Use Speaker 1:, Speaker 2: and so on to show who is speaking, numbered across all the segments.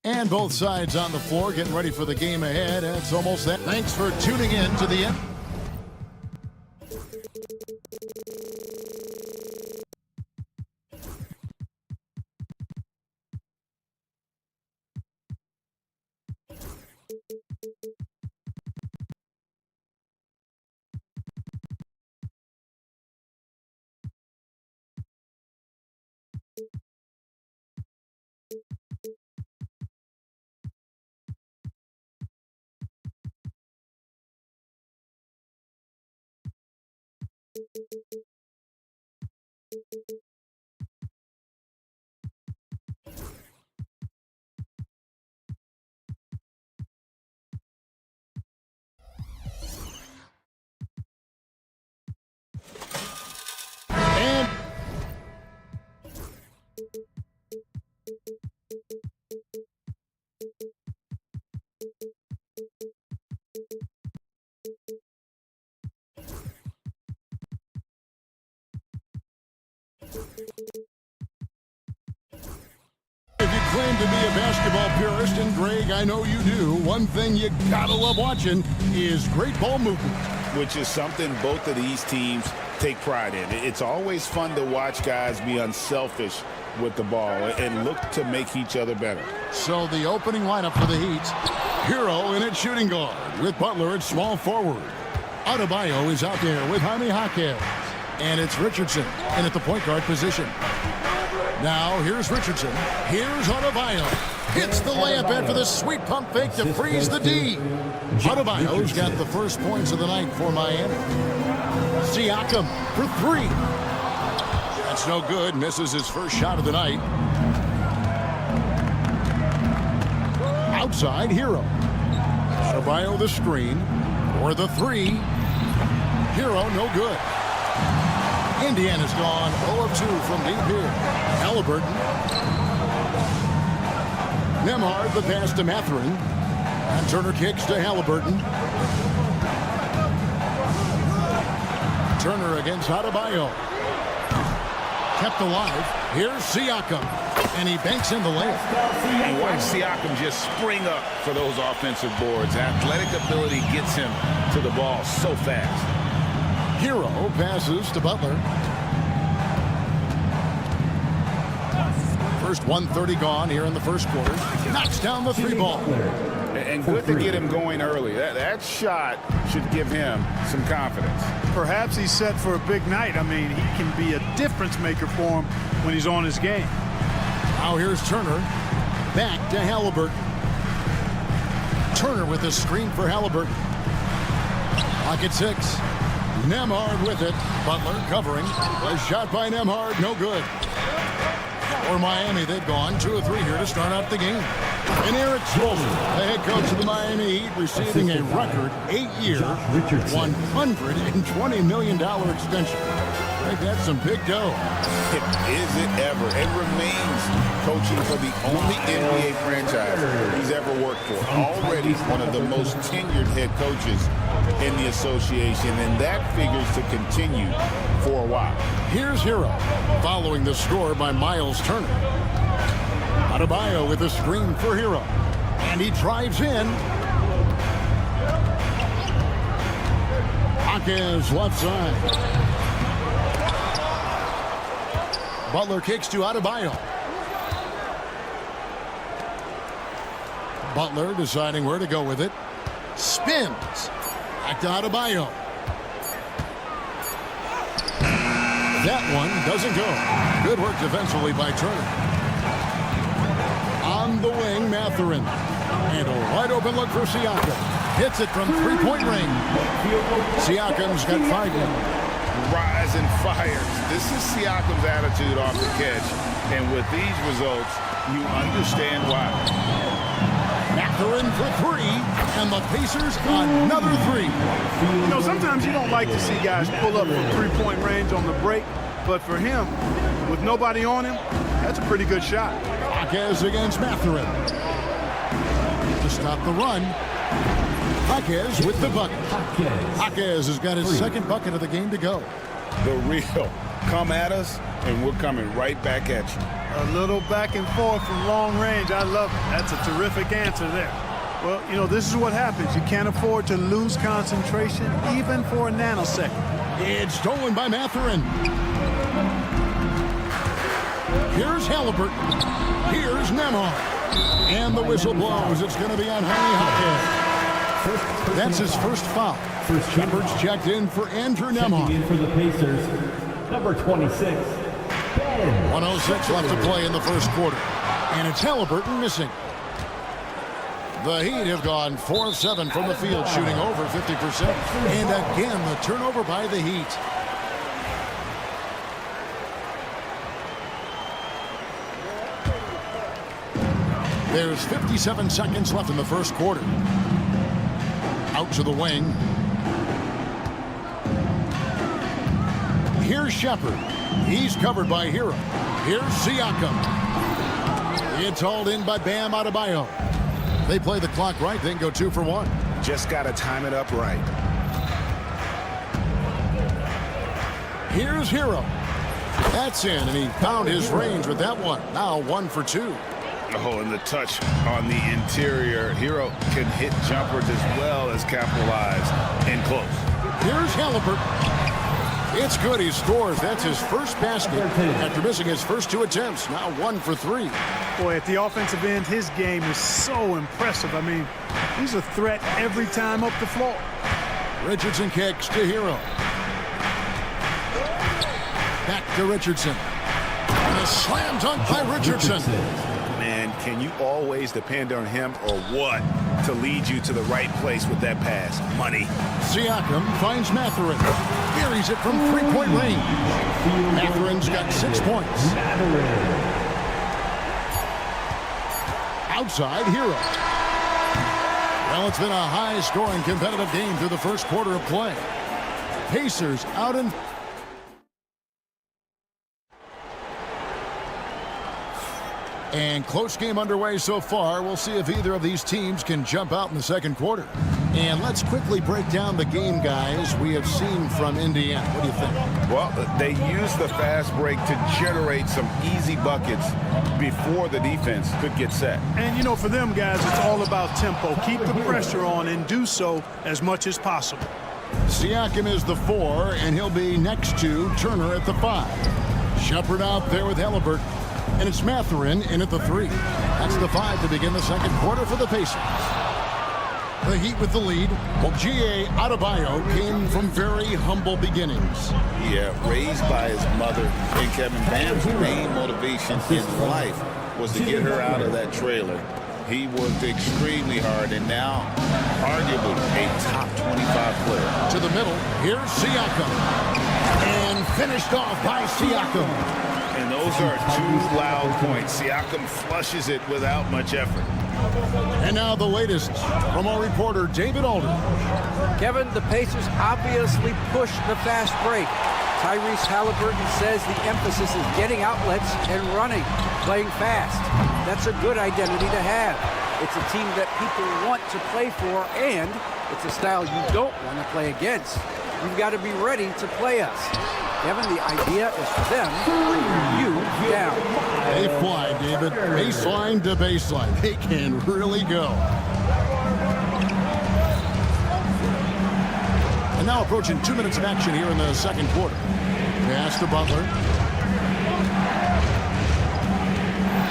Speaker 1: And both sides on the floor getting ready for the game ahead. It's almost that. Thanks for tuning in to the end. And if you claim to be a basketball purist, and Greg, I know you do, one thing you gotta love watching is great ball movement.
Speaker 2: Which is something both of these teams take pride in. It's always fun to watch guys be unselfish with the ball and look to make each other better.
Speaker 1: So the opening lineup for the Heat. Hero in at shooting guard with Butler at small forward. Adebayo is out there with Jaime Jaquez. And it's Richardson in at the point guard position. Now here's Richardson. Here's Adebayo. Hits the layup after the sweet pump fake to freeze the D. Adebayo's got the first points of the night for Miami. Siakam for three. That's no good. Misses his first shot of the night. Outside, Hero. Adebayo the screen. For the three. Hero no good. Indiana's gone 0 of 2 from deep here. Halliburton. Nembhard the pass to Mathurin. And Turner kicks to Halliburton. Turner against Adebayo. Kept alive. Here's Siakam. And he banks in the layup.
Speaker 2: And watch Siakam just spring up for those offensive boards. Athletic ability gets him to the ball so fast.
Speaker 1: Hero passes to Butler. First 1:30 gone here in the first quarter. Knocks down the three ball.
Speaker 2: And good to get him going early. That shot should give him some confidence.
Speaker 3: Perhaps he's set for a big night. I mean, he can be a difference maker for him when he's on his game.
Speaker 1: Now here's Turner. Back to Halliburton. Turner with the screen for Halliburton. Pocket six. Nembhard with it. Butler covering. A shot by Nembhard. No good. For Miami, they've gone 2 of 3 here to start out the game. And Eric Spoelstra, the head coach of the Miami Heat, receiving a record 8-year, $120 million extension. I think that's some big dough.
Speaker 2: Is it ever? And remains coaching for the only NBA franchise he's ever worked for. Already one of the most tenured head coaches in the association, and that figures to continue for a while.
Speaker 1: Here's Hero, following the score by Miles Turner. Adebayo with a screen for Hero, and he drives in. Hawkins left side. Butler kicks to Adebayo. Butler deciding where to go with it. Spins. Back to Adebayo. That one doesn't go. Good work defensively by Turner. On the wing, Mathurin. And a wide open look for Siakam. Hits it from three-point range. Siakam's got 5 now.
Speaker 2: Rise and fires. This is Siakam's attitude off the catch. And with these results, you understand why.
Speaker 1: Mathurin for 3, and the Pacers another 3.
Speaker 3: You know, sometimes you don't like to see guys pull up from three-point range on the break, but for him, with nobody on him, that's a pretty good shot.
Speaker 1: Hawkins against Mathurin. To stop the run. Hawkins with the bucket. Hawkins has got his second bucket of the game to go.
Speaker 2: The real. Come at us, and we're coming right back at you.
Speaker 3: A little back and forth from long range. I love it. That's a terrific answer there. Well, you know, this is what happens. You can't afford to lose concentration even for a nanosecond.
Speaker 1: It's stolen by Mathurin. Here's Halliburton. Here's Nembhard. And the whistle blows. It's going to be on Hawkins. That's his first foul. Shepard's checked in for Andrew Nembhard.
Speaker 4: In for the Pacers, number 26.
Speaker 1: 1:06 left to play in the first quarter. And it's Halliburton missing. The Heat have gone 4 of 7 from the field, shooting over 50%. And again, the turnover by the Heat. There's 57 seconds left in the first quarter. Out to the wing. Here's Shepard. He's covered by Hero. Here's Siakam. It's hauled in by Bam Adebayo. They play the clock right, then go 2 for 1.
Speaker 2: Just got to time it up right.
Speaker 1: Here's Hero. That's in, and he found his range with that one. Now 1 for 2.
Speaker 2: Oh, and the touch on the interior. Hero can hit jumpers as well as capitalize and close.
Speaker 1: Here's Halliburton. It's good. He scores. That's his first basket after missing his first 2 attempts. Now 1 for 3.
Speaker 3: Boy, at the offensive end, his game is so impressive. I mean, he's a threat every time up the floor.
Speaker 1: Richardson kicks to Hero. Back to Richardson. And a slam dunk by Richardson.
Speaker 2: Man, can you always depend on him or what to lead you to the right place with that pass? Money.
Speaker 1: Siakam finds Mathurin. Buries it from three-point range. Mathurin's got 6 points. Outside, Hero. Well, it's been a high-scoring competitive game through the first quarter of play. Pacers out in... And close game underway so far. We'll see if either of these teams can jump out in the second quarter. And let's quickly break down the game, guys, we have seen from Indiana. What do you think?
Speaker 2: Well, they used the fast break to generate some easy buckets before the defense could get set.
Speaker 3: And, you know, for them guys, it's all about tempo. Keep the pressure on and do so as much as possible.
Speaker 1: Siakam is the 4, and he'll be next to Turner at the 5. Shepard out there with Halliburton. And it's Mathurin in at the 3. That's the 5 to begin the second quarter for the Pacers. The Heat with the lead. Well, G.A. Adebayo came from very humble beginnings.
Speaker 2: Yeah, raised by his mother. And Kevin Bam's main motivation in life was to get her out of that trailer. He worked extremely hard, and now arguably a top 25 player.
Speaker 1: To the middle, here's Siakam. And finished off by Siakam.
Speaker 2: And those are 2 loud points. Siakam flushes it without much effort.
Speaker 1: And now the latest from our reporter, David Alder.
Speaker 5: Kevin, the Pacers obviously pushed the fast break. Tyrese Halliburton says the emphasis is getting outlets and running, playing fast. That's a good identity to have. It's a team that people want to play for, and it's a style you don't want to play against. You've got to be ready to play us. Kevin, the idea is for them to wear you down.
Speaker 1: They fly, David. Baseline to baseline. They can really go. And now approaching 2 minutes of action here in the second quarter. Pass to Butler.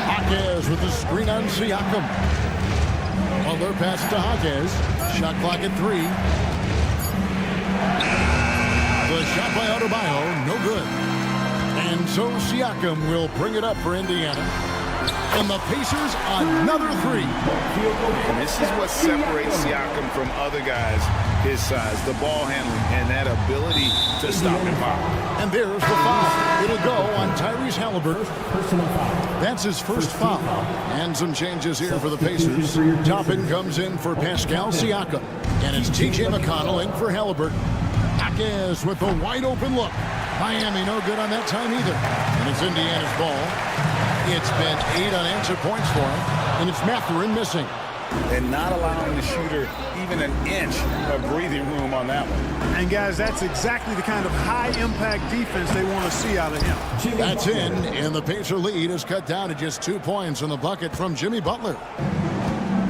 Speaker 1: Jaquez with the screen on Siakam. Butler passes to Jaquez. Shot clock at 3. The shot by Adebayo, no good. And so Siakam will bring it up for Indiana. And the Pacers, another 3.
Speaker 2: And this is what separates Siakam from other guys his size, the ball handling and that ability to stop and pop.
Speaker 1: And there's the foul. It'll go on Tyrese Halliburton. That's his first foul. And some changes here for the Pacers. Toppin comes in for Pascal Siakam. And it's T.J. McConnell in for Halliburton. Jaquez with a wide open look. Miami no good on that time either. And it's Indiana's ball. It's been 8 unanswered points for him. And it's Mathurin missing.
Speaker 2: And not allowing the shooter even an inch of breathing room on that one.
Speaker 3: And guys, that's exactly the kind of high-impact defense they want to see out of him.
Speaker 1: That's in, and the Pacer lead is cut down to just 2 points in the bucket from Jimmy Butler.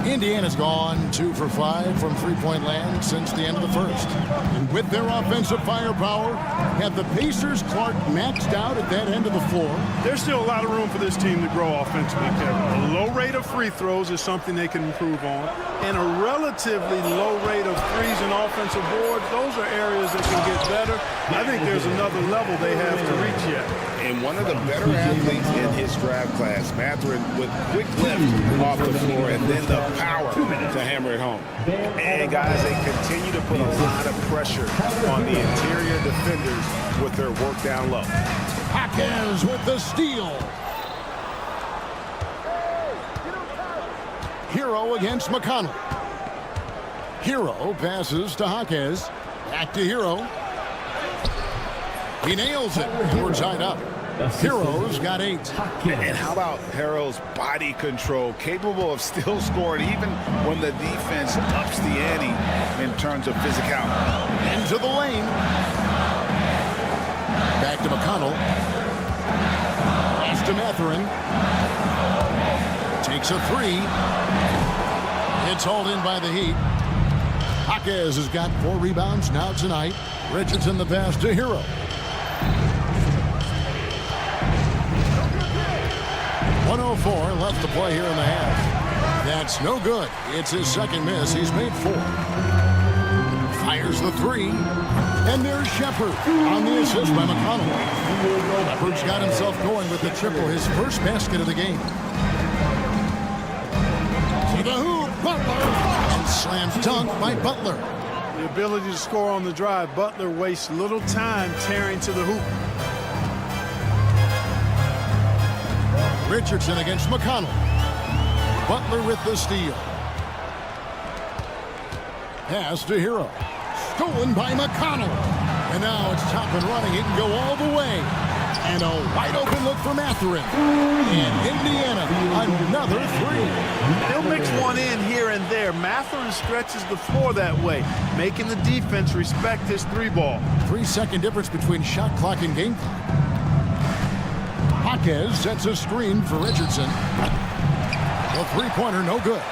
Speaker 1: Indiana's gone 2 for 5 from three-point land since the end of the first. And with their offensive firepower, have the Pacers Clark maxed out at that end of the floor?
Speaker 3: There's still a lot of room for this team to grow offensively, Kevin. A low rate of free throws is something they can improve on. And a relatively low rate of threes and offensive boards, those are areas that can get better. I think there's another level they have to reach yet.
Speaker 2: And one of the better athletes in his draft class, Mathurin, with quick lift off the floor and then the power to hammer it home. And guys, they continue to put a lot of pressure on the interior defenders with their work down low.
Speaker 1: Jaquez with the steal. Hero against McConnell. Hero passes to Jaquez. Back to Hero. He nails it. And we're tied up. Hero's got 8.
Speaker 2: And how about Hero's body control, capable of still scoring even when the defense ups the ante in terms of physicality.
Speaker 1: Into the lane. Back to McConnell. Pass to Mathurin. Takes a 3. It's hauled in by the Heat. Jaquez has got 4 rebounds now tonight. Richardson the pass to Hero. 1:04 left to play here in the half. That's no good. It's his second miss. He's made 4. Fires the 3. And there's Shepard on the assist by McConnell. Shepard's got himself going with the triple, his first basket of the game. To the hoop, Butler. And slam dunk by Butler.
Speaker 3: The ability to score on the drive. Butler wastes little time tearing to the hoop.
Speaker 1: Richardson against McConnell. Butler with the steal. Pass to Hero. Stolen by McConnell. And now it's top and running. It can go all the way. And a wide open look for Mathurin. And Indiana, another 3.
Speaker 3: He'll mix one in here and there. Mathurin stretches the floor that way, making the defense respect his 3-ball.
Speaker 1: 3-second difference between shot clock and game clock. Jaquez sets a screen for Richardson. The 3-pointer, no good.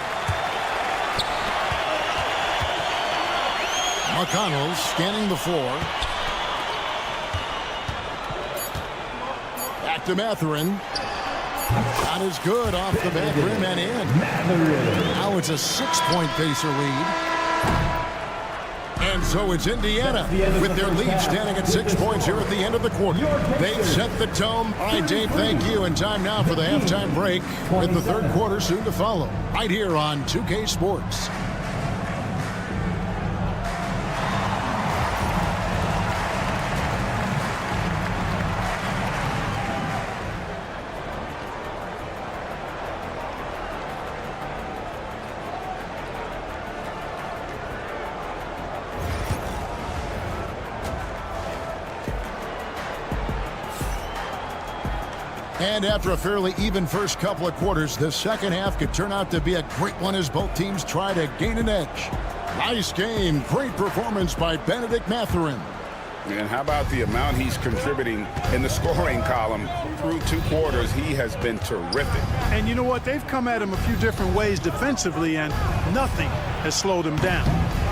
Speaker 1: McConnell scanning the floor. Back to Mathurin. Shot is good off the back rim and in. Now it's a 6-point Pacer lead. And so it's Indiana with their lead standing at 6 points here at the end of the quarter. They've set the tone. All right, Dave, thank you. And time now for the halftime break with the third quarter soon to follow. Right here on 2K Sports. And after a fairly even first couple of quarters, the second half could turn out to be a great one as both teams try to gain an edge. Nice game. Great performance by Benedict Mathurin.
Speaker 2: And how about the amount he's contributing in the scoring column through 2 quarters? He has been terrific.
Speaker 3: And you know what? They've come at him a few different ways defensively, and nothing has slowed him down.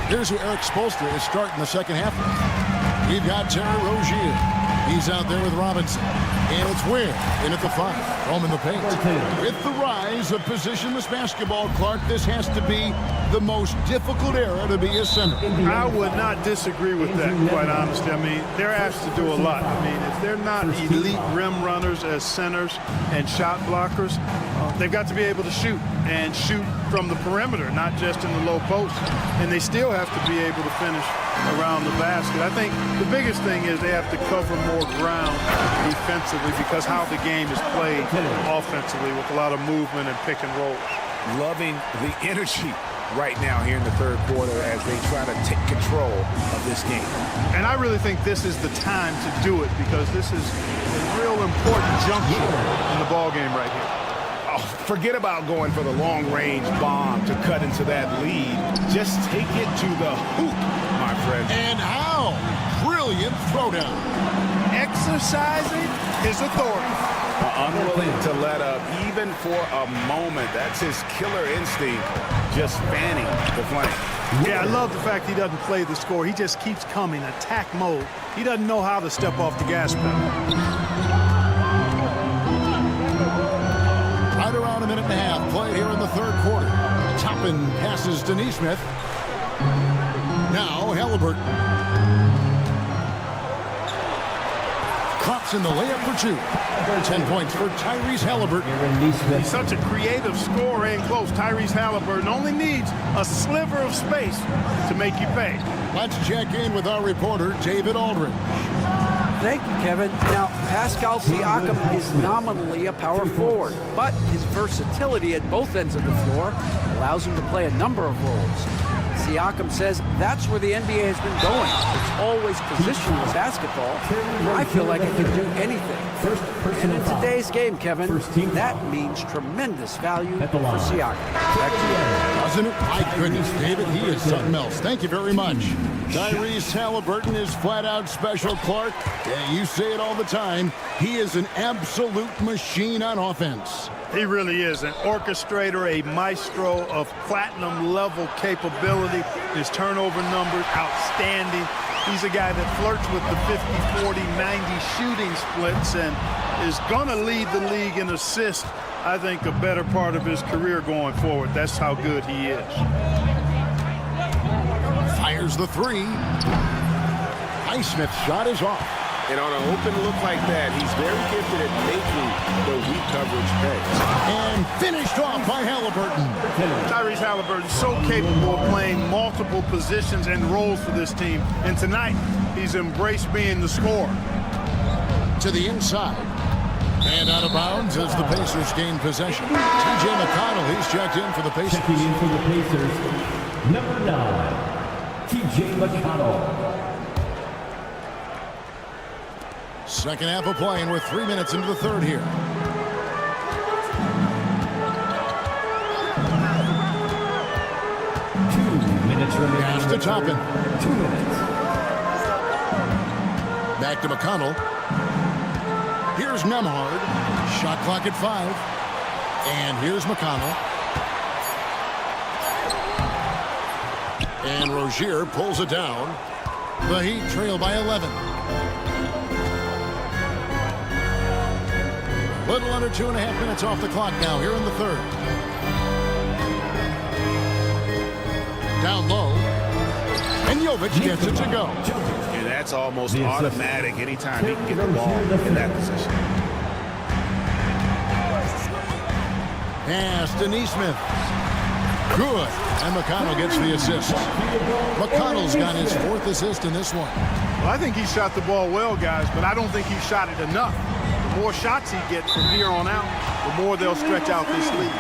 Speaker 1: Here's who Eric Spoelstra is starting the second half. We've got Terry Rozier. He's out there with Robinson. And it's Ware in at the 5. Home in the paint. With the rise of positionless basketball, Clark, this has to be the most difficult era to be a center.
Speaker 3: I would not disagree with that, quite honestly. I mean, they're asked to do a lot. I mean, if they're not elite rim runners as centers and shot blockers, they've got to be able to shoot and shoot from the perimeter, not just in the low post. And they still have to be able to finish around the basket. I think the biggest thing is they have to cover more ground defensively because how the game is played offensively with a lot of movement and pick and roll.
Speaker 2: Loving the energy right now here in the third quarter as they try to take control of this game.
Speaker 3: And I really think this is the time to do it because this is a real important juncture in the ball game right here.
Speaker 2: Oh, forget about going for the long-range bomb to cut into that lead. Just take it to the hoop, my friend.
Speaker 1: And how? Brilliant throwdown.
Speaker 3: Exercising his authority.
Speaker 2: Unwilling to let up even for a moment. That's his killer instinct, just fanning the flame.
Speaker 3: Yeah, I love the fact he doesn't play the score. He just keeps coming, attack mode. He doesn't know how to step off the gas pedal.
Speaker 1: Right around a minute and a half played here in the third quarter. Toppin passes to Neesmith. Now Halliburton. Crops in the layup for 2. 10 points for Tyrese Halliburton.
Speaker 3: He's such a creative scorer and close. Tyrese Halliburton only needs a sliver of space to make you pay.
Speaker 1: Let's check in with our reporter, David Aldridge.
Speaker 5: Thank you, Kevin. Now, Pascal Siakam is nominally a power forward, but his versatility at both ends of the floor allows him to play a number of roles. Siakam says that's where the NBA has been going. It's always positional basketball. I feel like I can do anything. And in today's game, Kevin, that means tremendous value for Siakam. Back to you.
Speaker 1: Doesn't it? My goodness, David, he is something else. Thank you very much. Tyrese Halliburton is flat out special, Clark. Yeah, you say it all the time. He is an absolute machine on offense.
Speaker 3: He really is an orchestrator, a maestro of platinum-level capability. His turnover numbers, outstanding. He's a guy that flirts with the 50, 40, 90 shooting splits and is going to lead the league in assists, I think, a better part of his career going forward. That's how good he is.
Speaker 1: Fires the 3. Highsmith's shot is off.
Speaker 2: And on an open look like that, he's very gifted at making the weak coverage pay.
Speaker 1: And finished off by Halliburton.
Speaker 3: Tyrese Halliburton so capable of playing multiple positions and roles for this team. And tonight, he's embraced being the scorer.
Speaker 1: To the inside. And out of bounds as the Pacers gain possession. T.J. McConnell, he's checked in for the Pacers.
Speaker 4: Checking in for the Pacers, number 9, T.J. McConnell.
Speaker 1: Second half of play, and we're 3 minutes into the third here. Pass to Toppin.
Speaker 4: 2 minutes.
Speaker 1: Back to McConnell. Here's Nembhard. Shot clock at 5. And here's McConnell. And Rozier pulls it down. The Heat trail by 11. Little under 2.5 minutes off the clock now here in the third. Down low. And Jovic gets it to go.
Speaker 2: And that's almost automatic anytime he can get the ball in that position.
Speaker 1: Pass to Neesmith. Good. And McConnell gets the assist. McConnell's got his 4th assist in this one.
Speaker 3: Well, I think he shot the ball well, guys, but I don't think he shot it enough. The more shots he gets from here on out, the more they'll stretch out this lead.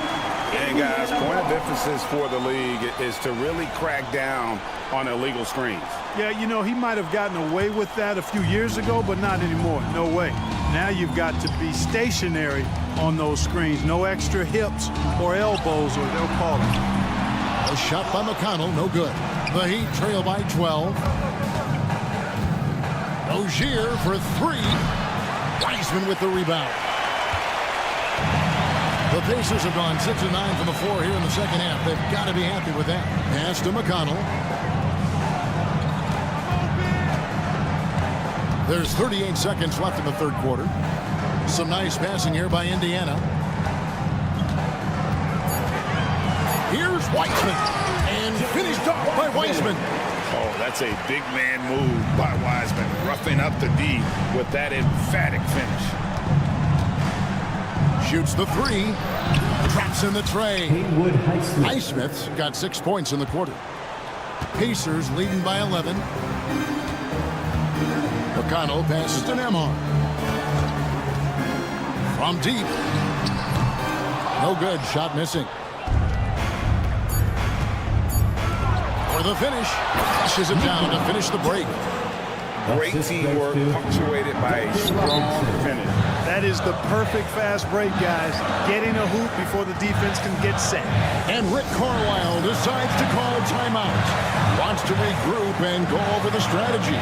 Speaker 2: And guys, point of emphasis for the league is to really crack down on illegal screens.
Speaker 3: Yeah, you know, he might have gotten away with that a few years ago, but not anymore. No way. Now you've got to be stationary on those screens. No extra hips or elbows, or they'll call it.
Speaker 1: A shot by McConnell, no good. The Heat trail by 12. Rozier for 3. Wiseman with the rebound. The Pacers have gone 6 of 9 from the floor here in the second half. They've got to be happy with that. Pass to McConnell. There's 38 seconds left in the third quarter. Some nice passing here by Indiana. Here's Wiseman. And finished off by Wiseman.
Speaker 2: Oh, that's a big man move by Wiseman. Roughing up the D with that emphatic finish.
Speaker 1: Shoots the 3. Drops in the tray. Highsmith's got 6 points in the quarter. Pacers leading by 11. McConnell passes to Nemhard. From deep. No good. Shot missing. For the finish. Flushes it down to finish the break.
Speaker 2: Great teamwork punctuated by a strong finish.
Speaker 3: That is the perfect fast break, guys. Getting a hoop before the defense can get set.
Speaker 1: And Rick Carlisle decides to call timeout. Wants to regroup and go over the strategy.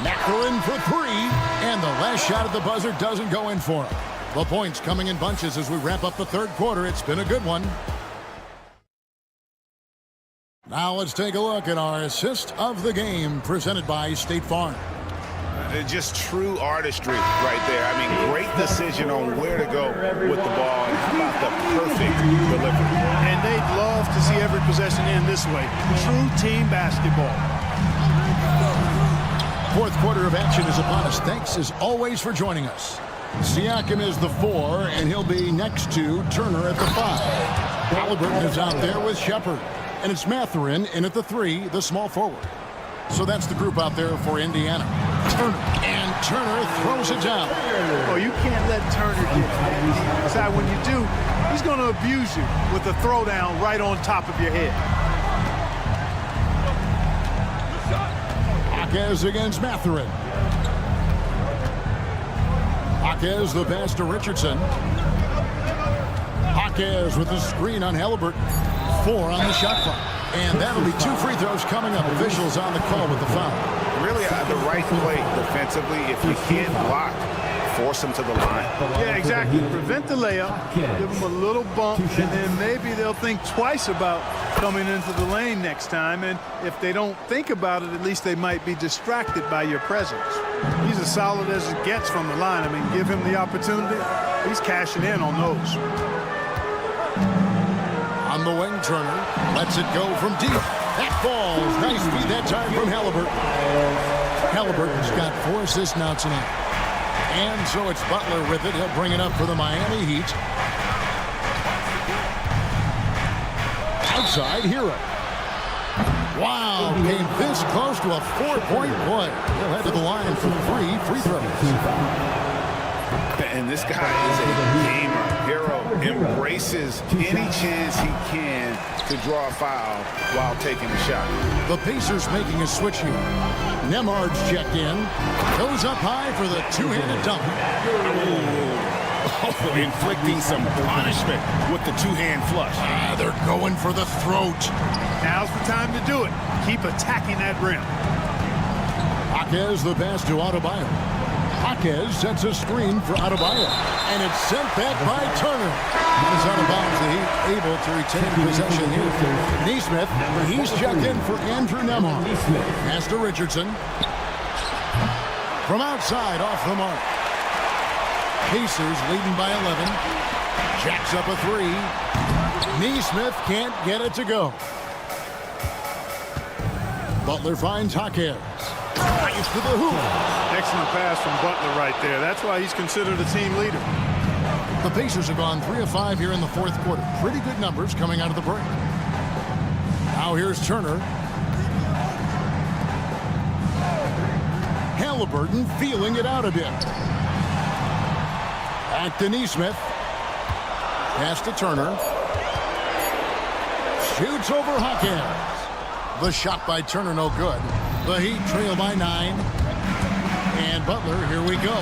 Speaker 1: Mathurin for 3, and the last shot at the buzzer doesn't go in for him. The points coming in bunches as we wrap up the third quarter. It's been a good one. Now let's take a look at our assist of the game presented by State Farm.
Speaker 2: Just true artistry right there. I mean, great decision on where to go with the ball, and how about the perfect delivery.
Speaker 3: And they'd love to see every possession end this way. True team basketball.
Speaker 1: Fourth quarter of action is upon us. Thanks as always for joining us. Siakam is the 4, and he'll be next to Turner at the 5. Halliburton is out there with Shepard. And it's Mathurin in at the 3, the small forward. So that's the group out there for Indiana. Turner, and Turner throws it down.
Speaker 3: Oh, you can't let Turner get that. Inside, when you do, he's going to abuse you with a throwdown right on top of your head.
Speaker 1: Jaquez against Mathurin. Jaquez the pass to Richardson. Jaquez with the screen on Halliburton. 4 on the shot clock. And that'll be 2 free throws coming up. Officials on the call with the foul.
Speaker 2: Really the right play defensively. If you can't block, force him to the line.
Speaker 3: Yeah, exactly. Prevent the layup, give them a little bump, and then maybe they'll think twice about coming into the lane next time. And if they don't think about it, at least they might be distracted by your presence. He's as solid as it gets from the line. I mean, give him the opportunity. He's cashing in on those.
Speaker 1: On the wing, Turner lets it go from deep. That falls. Nice feed that time from Halliburton. Halliburton's got 4 assists now tonight. And so it's Butler with it. He'll bring it up for the Miami Heat. Outside, Hero. Wow, came this close to a 4-point play. He'll head to the line for 3 free throws.
Speaker 2: And this guy is a gamer. Hero embraces any chance he can to draw a foul while taking a shot.
Speaker 1: The Pacers making a switch here. Nemhard's checked in. Goes up high for the 2-handed dunk.
Speaker 2: Oh, inflicting some punishment with the 2-hand flush.
Speaker 1: They're going for the throat.
Speaker 3: Now's the time to do it. Keep attacking that rim.
Speaker 1: Jaquez the pass to Adebayo. Jaquez sets a screen for Adebayo. And it's sent back by Turner. He's out of bounds. The Heat able to retain possession here. Nesmith, he's checked in for Andrew Nemhard. Pass to Richardson. From outside, off the mark. Pacers leading by 11. Jacks up a 3. Nesmith can't get it to go. Butler finds Jaquez. Nice to the hoop.
Speaker 3: Excellent pass from Butler right there. That's why he's considered a team leader.
Speaker 1: The Pacers have gone 3 of 5 here in the fourth quarter. Pretty good numbers coming out of the break. Now here's Turner. Halliburton feeling it out a bit. Back to Nesmith. Pass to Turner. Shoots over Hawkins. The shot by Turner no good. The Heat trail by 9. And Butler, here we go.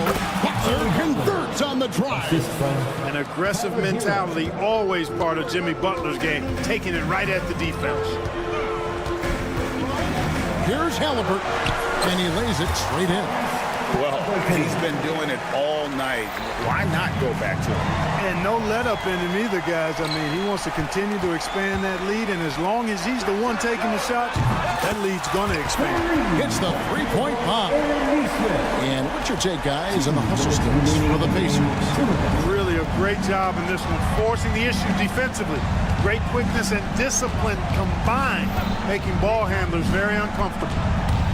Speaker 1: Butler converts on the drive.
Speaker 3: An aggressive mentality, always part of Jimmy Butler's game, taking it right at the defense.
Speaker 1: Here's Halliburton, and he lays it straight in.
Speaker 2: Well, he's been doing it all night. Why not go back to him?
Speaker 3: And no let up in him either, guys. I mean, he wants to continue to expand that lead, and as long as he's the one taking the shots, that lead's going to expand.
Speaker 1: Hits the three-point bomb. And what's your take, guys, on the hustle skills for the Pacers?
Speaker 3: Really a great job in this one, forcing the issue defensively. Great quickness and discipline combined, making ball handlers very uncomfortable.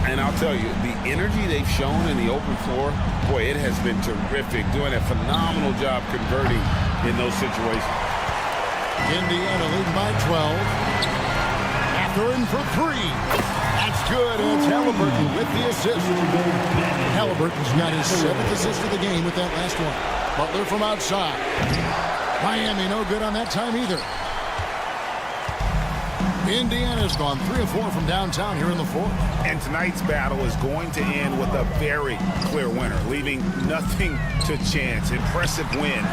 Speaker 2: And I'll tell you, the energy they've shown in the open floor, boy, it has been terrific. Doing a phenomenal job converting in those situations.
Speaker 1: Indiana leading by 12. Mathurin for 3. That's good, and it's Halliburton with the assist. Halliburton's got his 7th assist of the game with that last one. Butler from outside. Miami no good on that time either. Indiana's gone 3 of 4 from downtown here in the fourth.
Speaker 2: And tonight's battle is going to end with a very clear winner, leaving nothing to chance. Impressive win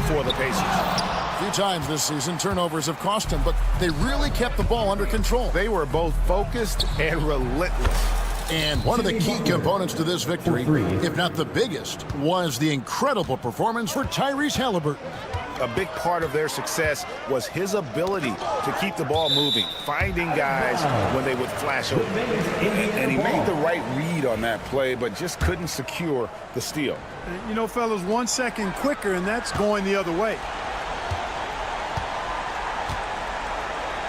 Speaker 2: for the Pacers.
Speaker 1: A few times this season, turnovers have cost them, but they really kept the ball under control.
Speaker 2: They were both focused and relentless.
Speaker 1: And one of the key components to this victory, if not the biggest, was the incredible performance for Tyrese Halliburton.
Speaker 2: A big part of their success was his ability to keep the ball moving, finding guys when they would flash over. And he made the right read on that play, but just couldn't secure the steal.
Speaker 3: You know, fellas, 1 second quicker, and that's going the other way.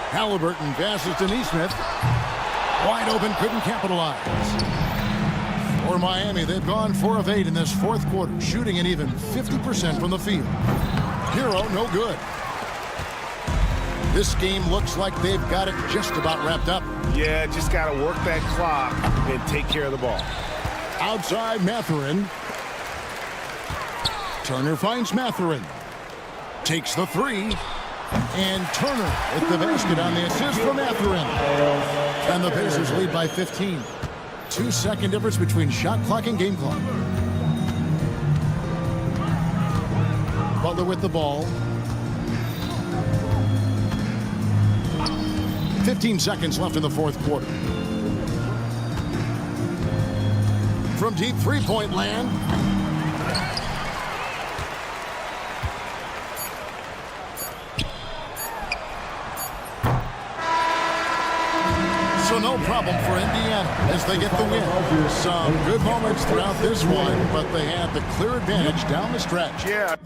Speaker 1: Halliburton passes to Nesmith. Wide open, couldn't capitalize. For Miami, they've gone 4 of 8 in this fourth quarter, shooting an even 50% from the field. Hero, no good. This game looks like they've got it just about wrapped up.
Speaker 2: Yeah, just got to work that clock and take care of the ball.
Speaker 1: Outside Mathurin. Turner finds Mathurin. Takes the 3. And Turner with the basket on the assist from Mathurin. And the Pacers lead by 15. 2-second difference between shot clock and game clock. Butler with the ball. 15 seconds left in the fourth quarter. From deep three-point land. So no problem for Indiana as they get the win. Some good moments throughout this one, but they had the clear advantage down the stretch.
Speaker 2: Yeah.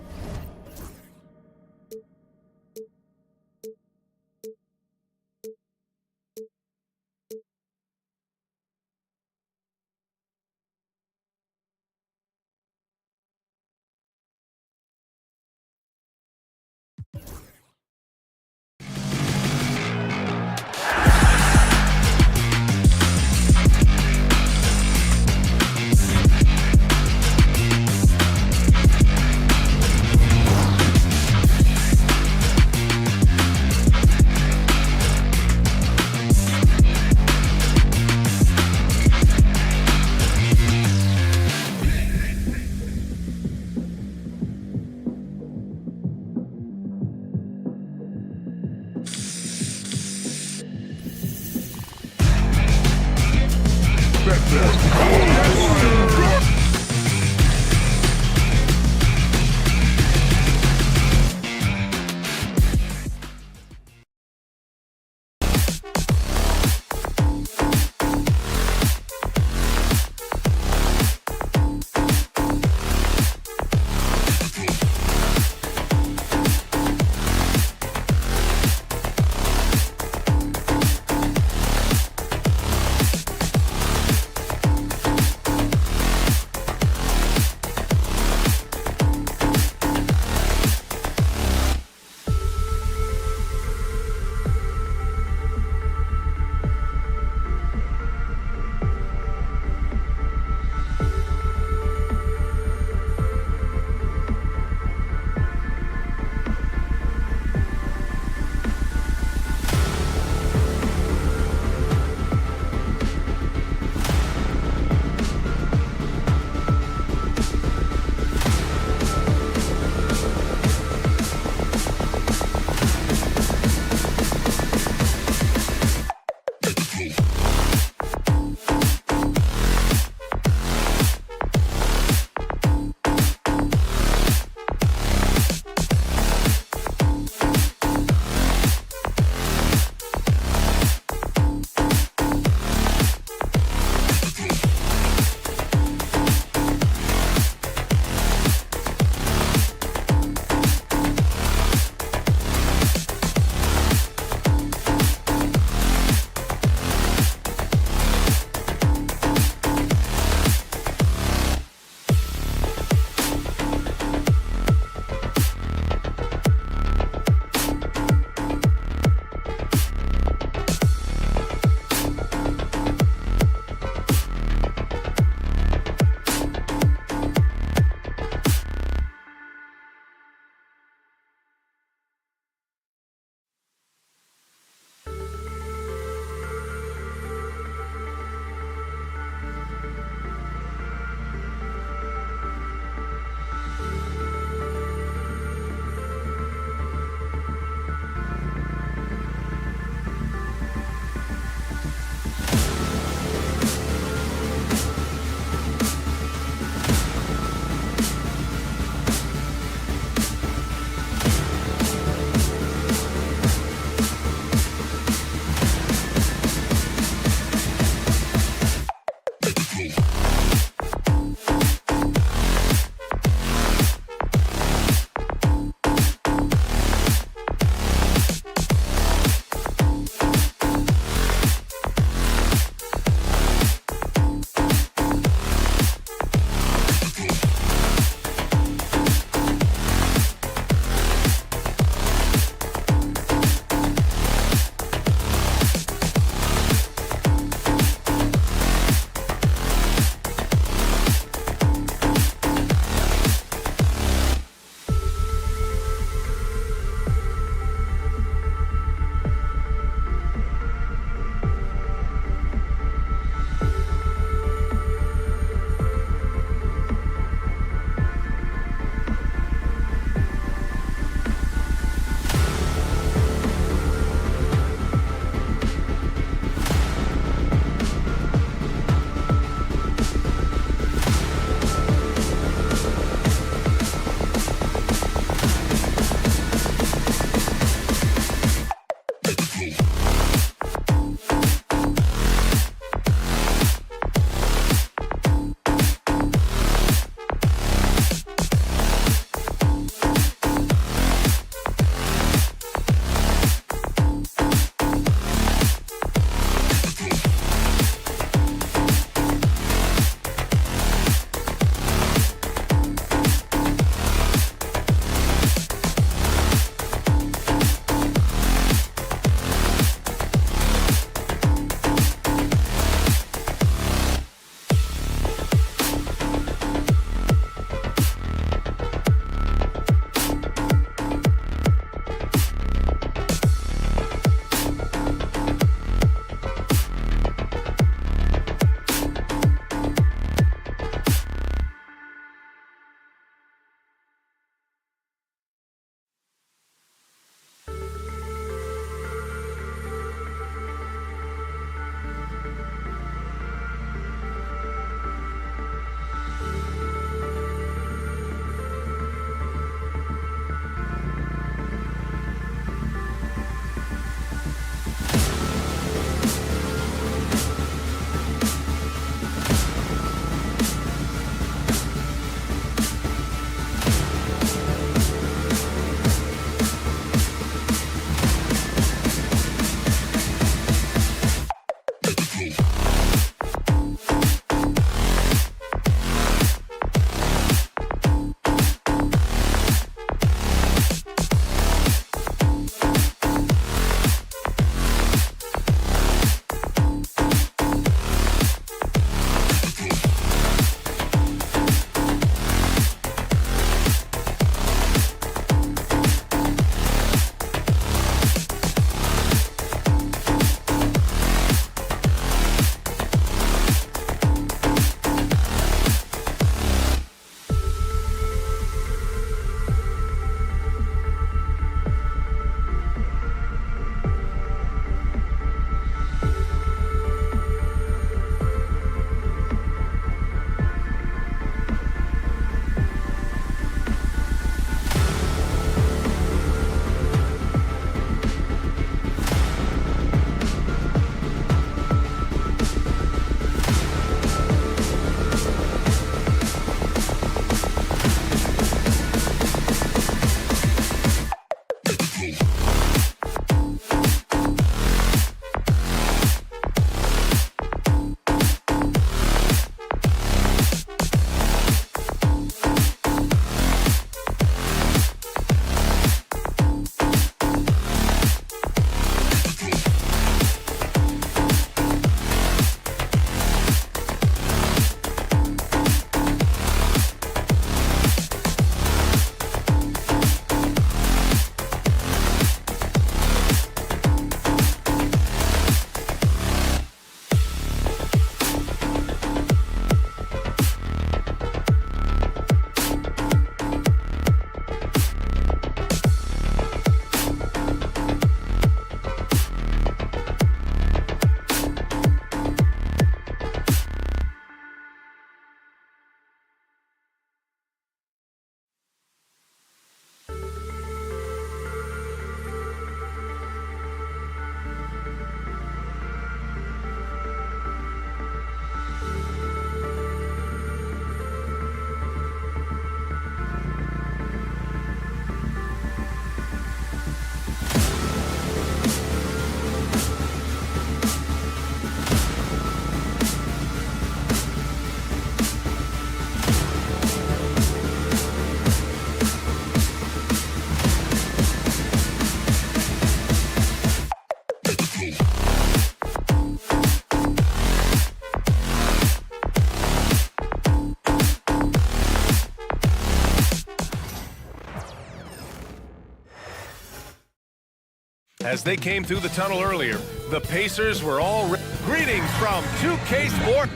Speaker 6: As they came through the tunnel earlier, the Pacers were all greetings from 2K Sports.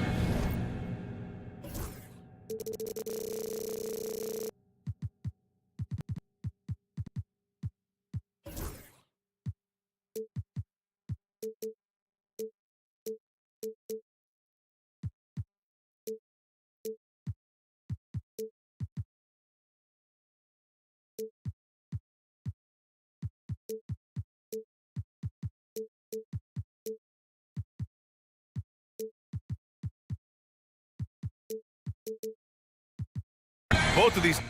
Speaker 6: Both of these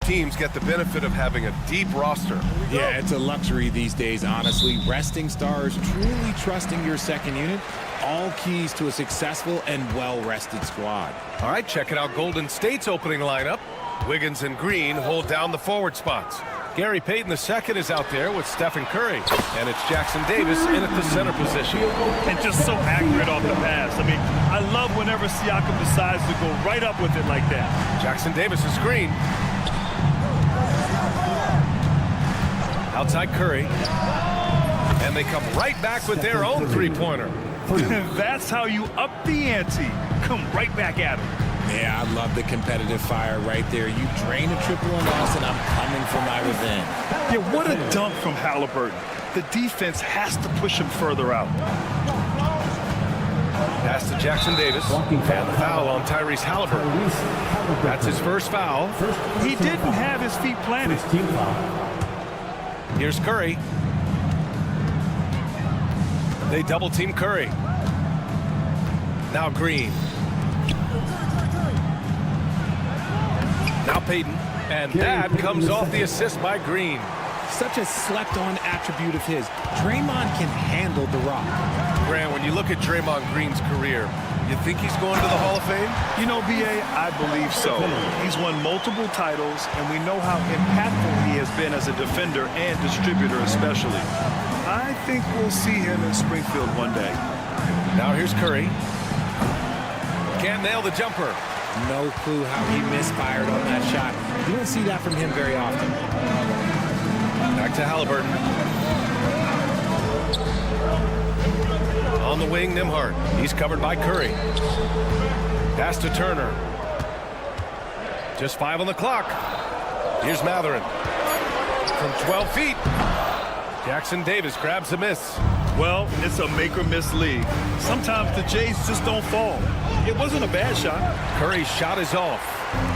Speaker 6: teams get the benefit of having a deep roster.
Speaker 7: Yeah, it's a luxury these days, honestly. Resting stars, truly trusting your second unit, all keys to a successful and well-rested squad.
Speaker 6: All right, checking out Golden State's opening lineup. Wiggins and Green hold down the forward spots. Gary Payton II is out there with Stephen Curry. And it's Jackson Davis in at the center position.
Speaker 8: And just so accurate off the pass. I mean, I love whenever Siakam decides to go right up with it like that.
Speaker 6: Jackson Davis' screen. Outside Curry. And they come right back with their own three-pointer.
Speaker 8: That's how you up the ante. Come right back at him.
Speaker 7: Yeah, I love the competitive fire right there. You drain a triple on us, and I'm coming for my revenge.
Speaker 8: Yeah, what a dunk from Halliburton. The defense has to push him further out.
Speaker 6: Pass to Jackson Davis. And the foul on Tyrese Halliburton. That's his first foul.
Speaker 8: He didn't have his feet planted.
Speaker 6: Here's Curry. They double-team Curry. Now Green. Now Payton. And that comes off the assist by Green.
Speaker 7: Such a slept-on attribute of his. Draymond can handle the rock.
Speaker 6: Grant, when you look at Draymond Green's career, you think he's going to the Hall of Fame?
Speaker 8: You know, B.A., I believe so. He's won multiple titles, and we know how impactful he has been as a defender and distributor especially. I think we'll see him in Springfield one day.
Speaker 6: Now here's Curry. Can't nail the jumper.
Speaker 7: No clue how he misfired on that shot. You don't see that from him very often.
Speaker 6: Back to Halliburton. On the wing, Nembhard. He's covered by Curry. Pass to Turner. Just 5 on the clock. Here's Matherin. From 12 feet. Jackson Davis grabs a miss.
Speaker 8: Well, it's a make-or-miss league. Sometimes the Jays just don't fall. It wasn't a bad shot.
Speaker 6: Curry's shot is off.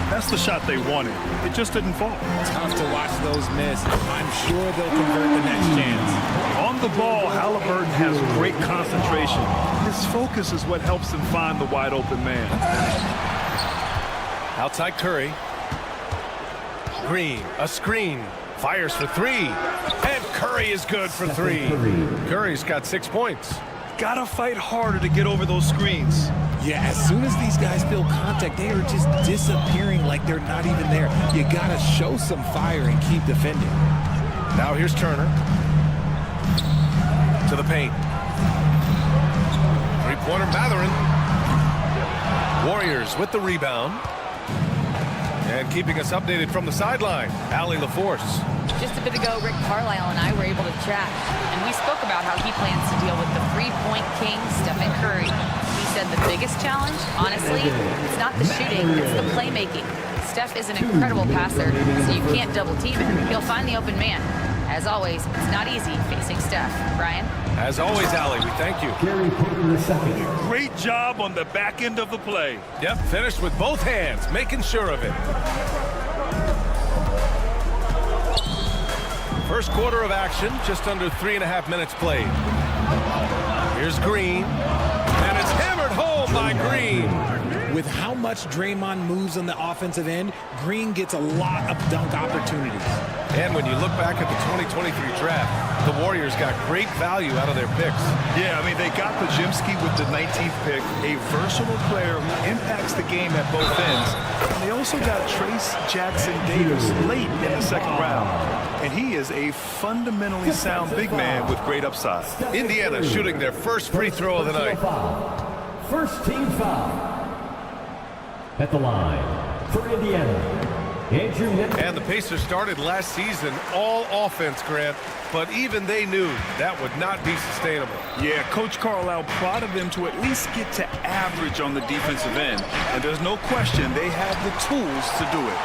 Speaker 8: That's the shot they wanted. It just didn't fall.
Speaker 7: Tough to watch those miss. I'm sure they'll convert the next chance.
Speaker 8: On the ball, Halliburton has great concentration. His focus is what helps him find the wide-open man.
Speaker 6: Outside Curry. Green, a screen. Fires for 3. And Curry is good for 3. Curry's got 6 points.
Speaker 8: Gotta fight harder to get over those screens.
Speaker 7: Yeah, as soon as these guys feel contact, they are just disappearing like they're not even there. You gotta show some fire and keep defending.
Speaker 6: Now here's Turner. To the paint. Three-pointer Matherin. Warriors with the rebound. And keeping us updated from the sideline, Allie LaForce.
Speaker 9: Just a bit ago, Rick Carlisle and I were able to chat, and we spoke about how he plans to deal with the three-point king, Stephen Curry. He said the biggest challenge, honestly, it's not the shooting, it's the playmaking. Steph is an incredible passer, so you can't double-team him. He'll find the open man. As always, it's not easy facing Steph. Brian?
Speaker 6: As always, Allie, we thank you.
Speaker 8: Great job on the back end of the play.
Speaker 6: Yep, finished with both hands, making sure of it. First quarter of action, just under 3.5 minutes played. Here's Green, and it's hammered home by Green.
Speaker 7: With how much Draymond moves on the offensive end, Green gets a lot of dunk opportunities.
Speaker 6: And when you look back at the 2023 draft, the Warriors got great value out of their picks.
Speaker 8: Yeah, I mean, they got Pajimski with the 19th pick, a versatile player who impacts the game at both ends. And they also got Trace Jackson Davis late in the second round. And he is a fundamentally sound big man with great upside.
Speaker 6: Indiana shooting their first free throw of the night.
Speaker 4: First team foul. At the line for Indiana, Andrew.
Speaker 6: And the Pacers started last season all offense, Grant, but even they knew that would not be sustainable.
Speaker 8: Yeah, Coach Carlisle prodded them to at least get to average on the defensive end. And there's no question they have the tools to do it.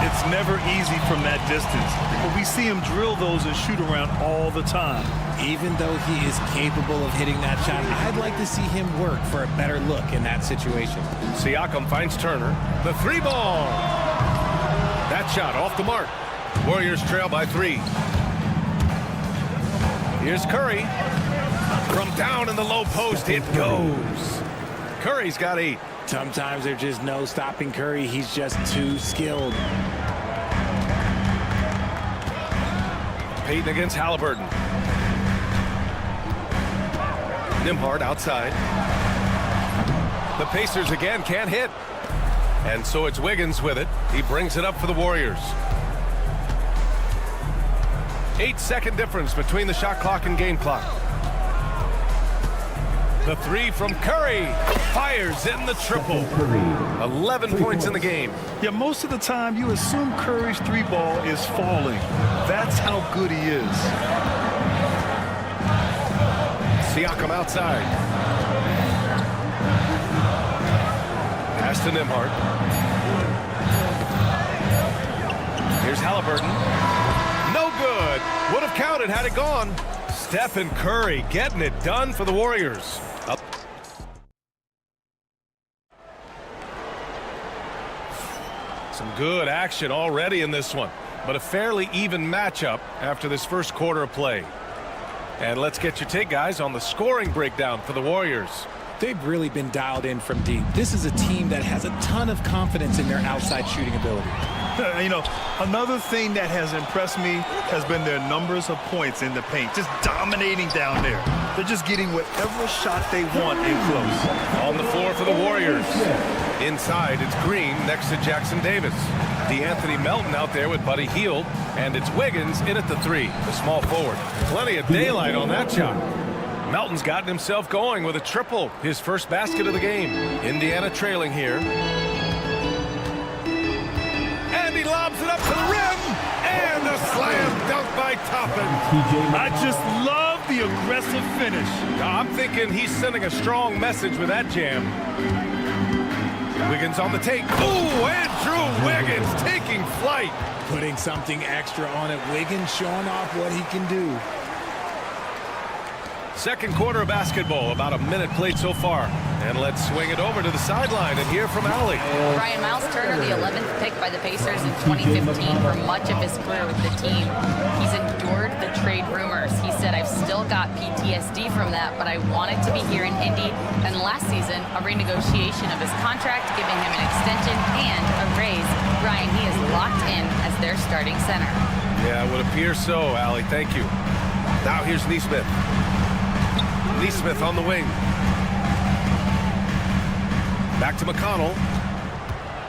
Speaker 8: It's never easy from that distance, but we see him drill those and shoot around all the time.
Speaker 7: Even though he is capable of hitting that shot, I'd like to see him work for a better look in that situation.
Speaker 6: Siakam finds Turner. The three ball. That shot off the mark. Warriors trail by 3. Here's Curry. From down in the low post, it goes. Curry's got 8.
Speaker 7: Sometimes there's just no stopping Curry. He's just too skilled.
Speaker 6: Payton against Halliburton. Nembhard outside. The Pacers again can't hit. And so it's Wiggins with it. He brings it up for the Warriors. 8-second difference between the shot clock and game clock. The 3 from Curry. Fires in the triple. 11 points in the game.
Speaker 8: Yeah, most of the time you assume Curry's 3-ball is falling. That's how good he is.
Speaker 6: Siakam outside. Pass to Nembhard. Here's Halliburton. No good. Would have counted had it gone. Stephen Curry getting it done for the Warriors. Up. Some good action already in this one, but a fairly even matchup after this first quarter of play. And let's get your take, guys, on the scoring breakdown for the Warriors.
Speaker 7: They've really been dialed in from deep. This is a team that has a ton of confidence in their outside shooting ability.
Speaker 8: You know, another thing that has impressed me has been their numbers of points in the paint, just dominating down there. They're just getting whatever shot they want in close.
Speaker 6: On the floor for the Warriors. Inside, it's Green next to Jackson Davis. DeAnthony Melton out there with Buddy Hield, and it's Wiggins in at the 3, the small forward. Plenty of daylight on that shot. Melton's gotten himself going with a triple, his first basket of the game. Indiana trailing here. And he lobs it up to the rim, and a slam dunk by Toppin.
Speaker 8: I just love the aggressive finish.
Speaker 6: I'm thinking he's sending a strong message with that jam. Wiggins on the take. Ooh, Andrew Wiggins taking flight.
Speaker 7: Putting something extra on it. Wiggins showing off what he can do.
Speaker 6: Second quarter of basketball, about a minute played so far. And let's swing it over to the sideline and hear from Allie.
Speaker 9: Brian, Miles Turner, the 11th pick by the Pacers in 2015 for much of his career with the team. He's endured the trade rumors. He said, I've still got PTSD from that, but I wanted to be here in Indy. And last season, a renegotiation of his contract, giving him an extension and a raise. Brian, he is locked in as their starting center.
Speaker 6: Yeah, it would appear so, Allie. Thank you. Now here's Nesmith. Nesmith on the wing. Back to McConnell.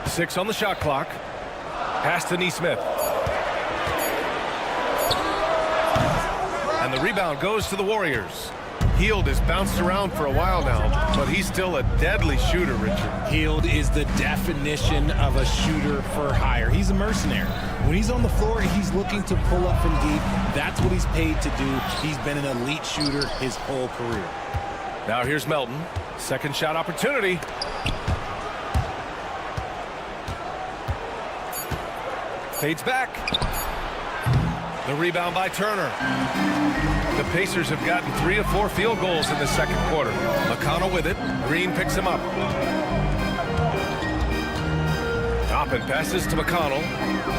Speaker 6: 6 on the shot clock. Pass to Nesmith. And the rebound goes to the Warriors. Hield has bounced around for a while now, but he's still a deadly shooter, Richard.
Speaker 7: Hield is the definition of a shooter for hire. He's a mercenary. When he's on the floor, he's looking to pull up from deep. That's what he's paid to do. He's been an elite shooter his whole career.
Speaker 6: Now here's Melton. Second shot opportunity. Fades back. The rebound by Turner. The Pacers have gotten 3 of 4 field goals in the second quarter. McConnell with it. Green picks him up. Toppin passes to McConnell.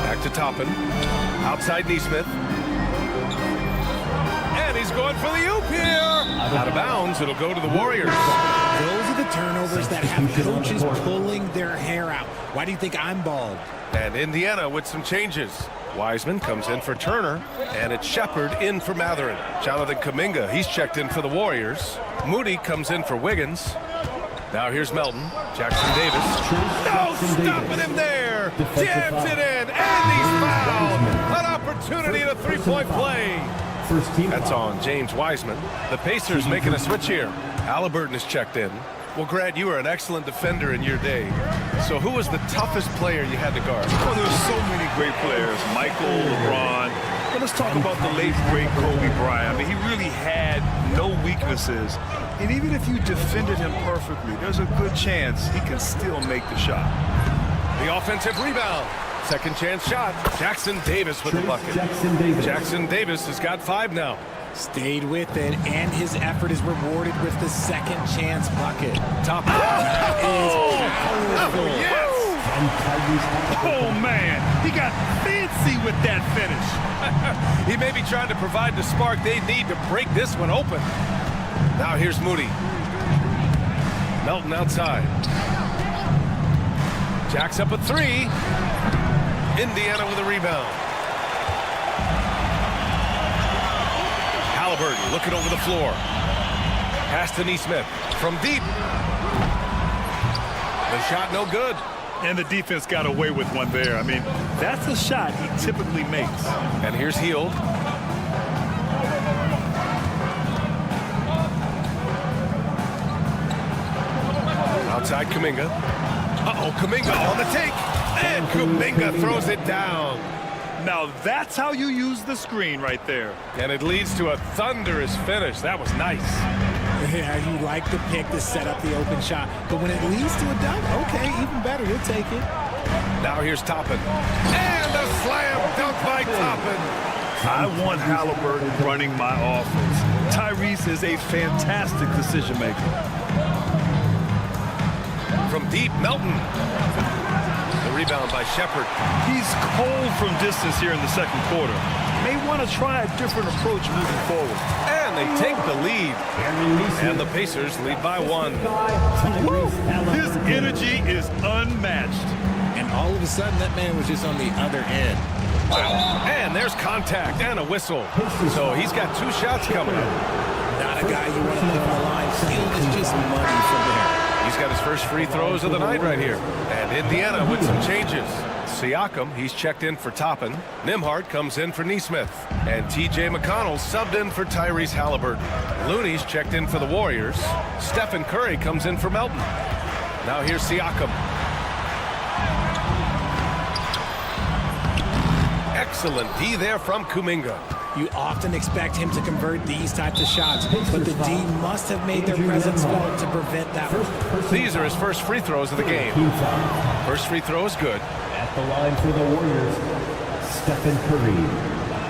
Speaker 6: Back to Toppin. Outside Nesmith. And he's going for the oop here. Out of bounds. It'll go to the Warriors.
Speaker 7: Those are the the turnovers that have coaches pulling their hair out. Why do you think I'm bald?
Speaker 6: And Indiana with some changes. Wiseman comes in for Turner, and it's Shepard in for Matherin. Jonathan Kuminga, he's checked in for the Warriors. Moody comes in for Wiggins. Now here's Melton. Jackson Davis. No stopping him there. Jams it in, and he's fouled. An opportunity at a three-point play. That's on James Wiseman. The Pacers making a switch here. Halliburton is checked in. Well, Grant, you were an excellent defender in your day. So who was the toughest player you had to guard?
Speaker 8: Well, there's so many great players. Michael, LeBron. But let's talk about the late, great Kobe Bryant. I mean, he really had no weaknesses. And even if you defended him perfectly, there's a good chance he can still make the shot.
Speaker 6: The offensive rebound. Second chance shot. Jackson Davis with the bucket. Jackson Davis has got 5 now.
Speaker 7: Stayed with it, and his effort is rewarded with the second chance bucket.
Speaker 6: Top.
Speaker 7: That is powerful.
Speaker 6: Yes!
Speaker 8: Oh, man. He got fancy with that finish.
Speaker 6: He may be trying to provide the spark they need to break this one open. Now here's Moody. Melton outside. Jack's up a 3. Indiana with a rebound. Halliburton looking over the floor. Pass to Nesmith from deep. The shot no good.
Speaker 8: And the defense got away with one there. I mean, that's a shot he typically makes.
Speaker 6: And here's Hield. Outside Kuminga. Uh-oh, Kuminga on the take. And Kuminga throws it down.
Speaker 8: Now that's how you use the screen right there.
Speaker 6: And it leads to a thunderous finish. That was nice.
Speaker 7: Yeah, you like the pick to set up the open shot. But when it leads to a dunk, okay, even better, he'll take it.
Speaker 6: Now here's Toppin. And a slam dunk by Toppin.
Speaker 8: I want Halliburton running my offense. Tyrese is a fantastic decision maker.
Speaker 6: From deep, Melton. The rebound by Shepard.
Speaker 8: He's cold from distance here in the second quarter. May want to try a different approach moving forward.
Speaker 6: And they take the lead. And the Pacers lead by 1.
Speaker 8: His energy is unmatched.
Speaker 7: And all of a sudden, that man was just on the other end.
Speaker 6: Wow. And there's contact and a whistle. So he's got 2 shots coming up.
Speaker 7: Not a guy you want to put on the line. Field is just money from there.
Speaker 6: He's got his first free throws of the night right here. And Indiana with some changes. Siakam, he's checked in for Toppin. Nembhard comes in for Nesmith. And T.J. McConnell subbed in for Tyrese Halliburton. Looney's checked in for the Warriors. Stephen Curry comes in for Melton. Now here's Siakam. Excellent D there from Kuminga.
Speaker 7: You often expect him to convert these types of shots, but the D must have made their presence felt to prevent that one.
Speaker 6: These are his first free throws of the game. First free throw is good.
Speaker 4: At the line for the Warriors, Stephen Curry,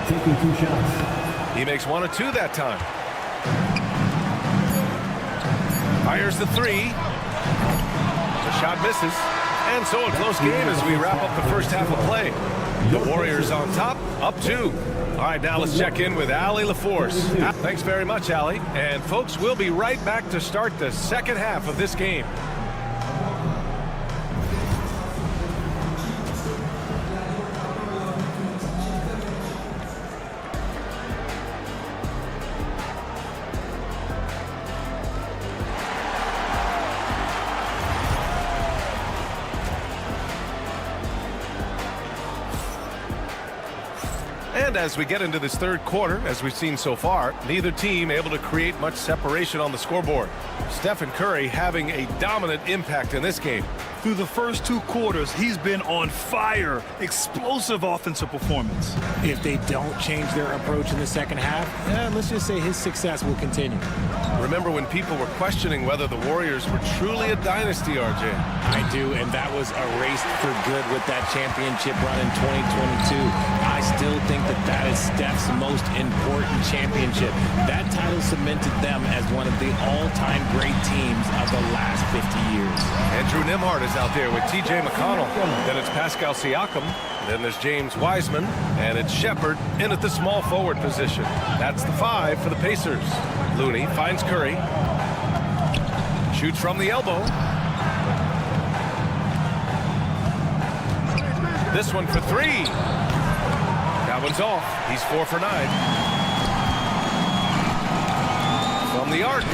Speaker 4: taking 2 shots.
Speaker 6: He makes 1 of 2 that time. Fires the 3. The shot misses. And so a close game as we wrap up the first half of play. The Warriors on top, up 2. All right, now let's check in with Allie LaForce. Thanks very much, Allie. And folks, we'll be right back to start the second half of this game. And as we get into this third quarter, as we've seen so far, neither team able to create much separation on the scoreboard. Stephen Curry having a dominant impact in this game.
Speaker 8: Through the first 2 quarters, he's been on fire. Explosive offensive performance.
Speaker 7: If they don't change their approach in the second half, let's just say his success will continue.
Speaker 6: Remember when people were questioning whether the Warriors were truly a dynasty, RJ?
Speaker 7: I do, and that was erased for good with that championship run in 2022. I still think that is Steph's most important championship. That title cemented them as one of the all-time great teams of the last 50 years.
Speaker 6: Andrew Nembhard is out there with T.J. McConnell. Then it's Pascal Siakam. Then there's James Wiseman. And it's Shepard in at the small forward position. That's the 5 for the Pacers. Looney finds Curry. Shoots from the elbow. This one for 3. That one's off. He's 4 for 9. From the arc.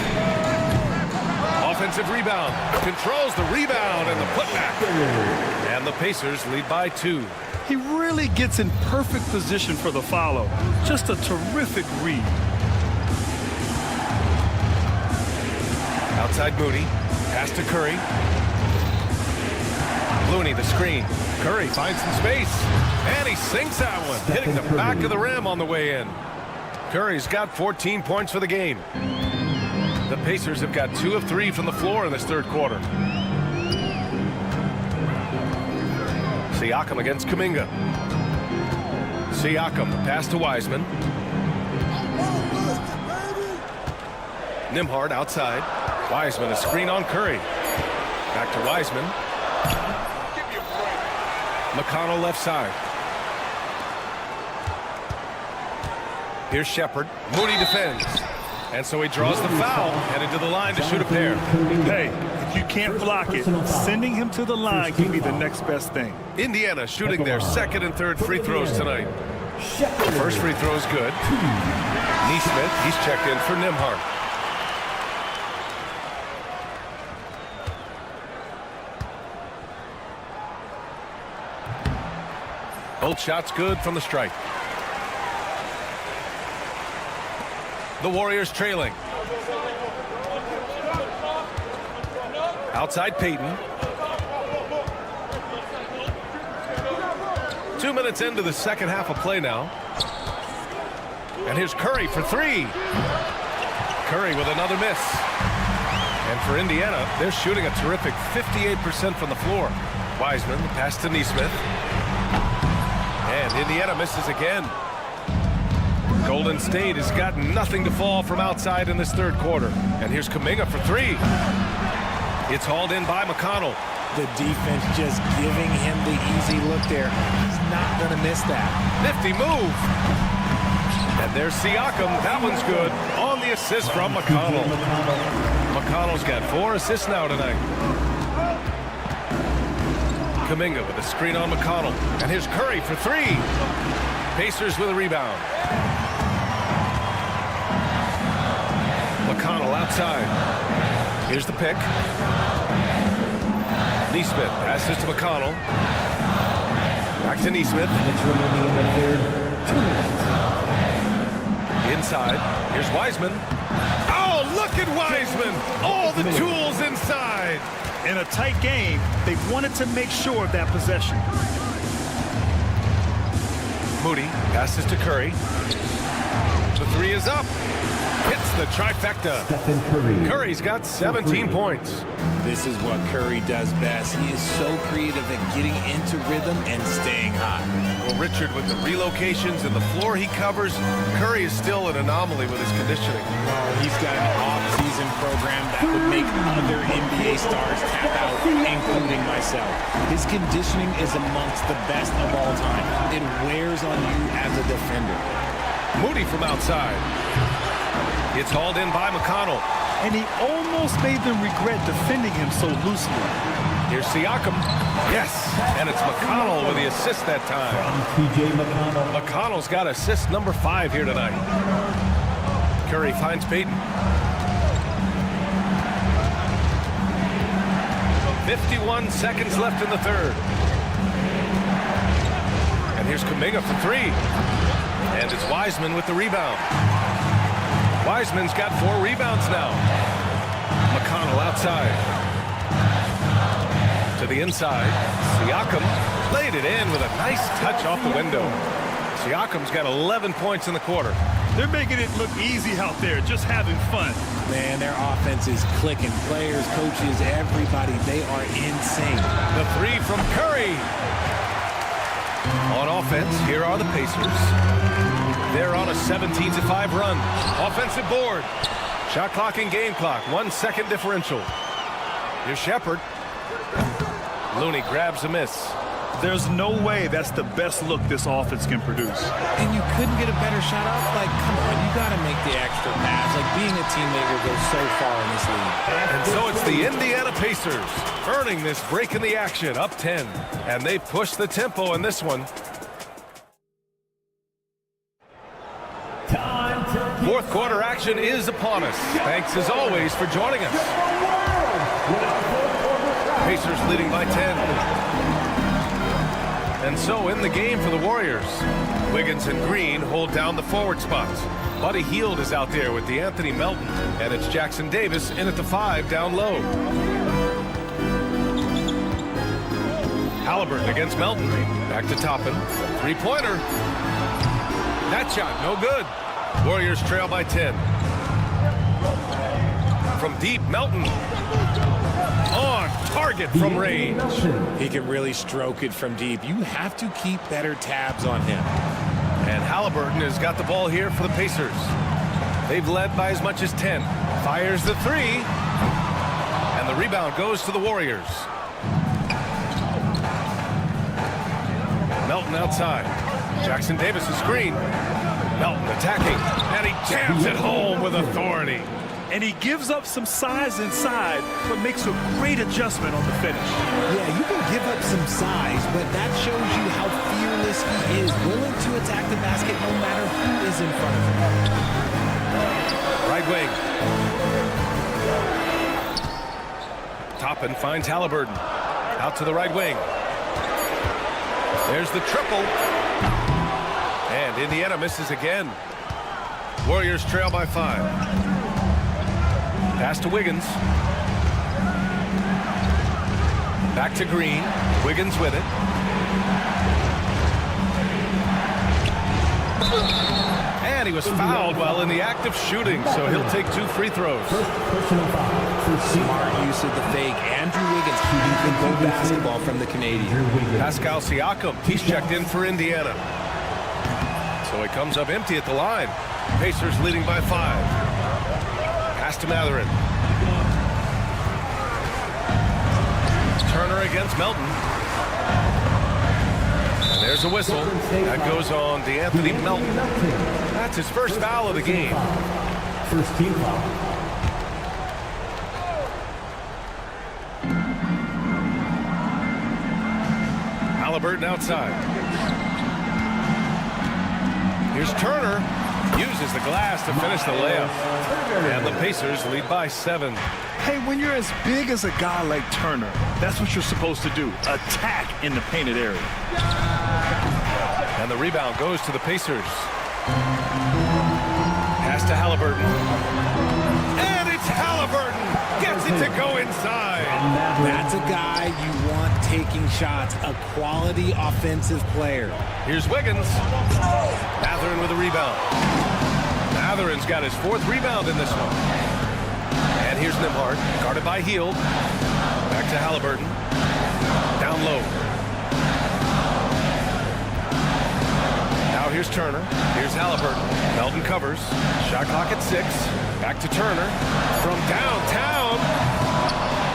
Speaker 6: Offensive rebound. Controls the rebound and the putback. And the Pacers lead by 2.
Speaker 8: He really gets in perfect position for the follow. Just a terrific read.
Speaker 6: Outside Moody. Pass to Curry. Looney the screen. Curry finds some space. And he sinks that one, hitting the back of the rim on the way in. Curry's got 14 points for the game. The Pacers have got 2 of 3 from the floor in this third quarter. Siakam against Kuminga. Siakam, pass to Wiseman. Nembhard outside. Wiseman, a screen on Curry. Back to Wiseman. McConnell left side. Here's Shepherd. Moody defends. And so he draws the foul, headed to the line to shoot a pair.
Speaker 8: Hey, if you can't block it, sending him to the line can be the next best thing.
Speaker 6: Indiana shooting their second and third free throws tonight. First free throw is good. Neesmith, he's checked in for Nembhard. Both shots good from the stripe. The Warriors trailing. Outside Payton. 2 minutes into the second half of play now. And here's Curry for 3. Curry with another miss. And for Indiana, they're shooting a terrific 58% from the floor. Wiseman, the pass to Neesmith. And Indiana misses again. Golden State has got nothing to fall from outside in this third quarter. And here's Kuminga for 3. It's hauled in by McConnell.
Speaker 7: The defense just giving him the easy look there. He's not going to miss that.
Speaker 6: Nifty move. And there's Siakam. That one's good. On the assist from McConnell. McConnell's got 4 assists now tonight. Kuminga with a screen on McConnell. And here's Curry for 3. Pacers with a rebound. McConnell outside. Here's the pick. Neesmith passes to McConnell. Back to Neesmith. Inside. Here's Wiseman. Oh, look at Wiseman. All the tools inside.
Speaker 8: In a tight game, they wanted to make sure of that possession.
Speaker 6: Moody passes to Curry. The 3 is up. Hits the trifecta. Curry's got 17 points.
Speaker 7: This is what Curry does best. He is so creative at getting into rhythm and staying hot.
Speaker 6: Well, Richard, with the relocations and the floor he covers, Curry is still an anomaly with his conditioning.
Speaker 7: Well, he's got an off-season program that would make other NBA stars tap out, including myself. His conditioning is amongst the best of all time. It wears on you as a defender.
Speaker 6: Moody from outside. It's hauled in by McConnell.
Speaker 8: And he almost made them regret defending him so loosely.
Speaker 6: Here's Siakam. Yes, and it's McConnell with the assist that time. McConnell's got assist number 5 here tonight. Curry finds Payton. 51 seconds left in the third. And here's Kuminga for 3. And it's Wiseman with the rebound. Wiseman's got 4 rebounds now. McConnell outside. To the inside. Siakam laid it in with a nice touch off the window. Siakam's got 11 points in the quarter.
Speaker 8: They're making it look easy out there, just having fun.
Speaker 7: Man, their offense is clicking. Players, coaches, everybody, they are in sync.
Speaker 6: The 3 from Curry. On offense, here are the Pacers. They're on a 17-5 run. Offensive board. Shot clock and game clock. 1 second differential. Here's Shepherd. Looney grabs a miss.
Speaker 8: There's no way that's the best look this offense can produce.
Speaker 7: And you couldn't get a better shot up? Like, come on, you got to make the extra pass. Like, being a teammate will go so far in this league.
Speaker 6: And so it's the Indiana Pacers earning this break in the action, up 10. And they push the tempo in this one. Fourth quarter action is upon us. Thanks as always for joining us. Pacers leading by 10. And so in the game for the Warriors, Wiggins and Green hold down the forward spots. Buddy Hield is out there with Anthony Melton, and it's Jackson Davis in at the 5 down low. Halliburton against Melton. Back to Toppin. Three-pointer. That shot, no good. Warriors trail by 10. From deep, Melton. On target from range.
Speaker 7: He can really stroke it from deep. You have to keep better tabs on him.
Speaker 6: And Halliburton has got the ball here for the Pacers. They've led by as much as 10. Fires the 3. And the rebound goes to the Warriors. Melton outside. Jackson Davis' screen. Melton attacking. And he jams it home with authority.
Speaker 8: And he gives up some size inside, but makes a great adjustment on the finish.
Speaker 7: Yeah, you can give up some size, but that shows you how fearless he is, willing to attack the basket no matter who is in front of him.
Speaker 6: Right wing. Toppin finds Halliburton. Out to the right wing. There's the triple. And Indiana misses again. Warriors trail by 5. Pass to Wiggins. Back to Green. Wiggins with it. And he was fouled while in the act of shooting, so he'll take 2 free throws.
Speaker 7: Smart use of the fake. Andrew Wiggins shooting the goal basketball from the Canadian.
Speaker 6: Pascal Siakam, he's checked in for Indiana. So he comes up empty at the line. Pacers leading by 5. Pass to Matherin. Turner against Melton. And there's a whistle. That goes on Anthony Melton. That's his first foul of the game.
Speaker 4: First team foul.
Speaker 6: Halliburton outside. Here's Turner. Uses the glass to finish the layup. And the Pacers lead by 7.
Speaker 8: Hey, when you're as big as a guy like Turner, that's what you're supposed to do. Attack in the painted area.
Speaker 6: And the rebound goes to the Pacers. Pass to Halliburton. And it's Halliburton. Gets it to go inside.
Speaker 7: That's a guy you want taking shots. A quality offensive player.
Speaker 6: Here's Wiggins. Matherin with a rebound. Matherin's got his 4th rebound in this one. And here's Nembhard, guarded by Hield. Back to Halliburton. Down low. Now here's Turner. Here's Halliburton. Melton covers. Shot clock at 6. Back to Turner. From downtown.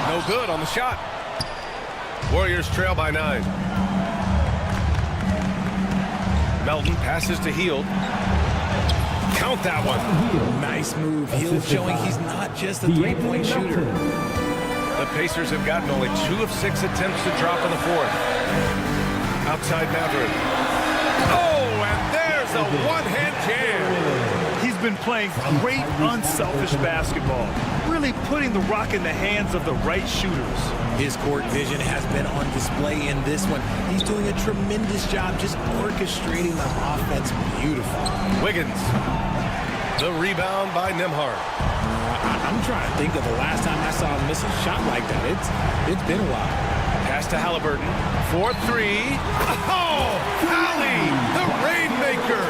Speaker 6: No good on the shot. Warriors trail by 9. Melton passes to Hield. Count that one.
Speaker 7: Nice move. Hield showing he's not just a three-point shooter.
Speaker 6: The Pacers have gotten only 2 of 6 attempts to drop in the 4th. Outside Matherin. Oh, and there's a one-hand jam.
Speaker 8: He's been playing great, unselfish basketball. Really putting the rock in the hands of the right shooters.
Speaker 7: His court vision has been on display in this one. He's doing a tremendous job just orchestrating the offense beautiful.
Speaker 6: Wiggins. The rebound by Nembhard.
Speaker 7: I'm trying to think of the last time I saw him miss a shot like that. It's been a while.
Speaker 6: Pass to Halliburton. 4-3. Oh! Hallie! The Rainmaker!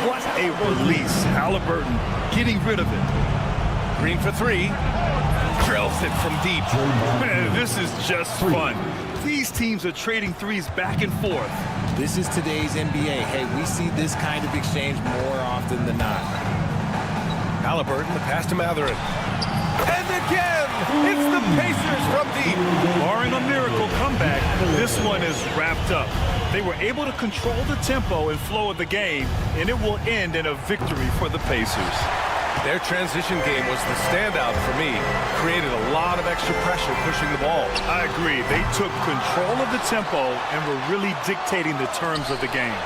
Speaker 8: What a release. Halliburton getting rid of it.
Speaker 6: Green for 3. Drills it from deep.
Speaker 8: Man, this is just fun. These teams are trading threes back and forth.
Speaker 7: This is today's NBA. Hey, we see this kind of exchange more often than not.
Speaker 6: Halliburton, the pass to Matherin. And again, it's the Pacers from deep.
Speaker 8: Barring a miracle, comeback, this one is wrapped up. They were able to control the tempo and flow of the game, and it will end in a victory for the Pacers.
Speaker 6: Their transition game was the standout for me. Created a lot of extra pressure pushing the ball.
Speaker 8: I agree. They took control of the tempo and were really dictating the terms of the game.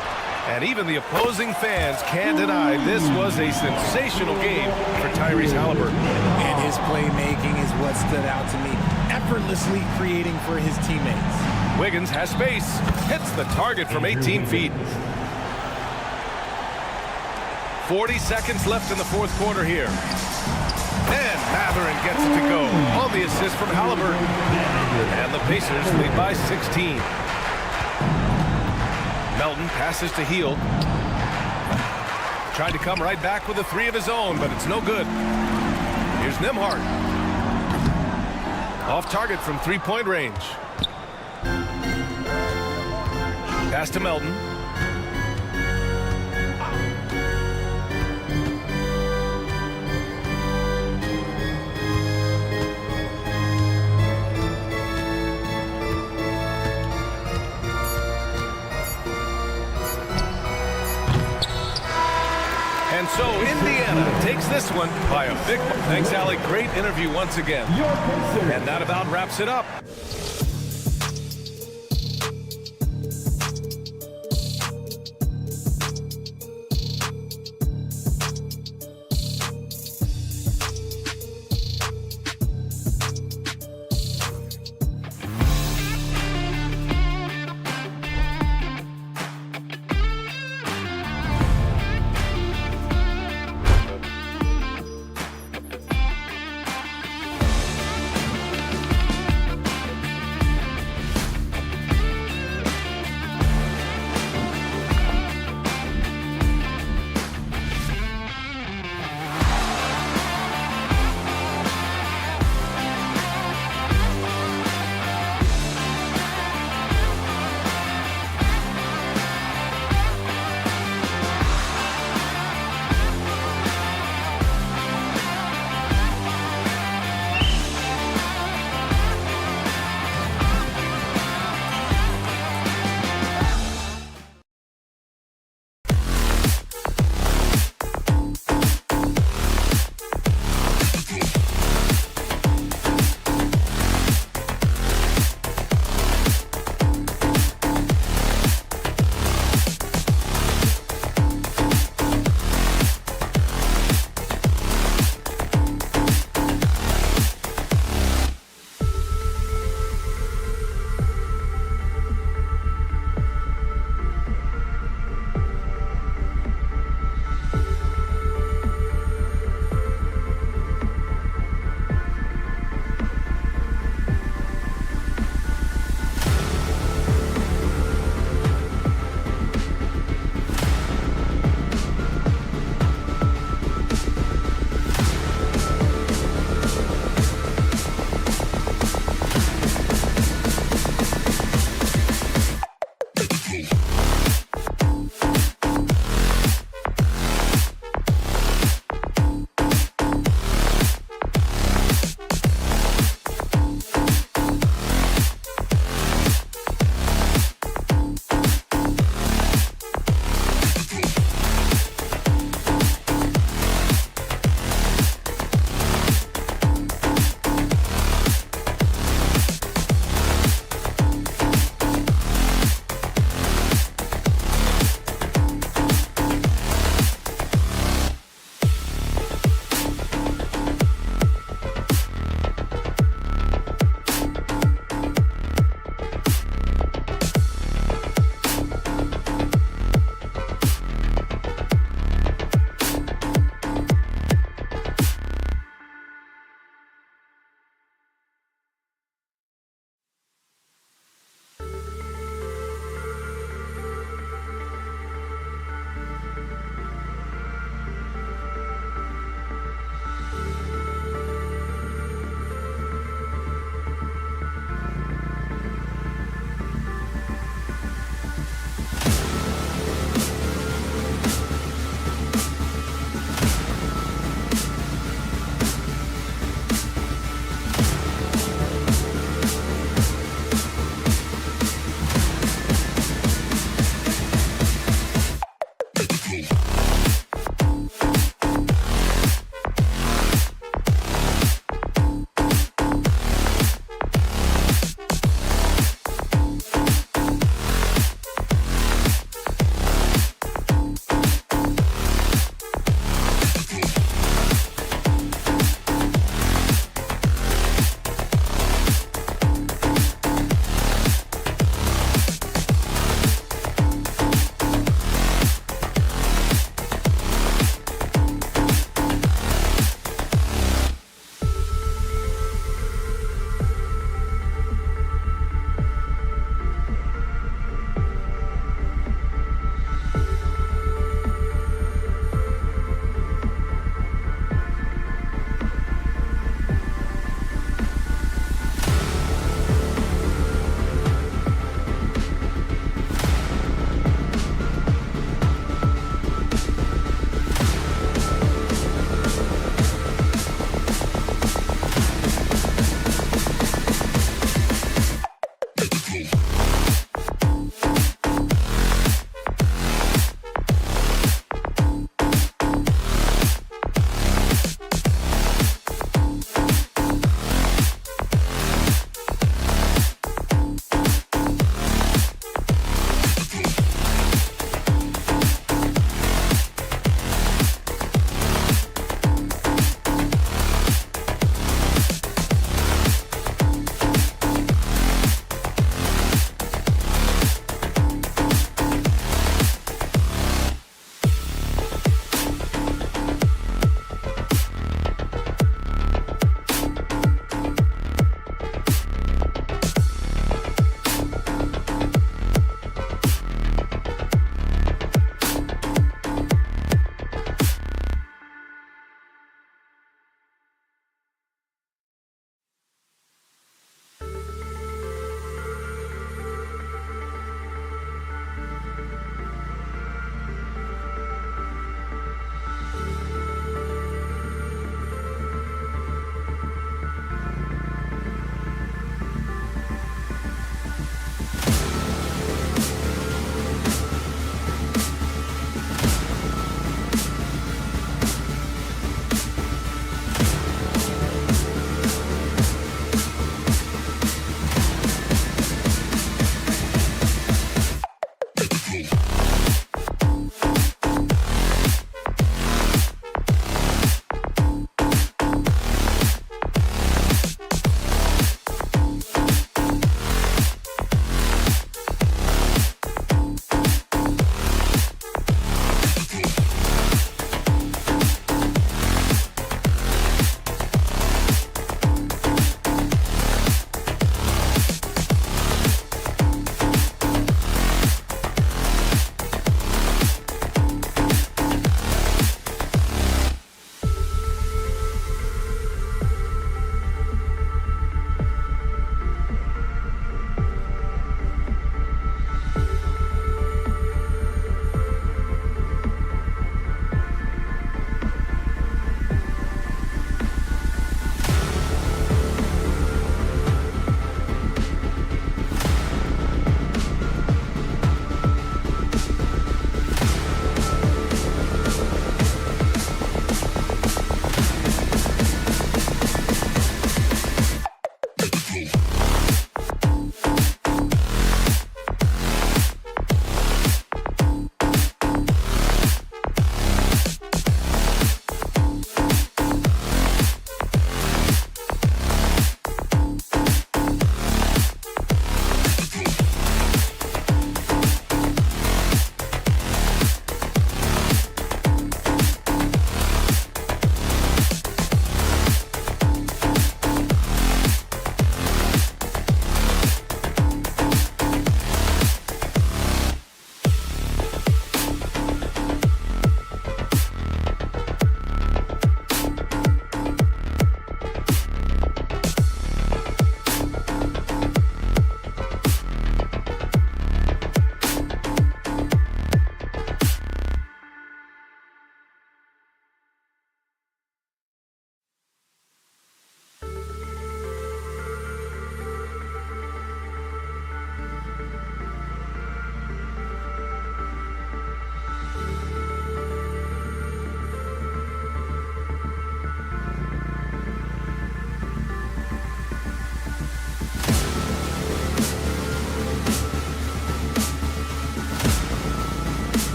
Speaker 6: And even the opposing fans can't deny this was a sensational game for Tyrese Halliburton.
Speaker 7: And his playmaking is what stood out to me. Effortlessly creating for his teammates.
Speaker 6: Wiggins has space. Hits the target from 18 feet. 40 seconds left in the fourth quarter here. And Matherin gets it to go on the assist from Halliburton. And the Pacers lead by 16. Melton passes to Hield. Tried to come right back with a three of his own, but it's no good. Here's Nembhard. Off target from three-point range. Pass to Melton. And so Indiana takes this one by a big one. Thanks, Allie. Great interview once again. And that about wraps it up.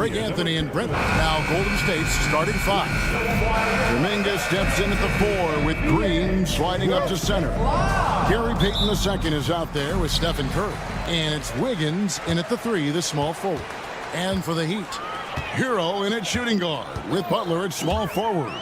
Speaker 1: Greg Anthony and Brent. Now Golden State's starting 5. Kuminga steps in at the 4 with Green sliding up to center. Gary Payton II is out there with Stephen Curry. And it's Wiggins in at the 3, the small forward. And for the Heat, Hero in at shooting guard with Butler at small forward.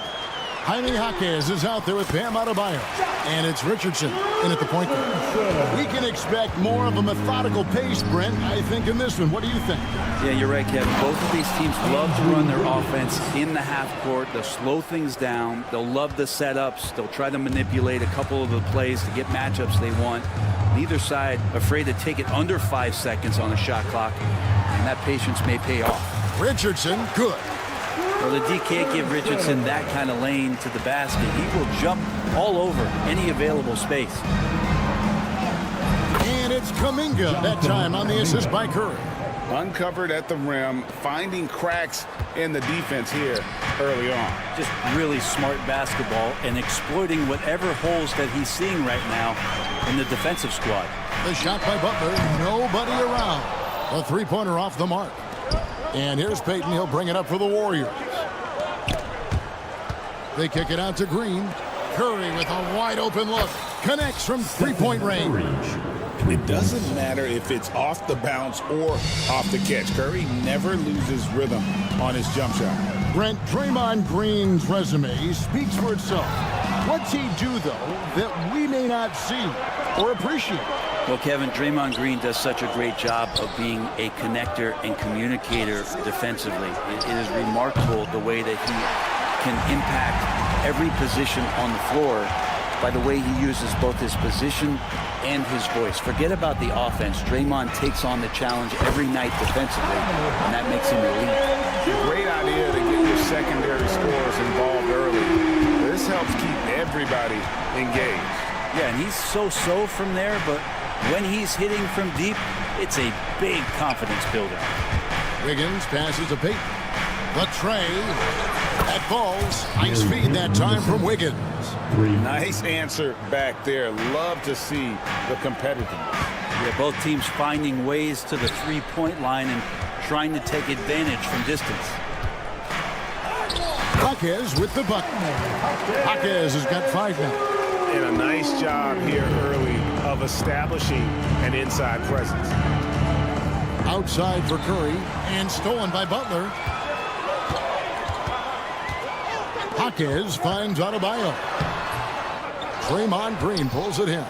Speaker 1: Jaime Jaquez is out there with Bam Adebayo. And it's Richardson in at the point guard. We can expect more of a methodical pace, Brent, I think, in this one. What do you think?
Speaker 5: Yeah, you're right, Kevin. Both of these teams love to run their offense in the half court. They'll slow things down. They'll love the setups. They'll try to manipulate a couple of the plays to get matchups they want. Neither side afraid to take it under 5 seconds on the shot clock, and that patience may pay off.
Speaker 1: Richardson, good.
Speaker 5: Well, the D can't give Richardson that kind of lane to the basket. He will jump all over any available space.
Speaker 1: And it's Kuminga that time on the assist by Curry.
Speaker 2: Uncovered at the rim, finding cracks in the defense here early on.
Speaker 5: Just really smart basketball and exploiting whatever holes that he's seeing right now in the defensive squad.
Speaker 1: The shot by Butler, nobody around. A three-pointer off the mark. And here's Payton. He'll bring it up for the Warriors. They kick it out to Green. Curry with a wide open look. Connects from three-point range.
Speaker 2: It doesn't matter if it's off the bounce or off the catch. Curry never loses rhythm on his jump shot.
Speaker 1: Brent, Draymond Green's resume speaks for itself. What's he do, though, that we may not see or appreciate?
Speaker 5: Well, Kevin, Draymond Green does such a great job of being a connector and communicator defensively. It is remarkable the way that he can impact every position on the floor by the way he uses both his position and his voice. Forget about the offense. Draymond takes on the challenge every night defensively, and that makes him elite.
Speaker 2: Great idea to get your secondary scorers involved early. This helps keep everybody engaged.
Speaker 5: Yeah, and he's so-so from there, but when he's hitting from deep, it's a big confidence builder.
Speaker 1: Wiggins passes to Payton. The tray. That falls. Nice feed that time from Wiggins.
Speaker 2: Nice answer back there. Love to see the competitiveness.
Speaker 5: Yeah, both teams finding ways to the three-point line and trying to take advantage from distance.
Speaker 1: Jaquez with the bucket. Jaquez has got 5 now.
Speaker 2: And a nice job here early of establishing an inside presence.
Speaker 1: Outside for Curry and stolen by Butler. Jaquez finds Adebayo. Draymond Green pulls it in.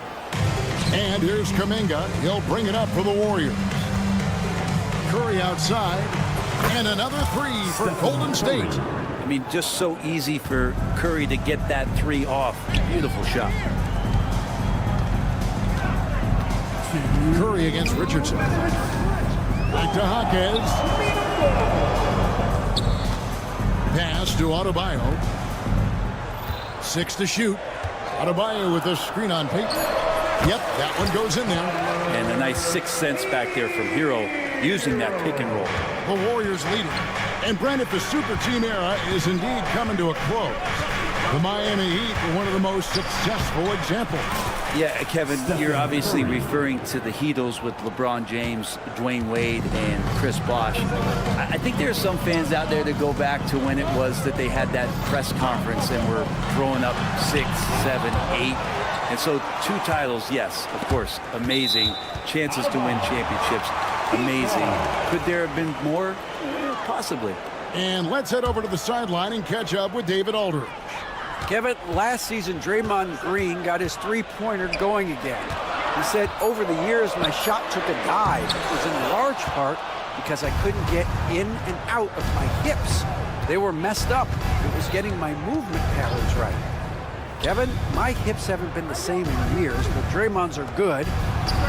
Speaker 1: And here's Kuminga. He'll bring it up for the Warriors. Curry outside. And another 3 for Golden State.
Speaker 5: I mean, just so easy for Curry to get that 3 off. Beautiful shot.
Speaker 1: Curry against Richardson. Back to Jaquez. Pass to Adebayo. 6 to shoot. Adebayo with a screen on Payton. Yep, that one goes in there.
Speaker 5: And a nice 6th sense back there from Hero using that pick and roll.
Speaker 1: The Warriors leading. And Brent, if the super team era is indeed coming to a close, the Miami Heat are one of the most successful examples.
Speaker 5: Yeah, Kevin, you're obviously referring to the Heatles with LeBron James, Dwayne Wade, and Chris Bosh. I think there are some fans out there that go back to when it was that they had that press conference and were throwing up 6, 7, 8. And so 2 titles, yes, of course, amazing. Chances to win championships, amazing. Could there have been more? Possibly.
Speaker 1: And let's head over to the sideline and catch up with David Aldridge.
Speaker 5: Kevin, last season, Draymond Green got his three-pointer going again. He said, over the years, my shot took a dive. It was in large part because I couldn't get in and out of my hips. They were messed up. It was getting my movement patterns right. Kevin, my hips haven't been the same in years, but Draymond's are good.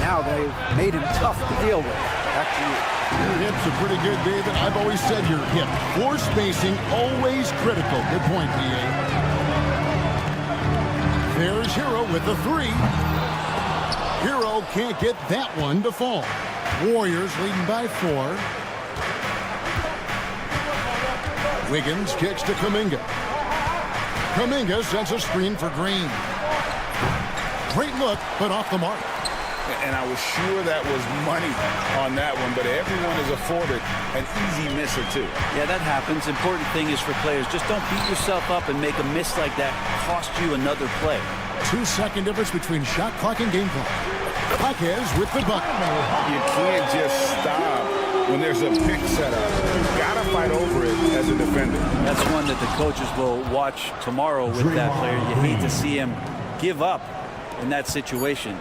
Speaker 5: Now they've made him tough to deal with. Back to you.
Speaker 1: Your hips are pretty good, David. I've always said your hip. Floor spacing, always critical. Good point, PA. There's Hero with the 3. Hero can't get that one to fall. Warriors leading by 4. Wiggins kicks to Kuminga. Kuminga sends a screen for Green. Great look, but off the mark.
Speaker 2: And I was sure that was money on that one, but everyone is afforded an easy miss or two.
Speaker 5: Yeah, that happens. Important thing is for players, just don't beat yourself up and make a miss like that cost you another play.
Speaker 1: 2-second difference between shot clock and game clock. Jaquez with the bucket.
Speaker 2: You can't just stop when there's a pick set up. You've got to fight over it as a defender.
Speaker 5: That's one that the coaches will watch tomorrow with that player. You hate to see him give up in that situation.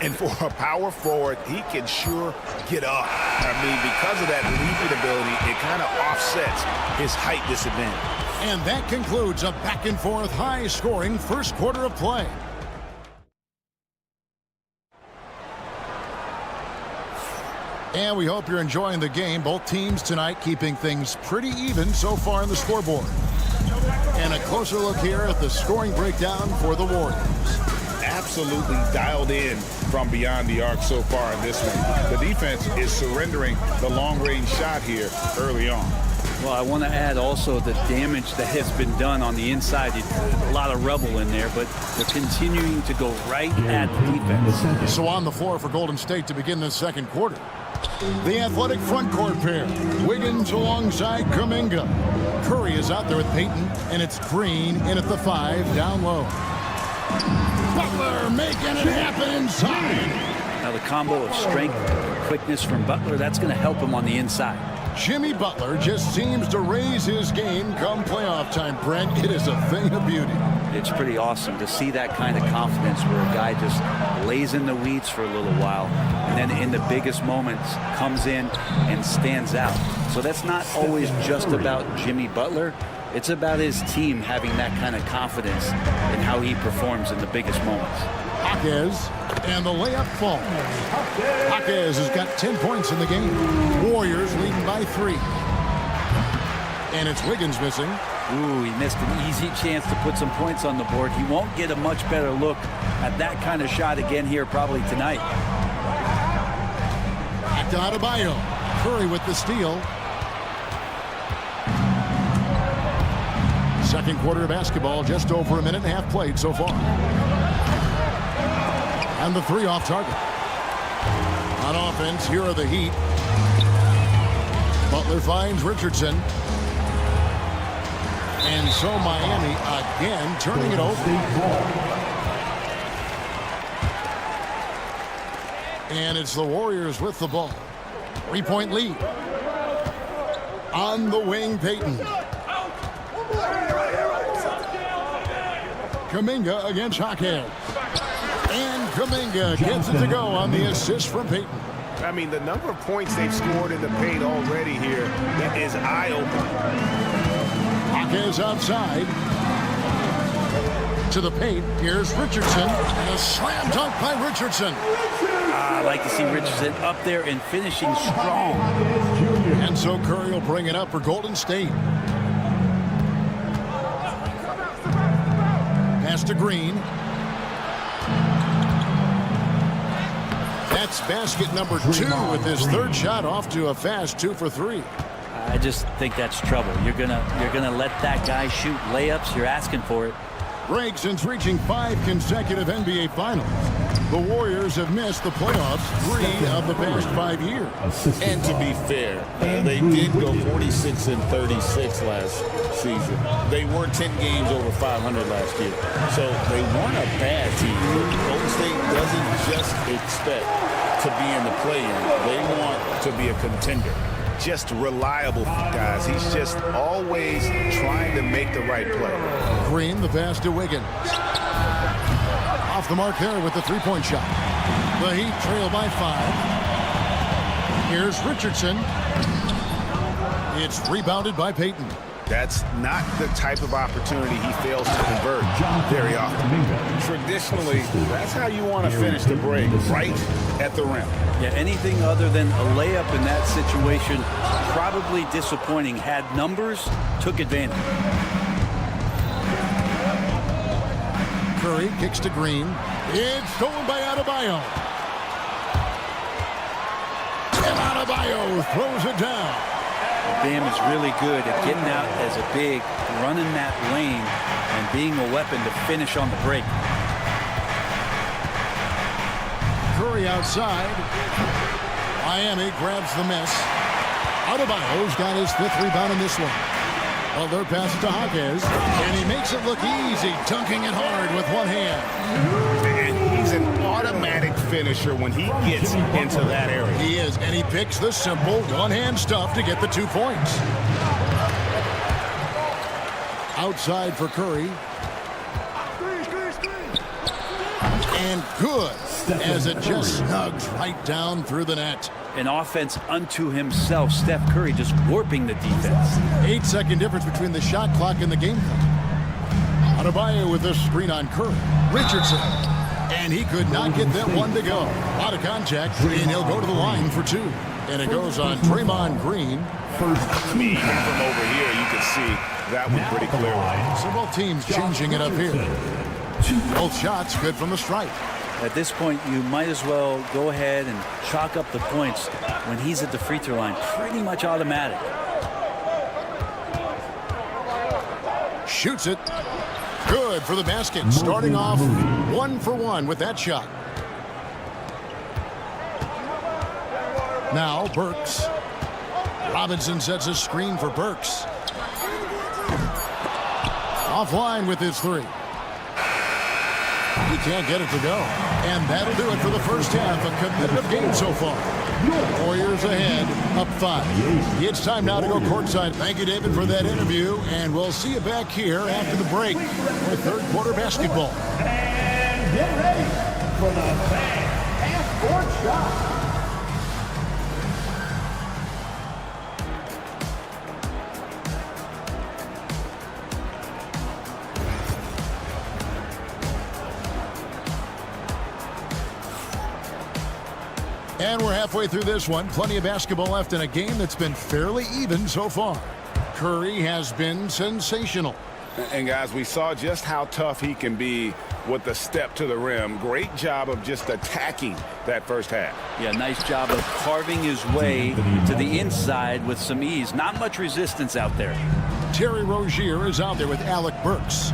Speaker 2: And for a power forward, he can sure get up. I mean, because of that leaping ability, it kind of offsets his height disadvantage.
Speaker 1: And that concludes a back-and-forth, high-scoring first quarter of play. And we hope you're enjoying the game. Both teams tonight keeping things pretty even so far on the scoreboard. And a closer look here at the scoring breakdown for the Warriors.
Speaker 2: Absolutely dialed in from beyond the arc so far in this one. The defense is surrendering the long-range shot here early on.
Speaker 5: Well, I want to add also the damage that has been done on the inside. A lot of rubble in there, but they're continuing to go right at the defense.
Speaker 1: So on the floor for Golden State to begin the second quarter. The athletic front court pair. Wiggins alongside Kuminga. Curry is out there with Payton, and it's Green in at the 5, down low. Butler making it happen inside.
Speaker 5: Now the combo of strength and quickness from Butler, that's going to help him on the inside.
Speaker 1: Jimmy Butler just seems to raise his game come playoff time, Brent. It is a thing of beauty.
Speaker 5: It's pretty awesome to see that kind of confidence where a guy just lays in the weeds for a little while and then in the biggest moments comes in and stands out. So that's not always just about Jimmy Butler. It's about his team having that kind of confidence in how he performs in the biggest moments.
Speaker 1: Jaquez, and the layup falls. Jaquez has got 10 points in the game. Warriors leading by 3. And it's Wiggins missing.
Speaker 5: Ooh, he missed an easy chance to put some points on the board. He won't get a much better look at that kind of shot again here probably tonight.
Speaker 1: Back to Adebayo. Curry with the steal. Second quarter of basketball, just over a minute and a half played so far. And the 3 off target. On offense, here are the Heat. Butler finds Richardson. And so Miami again turning it over. And it's the Warriors with the ball. 3-point lead. On the wing, Payton. Kuminga against Jaquez. And Kuminga gets it to go on the assist from Payton.
Speaker 2: I mean, the number of points they've scored in the paint already here is eye-opening.
Speaker 1: Jaquez outside. To the paint. Here's Richardson. And a slam dunk by Richardson.
Speaker 5: I like to see Richardson up there and finishing strong.
Speaker 1: And so Curry will bring it up for Golden State. Pass to Green. That's basket number 2 with his third shot off to a fast 2 for 3.
Speaker 5: I just think that's trouble. You're gonna let that guy shoot layups. You're asking for it.
Speaker 1: Greg, since reaching 5 consecutive NBA Finals, the Warriors have missed the playoffs 3 of the past 5 years.
Speaker 2: And to be fair, they did go 46 and 36 last season. They were 10 games over 500 last year. So they weren't a bad team. Golden State doesn't just expect to be in the play-in. They want to be a contender. Just reliable, guys. He's just always trying to make the right play.
Speaker 1: Green, the pass to Wiggins. Off the mark there with the 3-point shot. The Heat trail by 5. Here's Richardson. It's rebounded by Payton.
Speaker 2: That's not the type of opportunity he fails to convert very often. Traditionally, that's how you want to finish the break, right at the rim.
Speaker 5: Yeah, anything other than a layup in that situation, probably disappointing. Had numbers, took advantage.
Speaker 1: Curry kicks to Green. It's stolen by Adebayo. And Adebayo throws it down.
Speaker 5: Bam is really good at getting out as a big, running that lane, and being a weapon to finish on the break.
Speaker 1: Curry outside. Miami grabs the miss. Adebayo's got his 5th rebound in this one. Butler passes to Hawkins, and he makes it look easy, dunking it hard with one hand.
Speaker 2: And he's an automatic finisher when he gets into that area.
Speaker 1: He is, and he picks the simple one-hand stuff to get the 2 points. Outside for Curry. And good, as it just snugs right down through the net.
Speaker 10: An offense unto himself. Steph Curry just warping the defense.
Speaker 1: 8-second difference between the shot clock and the game clock. Adebayo with the screen on Curry. Richardson. And he could not get that one to go. Out of contact, and he'll go to the line for 2. And it goes on Draymond Green.
Speaker 2: I mean, from over here, you can see that one pretty clearly.
Speaker 1: So both teams changing it up here. Both shots good from the stripe.
Speaker 10: At this point, you might as well go ahead and chalk up the points when he's at the free throw line. Pretty much automatic.
Speaker 1: Shoots it. Good for the basket. Starting off 1 for 1 with that shot. Now Burks. Robinson sets a screen for Burks. Offline with his 3. He can't get it to go. And that'll do it for the first half. A competitive game so far. Warriors ahead, up 5. It's time now to go courtside. Thank you, David, for that interview. And we'll see you back here after the break for third quarter basketball.
Speaker 4: And get ready for the fast half-court shot.
Speaker 1: And we're halfway through this one. Plenty of basketball left in a game that's been fairly even so far. Curry has been sensational.
Speaker 2: And guys, we saw just how tough he can be with the step to the rim. Great job of just attacking that first half.
Speaker 10: Yeah, nice job of carving his way to the inside with some ease. Not much resistance out there.
Speaker 1: Terry Rozier is out there with Alec Burks.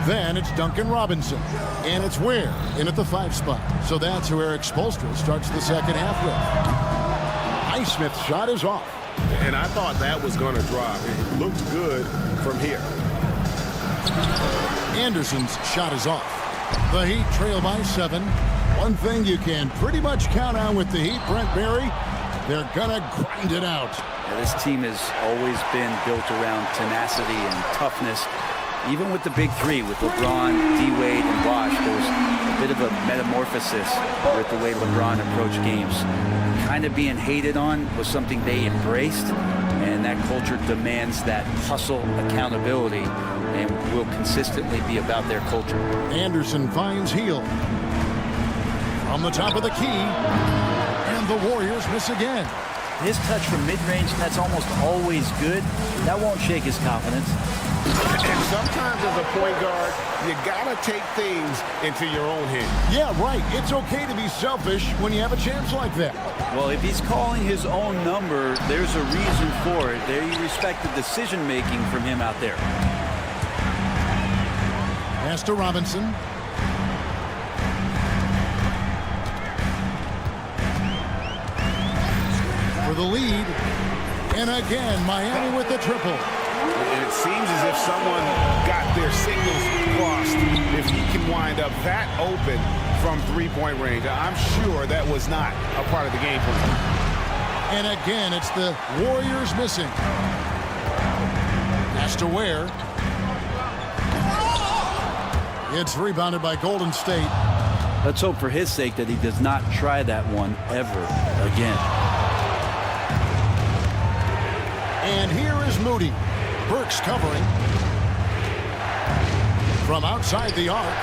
Speaker 1: Then it's Duncan Robinson. And it's Ware in at the 5 spot. So that's who Eric Spoelstra starts the second half with. Highsmith's shot is off.
Speaker 11: And I thought that was going to drop. It looked good from here.
Speaker 1: Anderson's shot is off. The Heat trail by 7. One thing you can pretty much count on with the Heat, Brent Barry, they're going to grind it out.
Speaker 10: Yeah, this team has always been built around tenacity and toughness. Even with the big 3, with LeBron, D-Wade, and Bosh, there was a bit of a metamorphosis with the way LeBron approached games. Kind of being hated on was something they embraced, and that culture demands that hustle, accountability, and will consistently be about their culture.
Speaker 1: Anderson finds Hield. From the top of the key, and the Warriors miss again.
Speaker 10: His touch from mid-range, that's almost always good. That won't shake his confidence.
Speaker 11: And sometimes as a point guard, you gotta take things into your own hands.
Speaker 1: Yeah, right. It's okay to be selfish when you have a chance like that.
Speaker 10: Well, if he's calling his own number, there's a reason for it. There you respect the decision-making from him out there.
Speaker 1: Pass to Robinson. For the lead. And again, Miami with the triple.
Speaker 2: And it seems as if someone got their signals crossed. If he can wind up that open from three-point range, I'm sure that was not a part of the game plan.
Speaker 1: And again, it's the Warriors missing. Pass to Ware. It's rebounded by Golden State.
Speaker 10: Let's hope for his sake that he does not try that one ever again.
Speaker 1: And here is Moody. Burks covering. From outside the arc,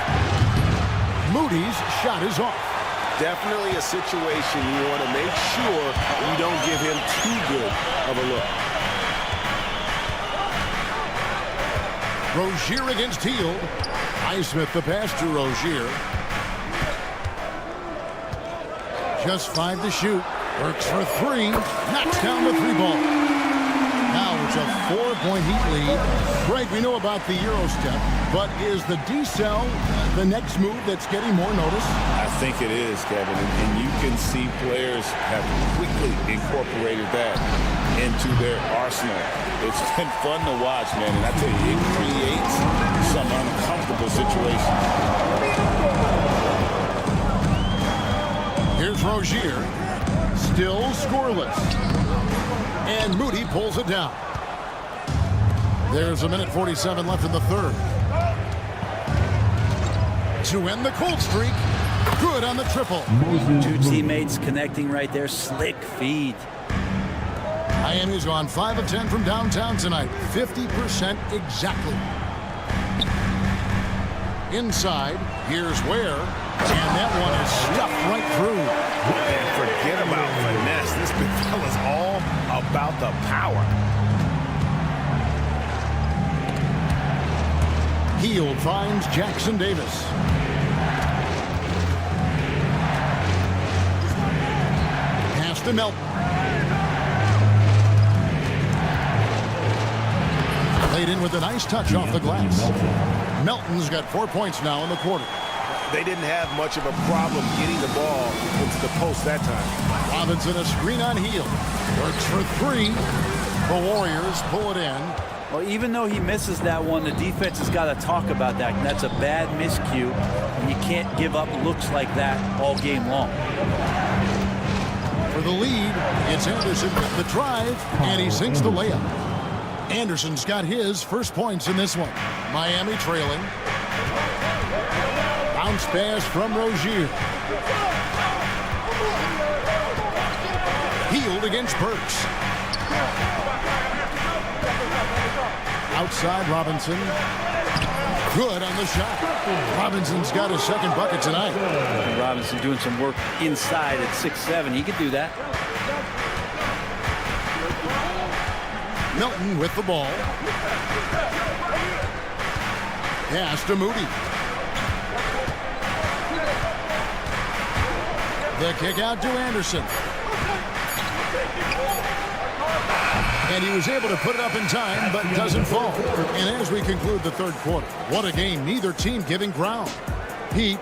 Speaker 1: Moody's shot is off.
Speaker 11: Definitely a situation you want to make sure you don't give him too good of a look.
Speaker 1: Rozier against Hield. Highsmith the pass to Rozier. Just 5 to shoot. Burks for 3. Knocks down the 3 ball. Now It's a 4-point Heat lead. Greg, we know about the Euro step, but is the decel the next move that's getting more notice?
Speaker 2: I think it is, Kevin, and you can see players have quickly incorporated that into their arsenal. It's been fun to watch, man, and I tell you, it creates some uncomfortable situations.
Speaker 1: Here's Rozier, still scoreless. And Moody pulls it down. There's 1:47 left in the third. To end the cold streak, good on the triple.
Speaker 10: Two teammates connecting right there. Slick feed.
Speaker 1: Miami's gone 5 of 10 from downtown tonight. 50% exactly. Inside, here's Ware. And that one is stuffed right through.
Speaker 6: And forget about finesse. This big fella's all about the power.
Speaker 1: Hield finds Jackson Davis. Pass to Melton. Laid in with a nice touch off the glass. Melton's got 4 points now in the quarter.
Speaker 11: They didn't have much of a problem getting the ball into the post that time.
Speaker 1: Robinson a screen on Hield. Works for 3. The Warriors pull it in.
Speaker 10: Well, even though he misses that one, the defense has got to talk about that. And that's a bad miscue. And you can't give up looks like that all game long.
Speaker 1: For the lead, it's Anderson with the drive, and he sinks the layup. Anderson's got his first points in this one. Miami trailing. Bounce pass from Rozier. Hield against Burks. Outside Robinson. Good on the shot. Robinson's got his second bucket tonight.
Speaker 10: Robinson doing some work inside at 6'7". He could do that.
Speaker 1: Melton with the ball. Pass to Moody. The kick out to Anderson. And he was able to put it up in time, but doesn't fall. And as we conclude the third quarter, what a game. Neither team giving ground. Heat.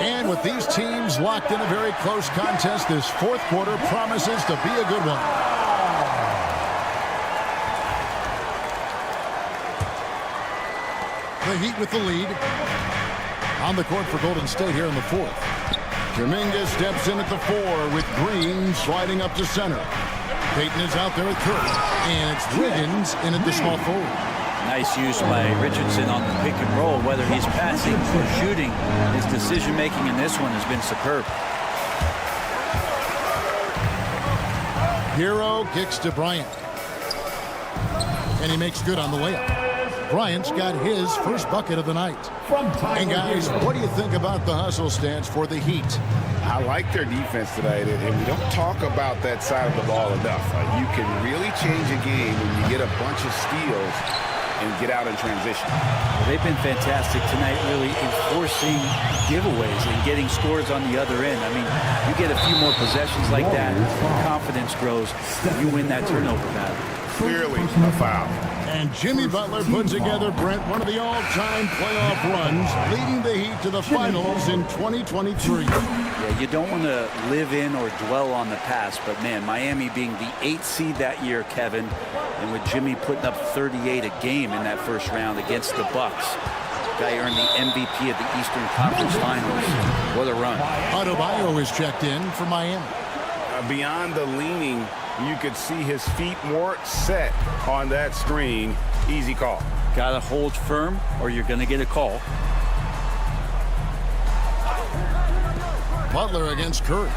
Speaker 1: And with these teams locked in a very close contest, this fourth quarter promises to be a good one. The Heat with the lead. On the court for Golden State here in the fourth. Kuminga steps in at the 4 with Green sliding up to center. Payton is out there with Curry. And it's Wiggins in at the small forward.
Speaker 10: Nice use by Richardson on the pick and roll. Whether he's passing or shooting, his decision-making in this one has been superb.
Speaker 1: Hero kicks to Bryant. And he makes good on the layup. Bryant's got his first bucket of the night. And guys, what do you think about the hustle stance for the Heat?
Speaker 2: I like their defense tonight, and we don't talk about that side of the ball enough. You can really change a game when you get a bunch of steals and get out in transition.
Speaker 10: Well, they've been fantastic tonight, really enforcing giveaways and getting scores on the other end. I mean, you get a few more possessions like that, confidence grows, you win that turnover battle.
Speaker 2: Clearly a foul.
Speaker 1: And Jimmy Butler put together, Brent, one of the all-time playoff runs, leading the Heat to the finals in 2023.
Speaker 10: Yeah, you don't want to live in or dwell on the past, but man, Miami being the 8th seed that year, Kevin, and with Jimmy putting up 38 a game in that first round against the Bucks. Guy earned the MVP of the Eastern Conference Finals. What a run.
Speaker 1: Adebayo is checked in for Miami.
Speaker 11: Beyond the leaning, you could see his feet more set on that screen. Easy call.
Speaker 10: Got to hold firm or you're going to get a call.
Speaker 1: Butler against Curry.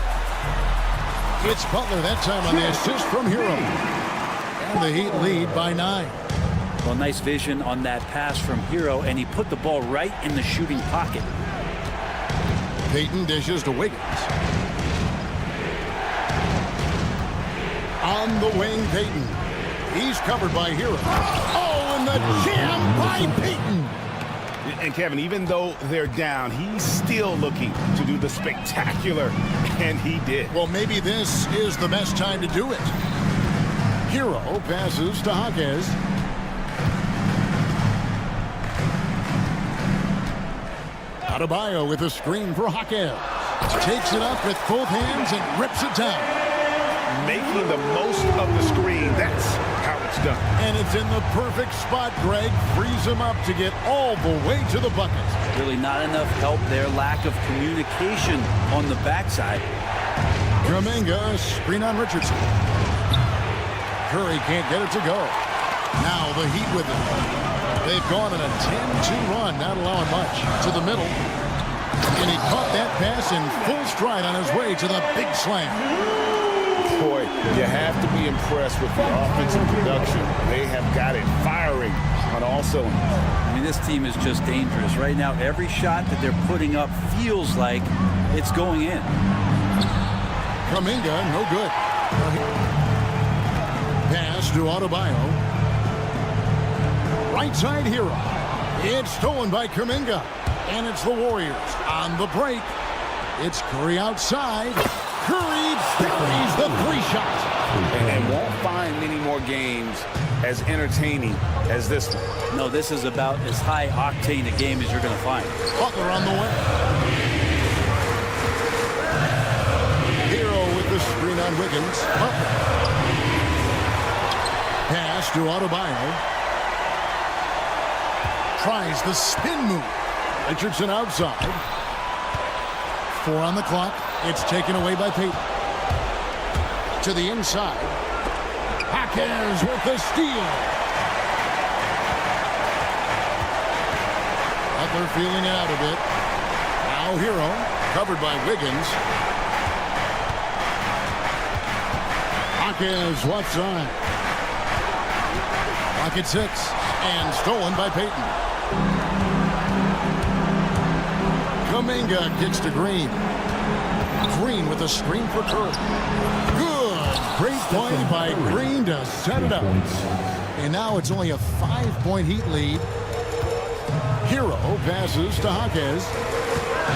Speaker 1: It's Butler that time on the assist from Hero. And the Heat lead by 9.
Speaker 10: Well, nice vision on that pass from Hero, and he put the ball right in the shooting pocket.
Speaker 1: Payton dishes to Wiggins. On the wing, Payton. He's covered by Hero. Oh, and the jam by Payton.
Speaker 11: And Kevin, even though they're down, he's still looking to do the spectacular, and he did.
Speaker 1: Well, maybe this is the best time to do it. Hero passes to Jaquez. Adebayo with a screen for Jaquez. Takes it up with both hands and rips it down.
Speaker 11: Making the most of the screen. That's how it's done.
Speaker 1: And it's in the perfect spot, Greg. Frees him up to get all the way to the bucket.
Speaker 10: Really not enough help there. Lack of communication on the backside.
Speaker 1: Kuminga, screen on Richardson. Curry can't get it to go. Now the Heat with it. They've gone on a 10-2 run, not allowing much. To the middle. And he caught that pass in full stride on his way to the big slam.
Speaker 11: Boy, you have to be impressed with the offensive production. They have got it firing on all cylinders.
Speaker 10: I mean, this team is just dangerous. Right now, every shot that they're putting up feels like it's going in.
Speaker 1: Kuminga, no good. Pass to Adebayo. Right side Hero. It's stolen by Kuminga. And it's the Warriors on the break. It's Curry outside. Curry buries the three shot.
Speaker 11: And won't find many more games as entertaining as this one.
Speaker 10: No, this is about as high octane a game as you're going to find.
Speaker 1: Butler on the way. Hero with the screen on Wiggins. Butler. Pass to Adebayo. Tries the spin move. Richardson outside. 4 on the clock. It's taken away by Payton. To the inside. Jaquez with the steal. Butler feeling it out a bit. Now Hero, covered by Wiggins. Jaquez left side. Pocket 6. And stolen by Payton. Kuminga kicks to Green. Green with a screen for Curry. Good. Great play by Green to set it up. And now it's only a 5-point Heat lead. Hero passes to Jaquez.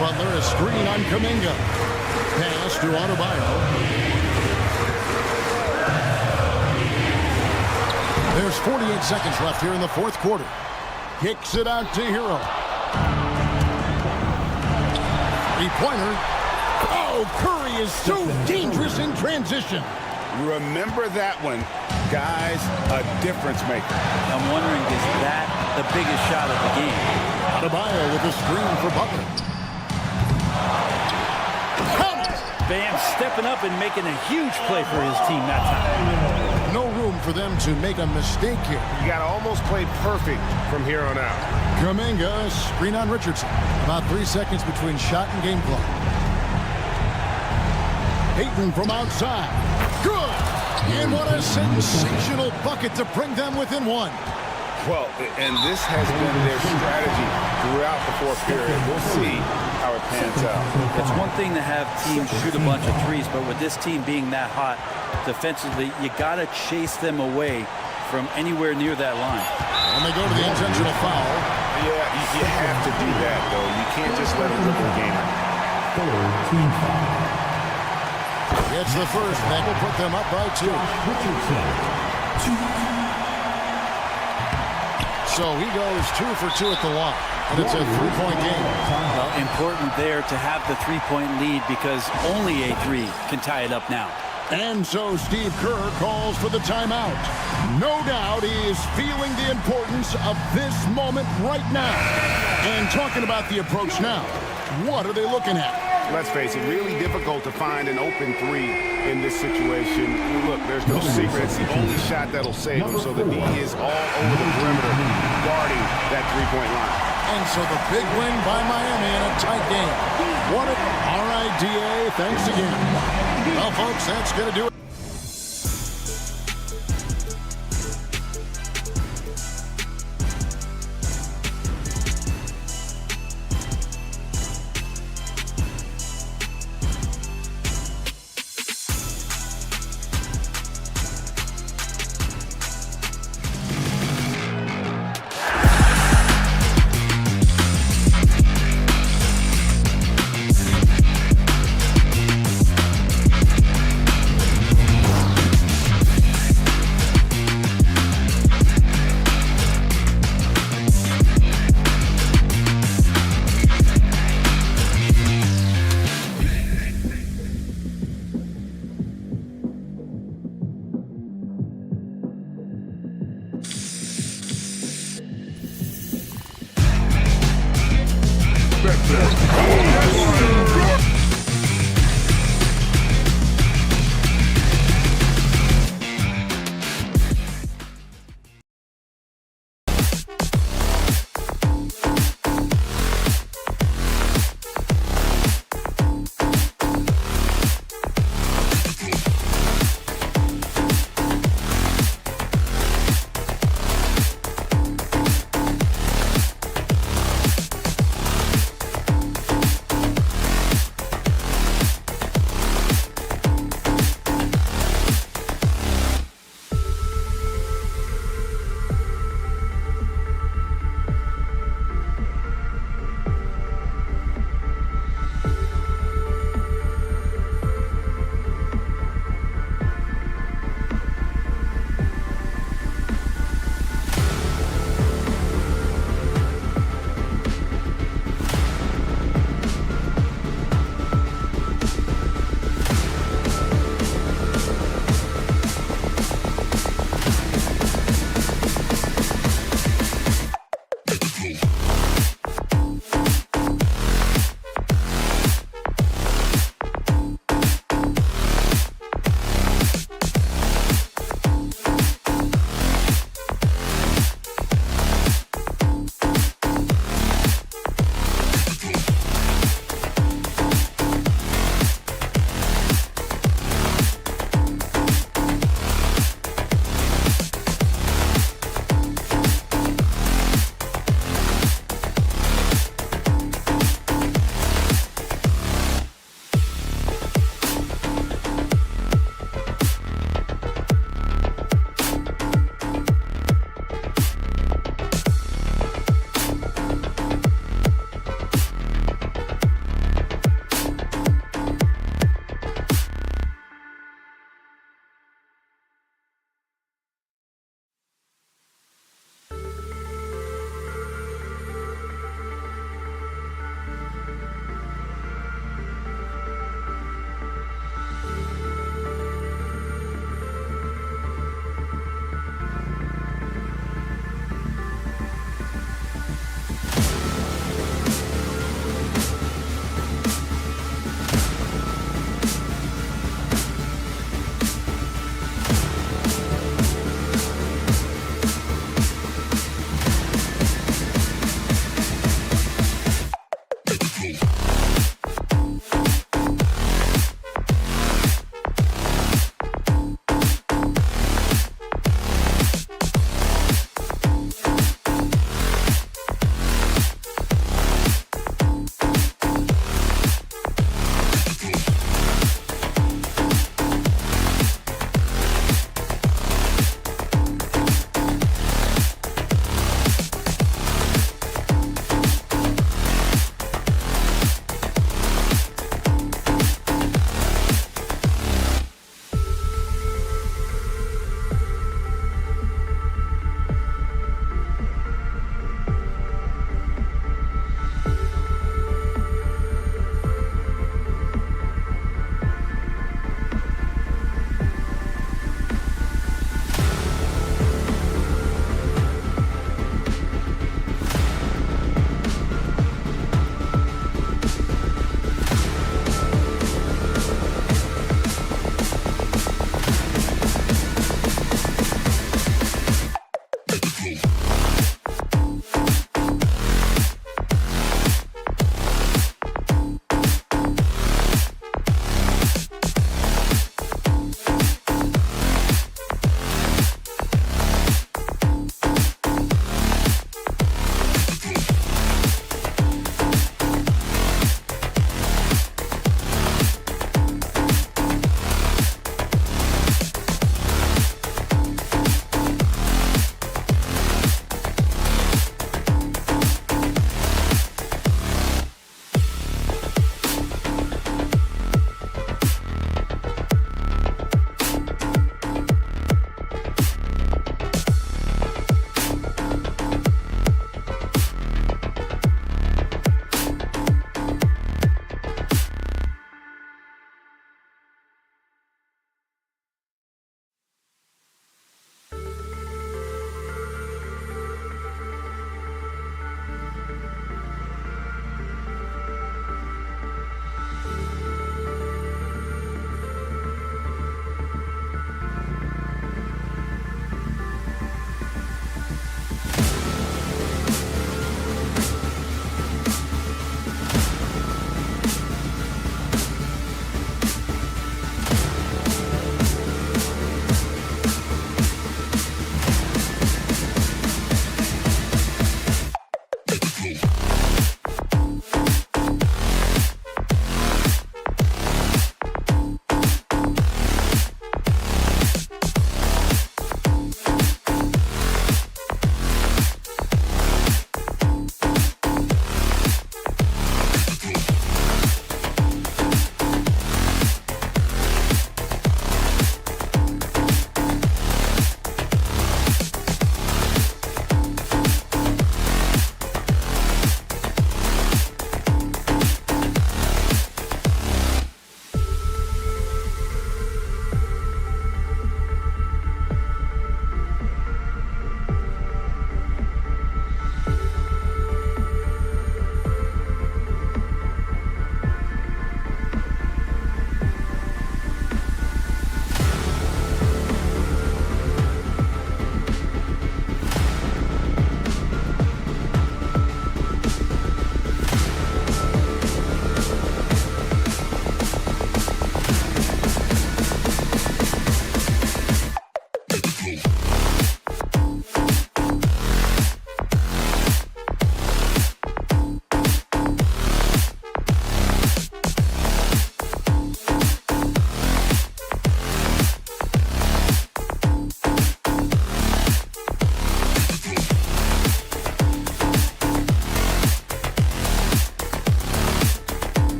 Speaker 1: Butler a screen on Kuminga. Pass to Adebayo. There's 48 seconds left here in the fourth quarter. Kicks it out to Hero. Three-pointer. Oh, Curry is so dangerous in transition.
Speaker 11: Remember that one. Guys, a difference maker.
Speaker 10: I'm wondering, is that the biggest shot of the game?
Speaker 1: Adebayo with a screen for Butler.
Speaker 10: Bam stepping up and making a huge play for his team that time.
Speaker 1: No room for them to make a mistake here.
Speaker 11: You got to almost play perfect from here on out.
Speaker 1: Kuminga, screen on Richardson. About 3 seconds between shot and game clock. Payton from outside. Good! And what a sensational bucket to bring them within one.
Speaker 11: Well, and this has been their strategy throughout the fourth period. We'll see how it pans out.
Speaker 10: It's one thing to have teams shoot a bunch of threes, but with this team being that hot defensively, you got to chase them away from anywhere near that line.
Speaker 1: And they go to the intentional foul.
Speaker 11: Yeah, you have to do that, though. You can't just let them rip the game out.
Speaker 1: It's the first. That will put them up by 2. So he goes 2 for 2 at the line. And it's a 3-point game.
Speaker 10: Well, important there to have the 3-point lead because only a 3 can tie it up now.
Speaker 1: And so Steve Kerr calls for the timeout. No doubt he is feeling the importance of this moment right now. And talking about the approach now, what are they looking at?
Speaker 11: Let's face it, really difficult to find an open 3 in this situation. Look, there's no secret. It's the only shot that'll save him. So the D is all over the perimeter guarding that 3-point line.
Speaker 1: And so the big win by Miami in a tight game. Won it. All right, DA, thanks again. Well, folks, that's going to do it.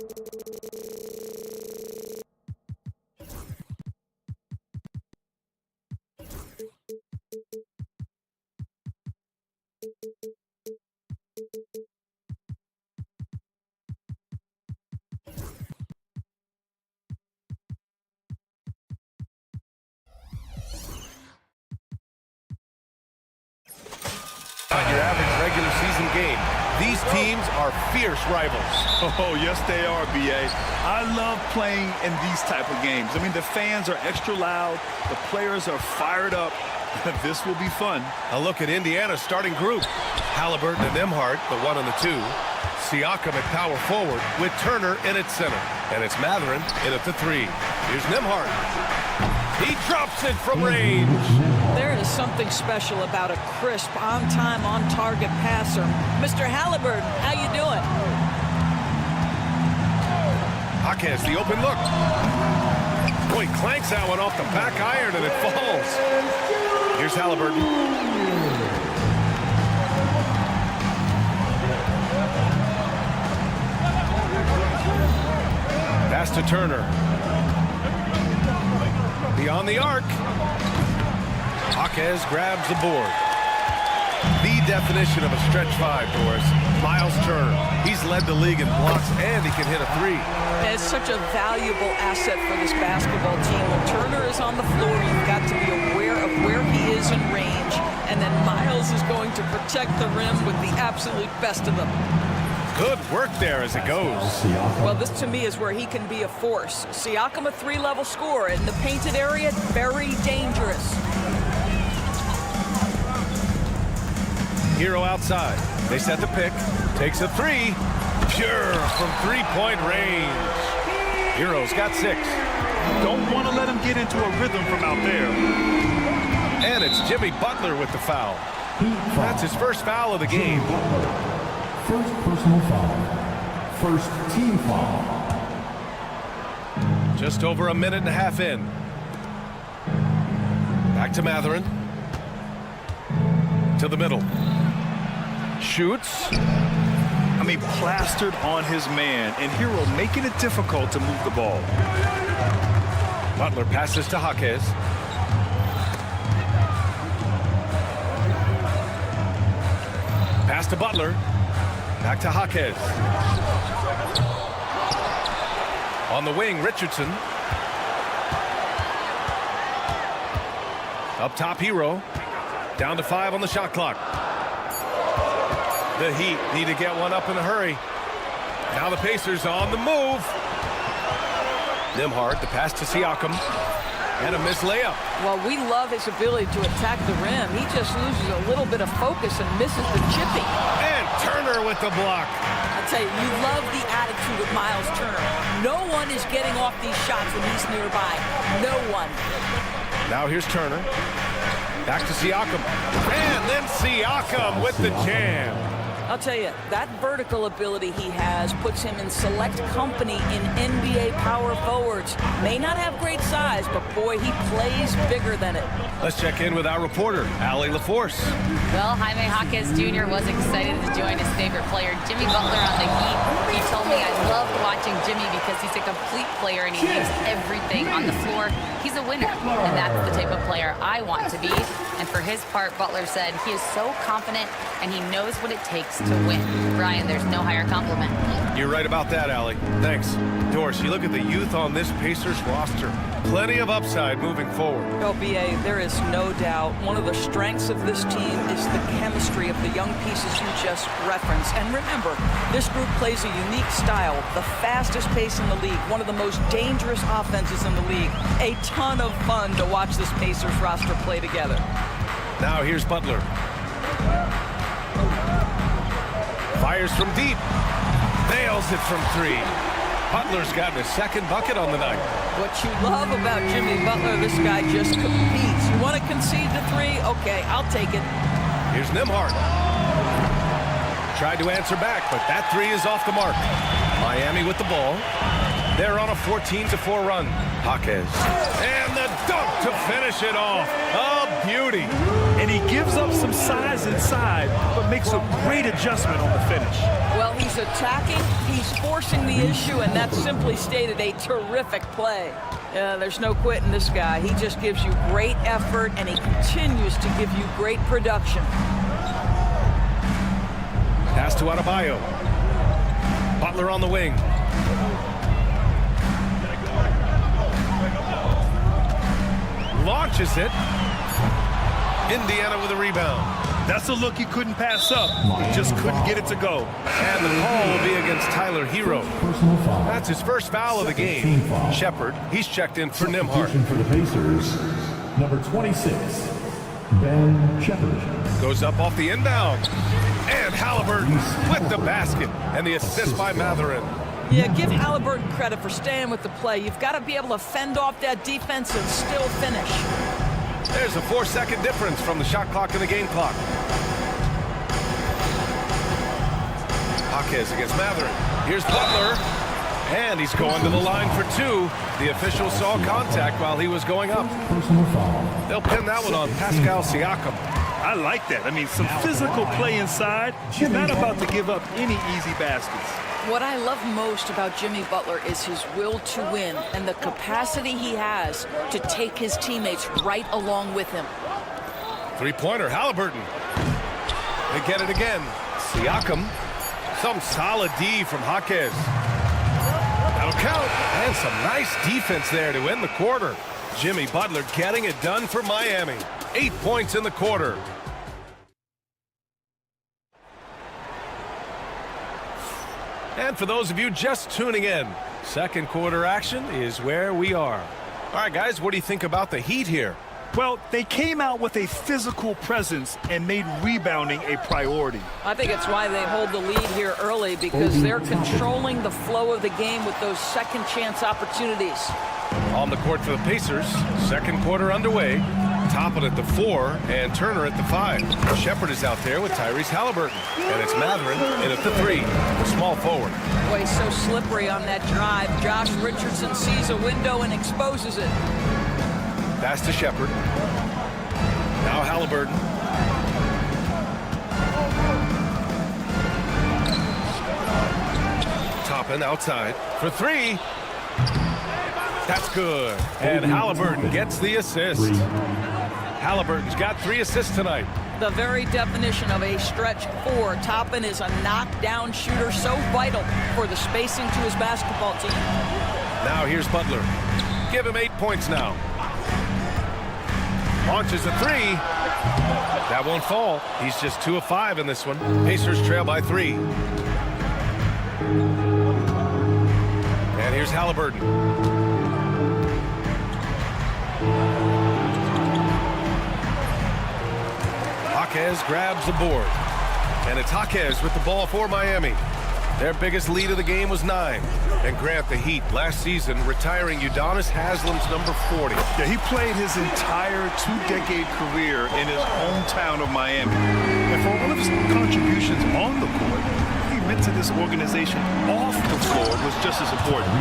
Speaker 6: On your average regular season game, these teams are fierce rivals.
Speaker 8: Oh, yes, they are, B.A. I love playing in these type of games. I mean, the fans are extra loud. The players are fired up. This will be fun.
Speaker 6: A look at Indiana's starting group. Halliburton and Nembhard, the 1 and the 2. Siakam at power forward with Turner in at center. And it's Mathurin in at the 3. Here's Nembhard. He drops it from range.
Speaker 12: There is something special about a crisp, on-time, on-target passer. Mr. Halliburton, how you doing?
Speaker 6: Jaquez, the open look. Boy, clanks that one off the back iron and it falls. Here's Halliburton. Pass to Turner. Beyond the arc. Jaquez grabs the board. The definition of a stretch 5, Doris. Miles Turner. He's led the league in blocks and he can hit a 3.
Speaker 12: It's such a valuable asset for this basketball team. When Turner is on the floor, you've got to be aware of where he is in range. And then Miles is going to protect the rim with the absolute best of them.
Speaker 6: Good work there as it goes.
Speaker 12: Well, this to me is where he can be a force. Siakam, a 3-level scorer. In the painted area, very dangerous.
Speaker 6: Hero outside. They set the pick. Takes a 3. Pure from 3-point range. Hero's got 6.
Speaker 8: Don't want to let him get into a rhythm from out there.
Speaker 6: And it's Jimmy Butler with the foul. That's his first foul of the game.
Speaker 4: First personal foul. First team foul.
Speaker 6: Just over a minute and a half in. Back to Mathurin. To the middle. Shoots.
Speaker 8: I mean, plastered on his man, and Hero making it difficult to move the ball.
Speaker 6: Butler passes to Jaquez. Pass to Butler. Back to Jaquez. On the wing, Richardson. Up top, Hero. Down to 5 on the shot clock. The Heat need to get one up in a hurry. Now the Pacers on the move. Nembhard, the pass to Siakam. And a missed layup.
Speaker 12: Well, we love his ability to attack the rim. He just loses a little bit of focus and misses the chippy.
Speaker 6: And Turner with the block.
Speaker 12: I tell you, you love the attitude of Miles Turner. No one is getting off these shots when he's nearby. No one.
Speaker 6: Now here's Turner. Back to Siakam. And then Siakam with the jam.
Speaker 12: I'll tell you, that vertical ability he has puts him in select company in NBA power forwards. May not have great size, but boy, he plays bigger than it.
Speaker 6: Let's check in with our reporter, Allie LaForce.
Speaker 9: Well, Jaime Jaquez Jr. was excited to join his favorite player, Jimmy Butler, on the Heat. He told me, I loved watching Jimmy because he's a complete player and he leaves everything on the floor. He's a winner, and that's the type of player I want to be. And for his part, Butler said he is so confident and he knows what it takes to win. Brian, there's no higher compliment.
Speaker 6: You're right about that, Allie. Thanks. Doris, you look at the youth on this Pacers roster. Plenty of upside moving forward.
Speaker 12: Oh, B.A., there is no doubt. One of the strengths of this team is the chemistry of the young pieces you just referenced. And remember, this group plays a unique style, the fastest pace in the league, one of the most dangerous offenses in the league. A ton of fun to watch this Pacers roster play together.
Speaker 6: Now here's Butler. Fires from deep. Nails it from 3. Butler's gotten his second bucket on the night.
Speaker 12: What you love about Jimmy Butler, this guy just competes. You want to concede to 3? Okay, I'll take it.
Speaker 6: Here's Nembhard. Tried to answer back, but that 3 is off the mark. Miami with the ball. They're on a 14-4 run. Jaquez. And the dunk to finish it off. A beauty.
Speaker 8: And he gives up some size inside, but makes a great adjustment on the finish.
Speaker 12: Well, he's attacking, he's forcing the issue, and that's simply stated a terrific play. There's no quitting this guy. He just gives you great effort, and he continues to give you great production.
Speaker 6: Pass to Adebayo. Butler on the wing. Launches it. Indiana with a rebound.
Speaker 8: That's a look he couldn't pass up. He just couldn't get it to go.
Speaker 6: And the call will be against Tyler Hero. That's his first foul of the game. Shepard, he's checked in for Nimhart.
Speaker 4: For the Pacers, number 26, Ben Shepard.
Speaker 6: Goes up off the inbound. And Halliburton with the basket. And the assist by Matherin.
Speaker 12: Yeah, give Halliburton credit for staying with the play. You've got to be able to fend off that defense and still finish.
Speaker 6: There's a 4-second difference from the shot clock and the game clock. Jaquez against Matherin. Here's Butler. And he's going to the line for two. The official saw contact while he was going up. They'll pin that one on Pascal Siakam.
Speaker 8: I like that. I mean, some physical play inside. He's not about to give up any easy baskets.
Speaker 12: What I love most about Jimmy Butler is his will to win and the capacity he has to take his teammates right along with him.
Speaker 6: Three-pointer, Halliburton. They get it again. Siakam. Some solid D from Jaquez. That'll count. And some nice defense there to end the quarter. Jimmy Butler getting it done for Miami. 8 points in the quarter. And for those of you just tuning in, second quarter action is where we are. All right, guys, what do you think about the Heat here?
Speaker 8: Well, they came out with a physical presence and made rebounding a priority.
Speaker 12: I think it's why they hold the lead here early, because they're controlling the flow of the game with those second chance opportunities.
Speaker 6: On the court for the Pacers, second quarter underway. Toppin at the 4 and Turner at the 5. Shepard is out there with Tyrese Halliburton. And it's Matherin in at the 3, the small forward.
Speaker 12: Boy, he's so slippery on that drive. Josh Richardson sees a window and exposes it.
Speaker 6: Pass to Shepard. Now Halliburton. Toppin outside for 3. That's good. And Halliburton gets the assist. Halliburton's got 3 assists tonight.
Speaker 12: The very definition of a stretch 4. Toppin is a knockdown shooter, so vital for the spacing to his basketball team.
Speaker 6: Now here's Butler. Give him 8 points now. Launches a 3. That won't fall. He's just 2 of 5 in this one. Pacers trail by 3. And here's Halliburton. Jaquez grabs the board. And it's Jaquez with the ball for Miami. Their biggest lead of the game was 9. And Grant, the Heat, last season retiring Udonis Haslam's number 40.
Speaker 8: Yeah, he played his entire 2-decade career in his hometown of Miami. And for all of his contributions on the court, he meant to this organization off the floor was just as important.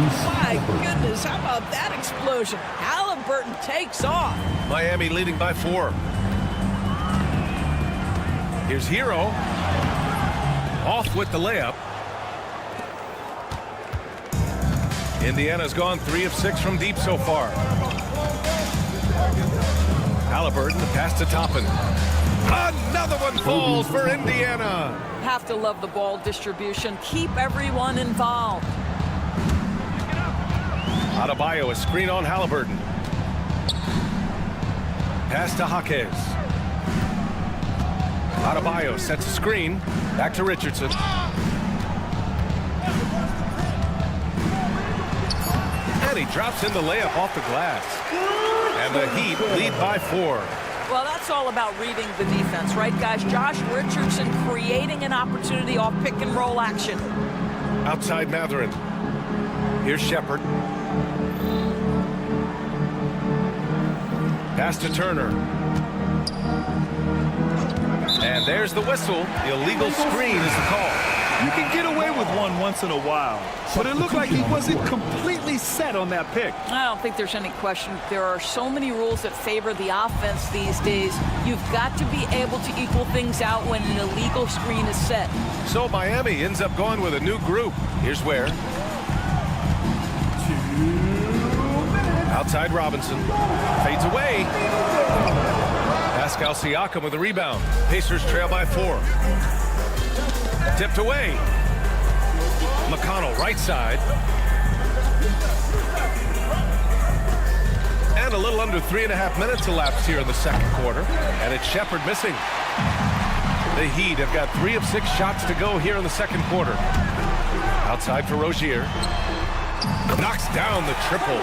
Speaker 12: My goodness, how about that explosion? Halliburton takes off.
Speaker 6: Miami leading by 4. Here's Hero. Off with the layup. Indiana's gone 3 of 6 from deep so far. Halliburton, the pass to Toppin. Another one falls for Indiana.
Speaker 12: Have to love the ball distribution. Keep everyone involved.
Speaker 6: Adebayo, a screen on Halliburton. Pass to Jaquez. Adebayo sets a screen. Back to Richardson. And he drops in the layup off the glass. And the Heat lead by 4.
Speaker 12: Well, that's all about reading the defense, right, guys? Josh Richardson creating an opportunity off pick-and-roll action.
Speaker 6: Outside Matherin. Here's Shepard. Pass to Turner. And there's the whistle. Illegal screen is the call.
Speaker 8: You can get away with one once in a while, but it looked like he wasn't completely set on that pick.
Speaker 12: I don't think there's any question. There are so many rules that favor the offense these days. You've got to be able to equal things out when an illegal screen is set.
Speaker 6: So Miami ends up going with a new group. Here's where. Outside Robinson. Fades away. Pascal Siakam with the rebound. Pacers trail by 4. Tipped away. McConnell right side. And a little under 3.5 minutes elapsed here in the second quarter. And it's Shepherd missing. The Heat have got 3 of 6 shots to go here in the second quarter. Outside for Rozier. Knocks down the triple.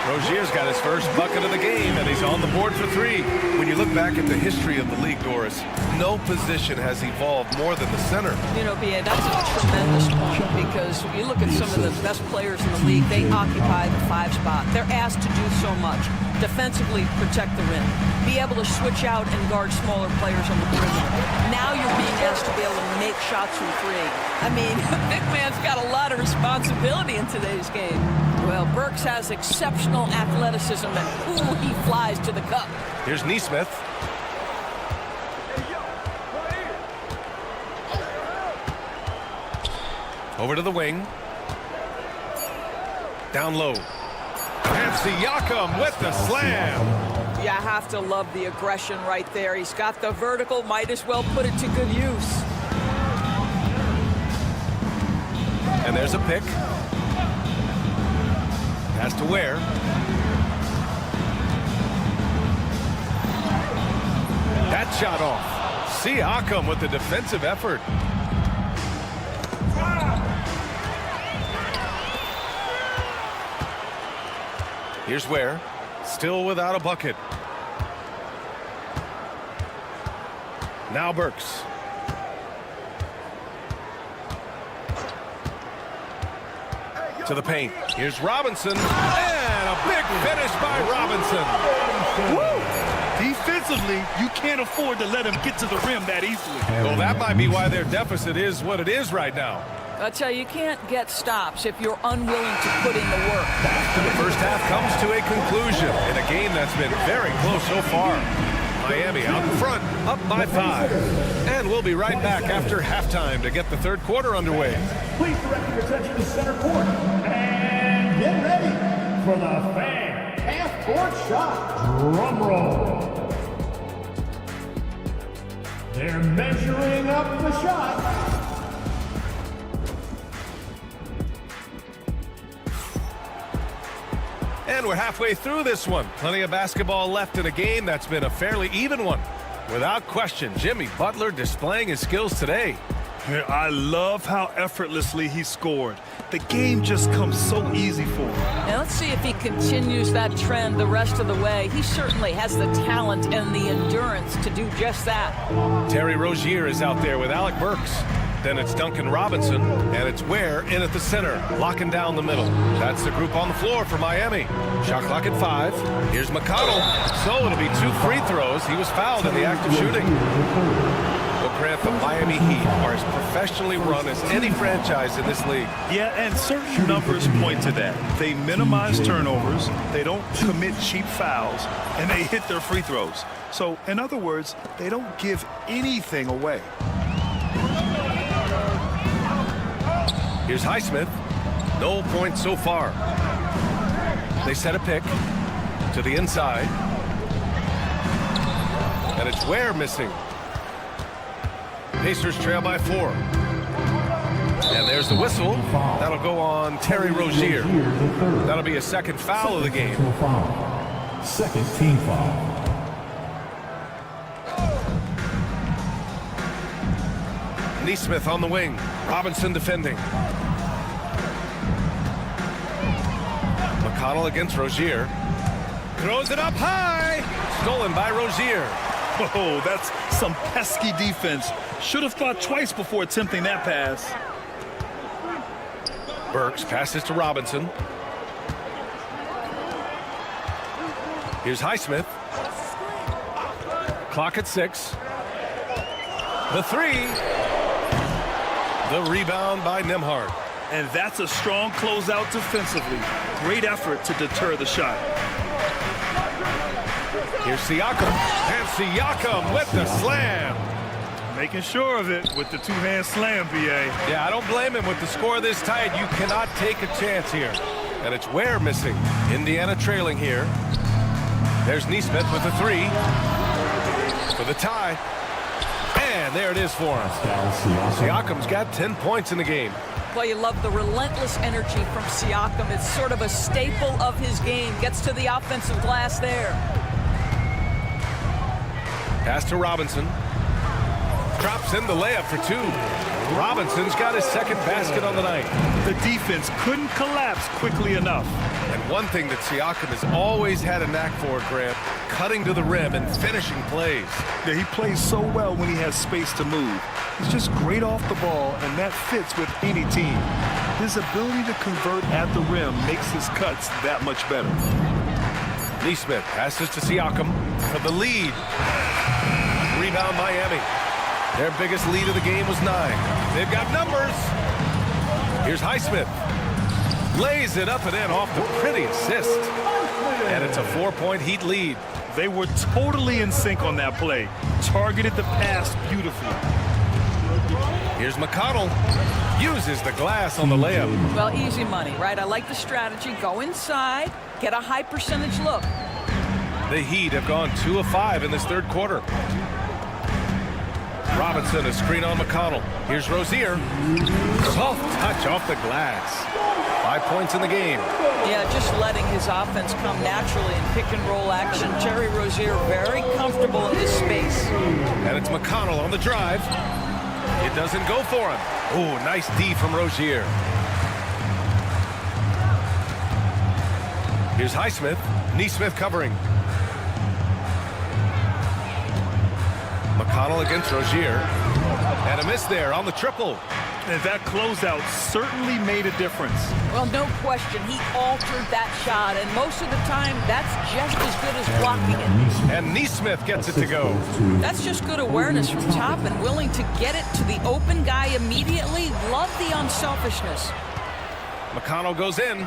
Speaker 6: Rozier's got his first bucket of the game, and he's on the board for 3. When you look back at the history of the league, Doris, no position has evolved more than the center.
Speaker 12: You know, B.A., that's a tremendous point, because you look at some of the best players in the league, they occupy the 5 spot. They're asked to do so much. Defensively, protect the rim. Be able to switch out and guard smaller players on the perimeter. Now you're being asked to be able to make shots from 3. I mean, big man's got a lot of responsibility in today's game. Well, Burks has exceptional athleticism, and ooh, he flies to the cup.
Speaker 6: Here's Nesmith. Over to the wing. Down low. And Siakam with the slam.
Speaker 12: You have to love the aggression right there. He's got the vertical, might as well put it to good use.
Speaker 6: And there's a pick. Pass to Ware. That shot off. Siakam with the defensive effort. Here's Ware. Still without a bucket. Now Burks. To the paint. Here's Robinson. And a big finish by Robinson.
Speaker 8: Woo! Defensively, you can't afford to let him get to the rim that easily.
Speaker 6: Well, that might be why their deficit is what it is right now.
Speaker 12: I tell you, you can't get stops if you're unwilling to put in the work.
Speaker 6: The first half comes to a conclusion in a game that's been very close so far. Miami out in front, up by 5. And we'll be right back after halftime to get the third quarter underway.
Speaker 4: Please direct your attention to center court. And get ready for the fan half-court shot. Drum roll. They're measuring up the shot.
Speaker 6: And we're halfway through this one. Plenty of basketball left in a game that's been a fairly even one. Without question, Jimmy Butler displaying his skills today.
Speaker 8: I love how effortlessly he scored. The game just comes so easy for him.
Speaker 12: Now let's see if he continues that trend the rest of the way. He certainly has the talent and the endurance to do just that.
Speaker 6: Terry Rozier is out there with Alec Burks. Then it's Duncan Robinson, and it's Ware in at the center, locking down the middle. That's the group on the floor for Miami. Shot clock at 5. Here's McConnell. So it'll be 2 free throws. He was fouled in the act of shooting. Well, Grant, the Miami Heat are as professionally run as any franchise in this league.
Speaker 8: Yeah, and certain numbers point to that. They minimize turnovers, they don't commit cheap fouls, and they hit their free throws. So, in other words, they don't give anything away.
Speaker 6: Here's Highsmith. No points so far. They set a pick to the inside. And it's Ware missing. Pacers trail by 4. And there's the whistle. That'll go on Terry Rozier. That'll be a second foul of the game.
Speaker 4: Second team foul.
Speaker 6: Nesmith on the wing. Robinson defending. McConnell against Rozier. Throws it up high. Stolen by Rozier.
Speaker 8: Oh, that's some pesky defense. Should have thought twice before attempting that pass.
Speaker 6: Burks passes to Robinson. Here's Highsmith. Clock at 6. The 3. The rebound by Nembhard.
Speaker 8: And that's a strong closeout defensively. Great effort to deter the shot.
Speaker 6: Here's Siakam. And Siakam with the slam.
Speaker 8: Making sure of it with the two-hand slam, B.A.
Speaker 6: Yeah, I don't blame him. With the score this tight, you cannot take a chance here. And it's Ware missing. Indiana trailing here. There's Nesmith with the three. For the tie. And there it is for him. Siakam's got 10 points in the game.
Speaker 12: Well, you love the relentless energy from Siakam. It's sort of a staple of his game. Gets to the offensive glass there.
Speaker 6: Pass to Robinson. Drops in the layup for two. Robinson's got his second basket on the night.
Speaker 8: The defense couldn't collapse quickly enough.
Speaker 6: And one thing that Siakam has always had a knack for, Grant, cutting to the rim and finishing plays.
Speaker 8: Yeah, he plays so well when he has space to move. He's just great off the ball, and that fits with any team. His ability to convert at the rim makes his cuts that much better.
Speaker 6: Nesmith passes to Siakam for the lead. Rebound Miami. Their biggest lead of the game was 9. They've got numbers. Here's Highsmith. Lays it up and in off the pretty assist. And it's a 4-point Heat lead.
Speaker 8: They were totally in sync on that play. Targeted the pass beautifully.
Speaker 6: Here's McConnell. Uses the glass on the layup.
Speaker 12: Well, easy money, right? I like the strategy. Go inside, get a high percentage look.
Speaker 6: The Heat have gone 2 of 5 in this third quarter. Robinson, a screen on McConnell. Here's Rozier. Soft touch off the glass. 5 points in the game.
Speaker 12: Yeah, just letting his offense come naturally in pick and roll action. Terry Rozier very comfortable in this space.
Speaker 6: And it's McConnell on the drive. It doesn't go for him. Oh, nice D from Rozier. Here's Highsmith. Nesmith covering. McConnell against Rozier. And a miss there on the triple.
Speaker 8: And that closeout certainly made a difference.
Speaker 12: Well, no question. He altered that shot, and most of the time, that's just as good as blocking it.
Speaker 6: And Nesmith gets it to go.
Speaker 12: That's just good awareness from top and willing to get it to the open guy immediately. Love the unselfishness.
Speaker 6: McConnell goes in.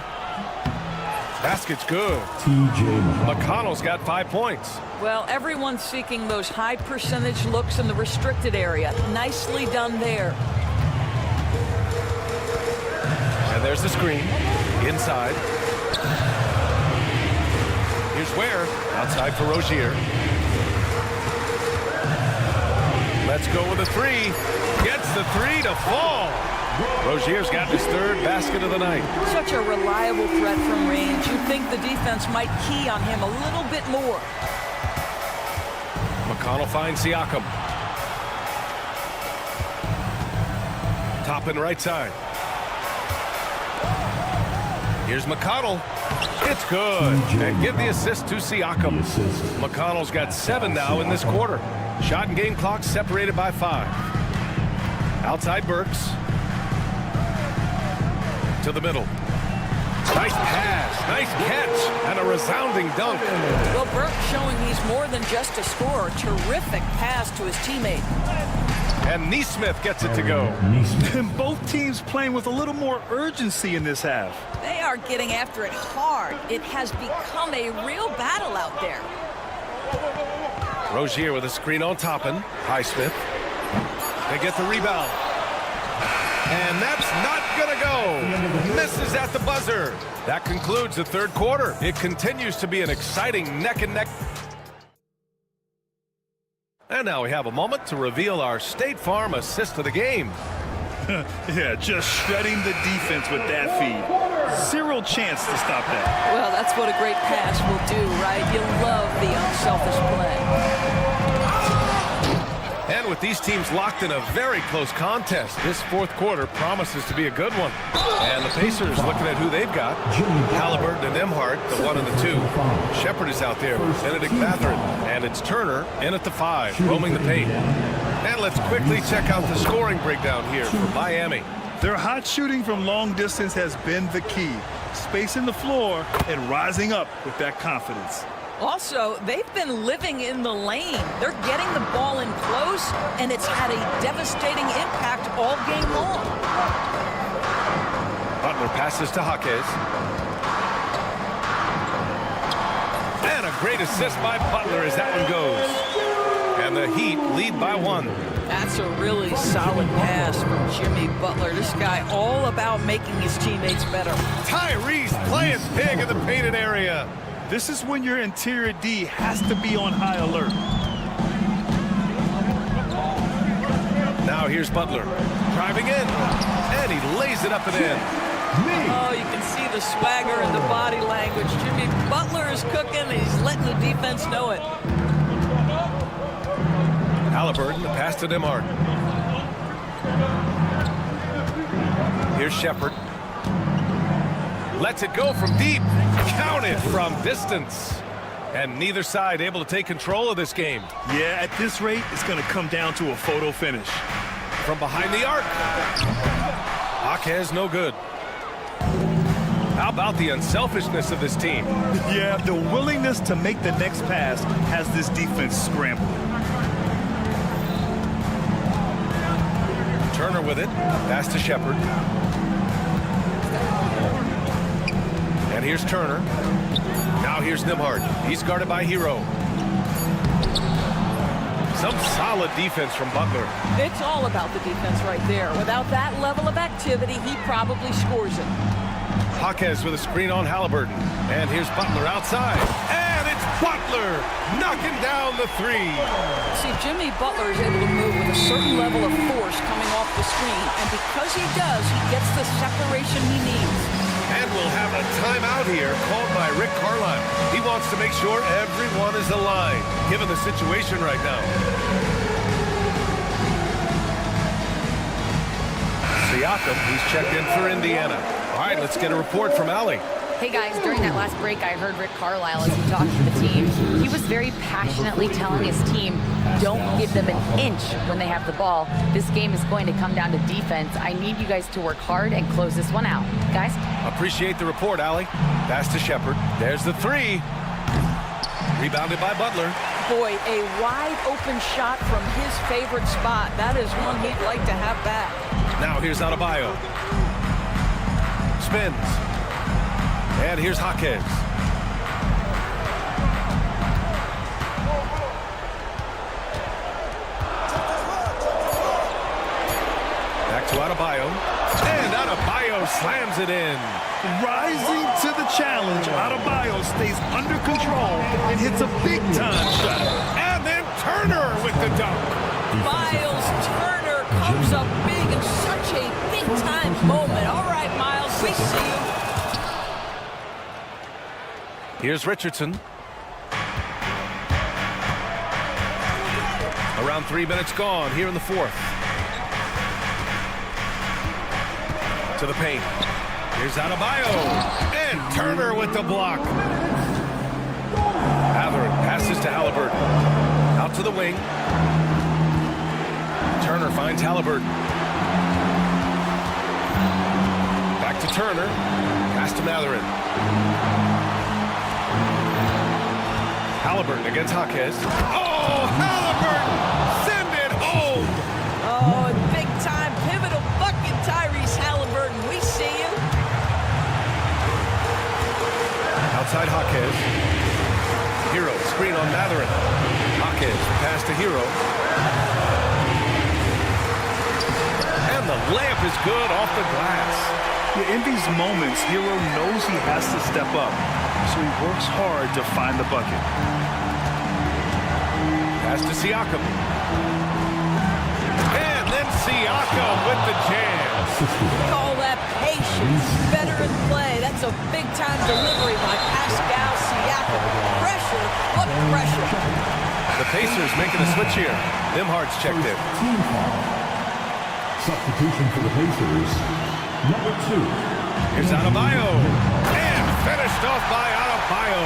Speaker 6: Basket's good. McConnell's got 5 points.
Speaker 12: Well, everyone's seeking those high percentage looks in the restricted area. Nicely done there.
Speaker 6: And there's the screen. Inside. Here's Ware. Outside for Rozier. Let's go with a three. Gets the three to fall. Rozier's got his third basket of the night.
Speaker 12: Such a reliable threat from range. You'd think the defense might key on him a little bit more.
Speaker 6: McConnell finds Siakam. Top and right side. Here's McConnell. It's good. And give the assist to Siakam. McConnell's got 7 now in this quarter. Shot and game clock separated by 5. Outside Burks. To the middle. Nice pass, nice catch, and a resounding dunk.
Speaker 12: Well, Burke showing he's more than just a scorer. Terrific pass to his teammate.
Speaker 6: And Nesmith gets it to go.
Speaker 8: And both teams playing with a little more urgency in this half.
Speaker 12: They are getting after it hard. It has become a real battle out there.
Speaker 6: Rozier with a screen on Toppin. Highsmith. They get the rebound. And that's not going to go. Misses at the buzzer. That concludes the third quarter. It continues to be an exciting neck-and-neck. And now we have a moment to reveal our State Farm assist of the game.
Speaker 8: Yeah, just shredding the defense with that feed. Zero chance to stop that.
Speaker 12: Well, that's what a great pass will do, right? You'll love the unselfish play.
Speaker 6: And with these teams locked in a very close contest, this fourth quarter promises to be a good one. And the Pacers looking at who they've got. Halliburton and Nembhard, the 1 and the 2. Shepard is out there, Benedict Mathurin, and it's Turner in at the 5, roaming the paint. And let's quickly check out the scoring breakdown here for Miami.
Speaker 8: Their hot shooting from long distance has been the key. Spacing the floor and rising up with that confidence.
Speaker 12: Also, they've been living in the lane. They're getting the ball in close, and it's had a devastating impact all game long.
Speaker 6: Butler passes to Jaquez. And a great assist by Butler as that one goes. And the Heat lead by 1.
Speaker 12: That's a really solid pass from Jimmy Butler. This guy all about making his teammates better.
Speaker 6: Tyrese playing big in the painted area.
Speaker 8: This is when your interior D has to be on high alert.
Speaker 6: Now here's Butler driving in, and he lays it up and in.
Speaker 12: Oh, you can see the swagger and the body language. Jimmy Butler is cooking. He's letting the defense know it.
Speaker 6: Halliburton, the pass to Nembhard. Here's Shepherd. Lets it go from deep. Counted from distance. And neither side able to take control of this game.
Speaker 8: Yeah, at this rate, it's going to come down to a photo finish.
Speaker 6: From behind the arc. Jaquez no good. How about the unselfishness of this team?
Speaker 8: Yeah, the willingness to make the next pass has this defense scrambled.
Speaker 6: Turner with it. Pass to Shepherd. And here's Turner. Now here's Nembhard. He's guarded by Hero. Some solid defense from Butler.
Speaker 12: It's all about the defense right there. Without that level of activity, he probably scores it.
Speaker 6: Jaquez with a screen on Halliburton. And here's Butler outside. And it's Butler knocking down the 3.
Speaker 12: See, Jimmy Butler is able to move with a certain level of force coming off the screen. And because he does, he gets the separation he needs.
Speaker 6: And we'll have a timeout here called by Rick Carlisle. He wants to make sure everyone is aligned, given the situation right now. Siakam, he's checked in for Indiana. All right, let's get a report from Allie.
Speaker 9: Hey guys, during that last break, I heard Rick Carlisle as he talked to the team. He was very passionately telling his team, don't give them an inch when they have the ball. This game is going to come down to defense. I need you guys to work hard and close this one out. Guys?
Speaker 6: Appreciate the report, Allie. Pass to Shepherd. There's the 3. Rebounded by Butler.
Speaker 12: Boy, a wide open shot from his favorite spot. That is one he'd like to have back.
Speaker 6: Now here's Adebayo. Spins. And here's Jaquez. Back to Adebayo. And Adebayo slams it in.
Speaker 8: Rising to the challenge, Adebayo stays under control and hits a big-time shot.
Speaker 6: And then Turner with the dunk.
Speaker 12: Miles Turner comes up big in such a big-time moment. All right, Miles, we see you.
Speaker 6: Here's Richardson. Around 3 minutes gone here in the 4th. To the paint. Here's Adebayo. And Turner with the block. Mathurin passes to Halliburton. Out to the wing. Turner finds Halliburton. Back to Turner. Pass to Mathurin. Halliburton against Jaquez. Oh, Halliburton! Send it home!
Speaker 12: Oh, big-time pivotal bucket, Tyrese Halliburton. We see you.
Speaker 6: Outside Jaquez. Hero, screen on Mathurin. Jaquez, pass to Hero. And the layup is good off the glass.
Speaker 8: Yeah, in these moments, Hero knows he has to step up, so he works hard to find the bucket.
Speaker 6: Pass to Siakam. And then Siakam with the jam.
Speaker 12: Call that patience. Veteran play. That's a big-time delivery by Pascal Siakam. Pressure. What pressure?
Speaker 6: The Pacers making a switch here. Nembhard's checked in.
Speaker 4: Team foul. Substitution for the Pacers. Number 2.
Speaker 6: Here's Adebayo. And finished off by Adebayo.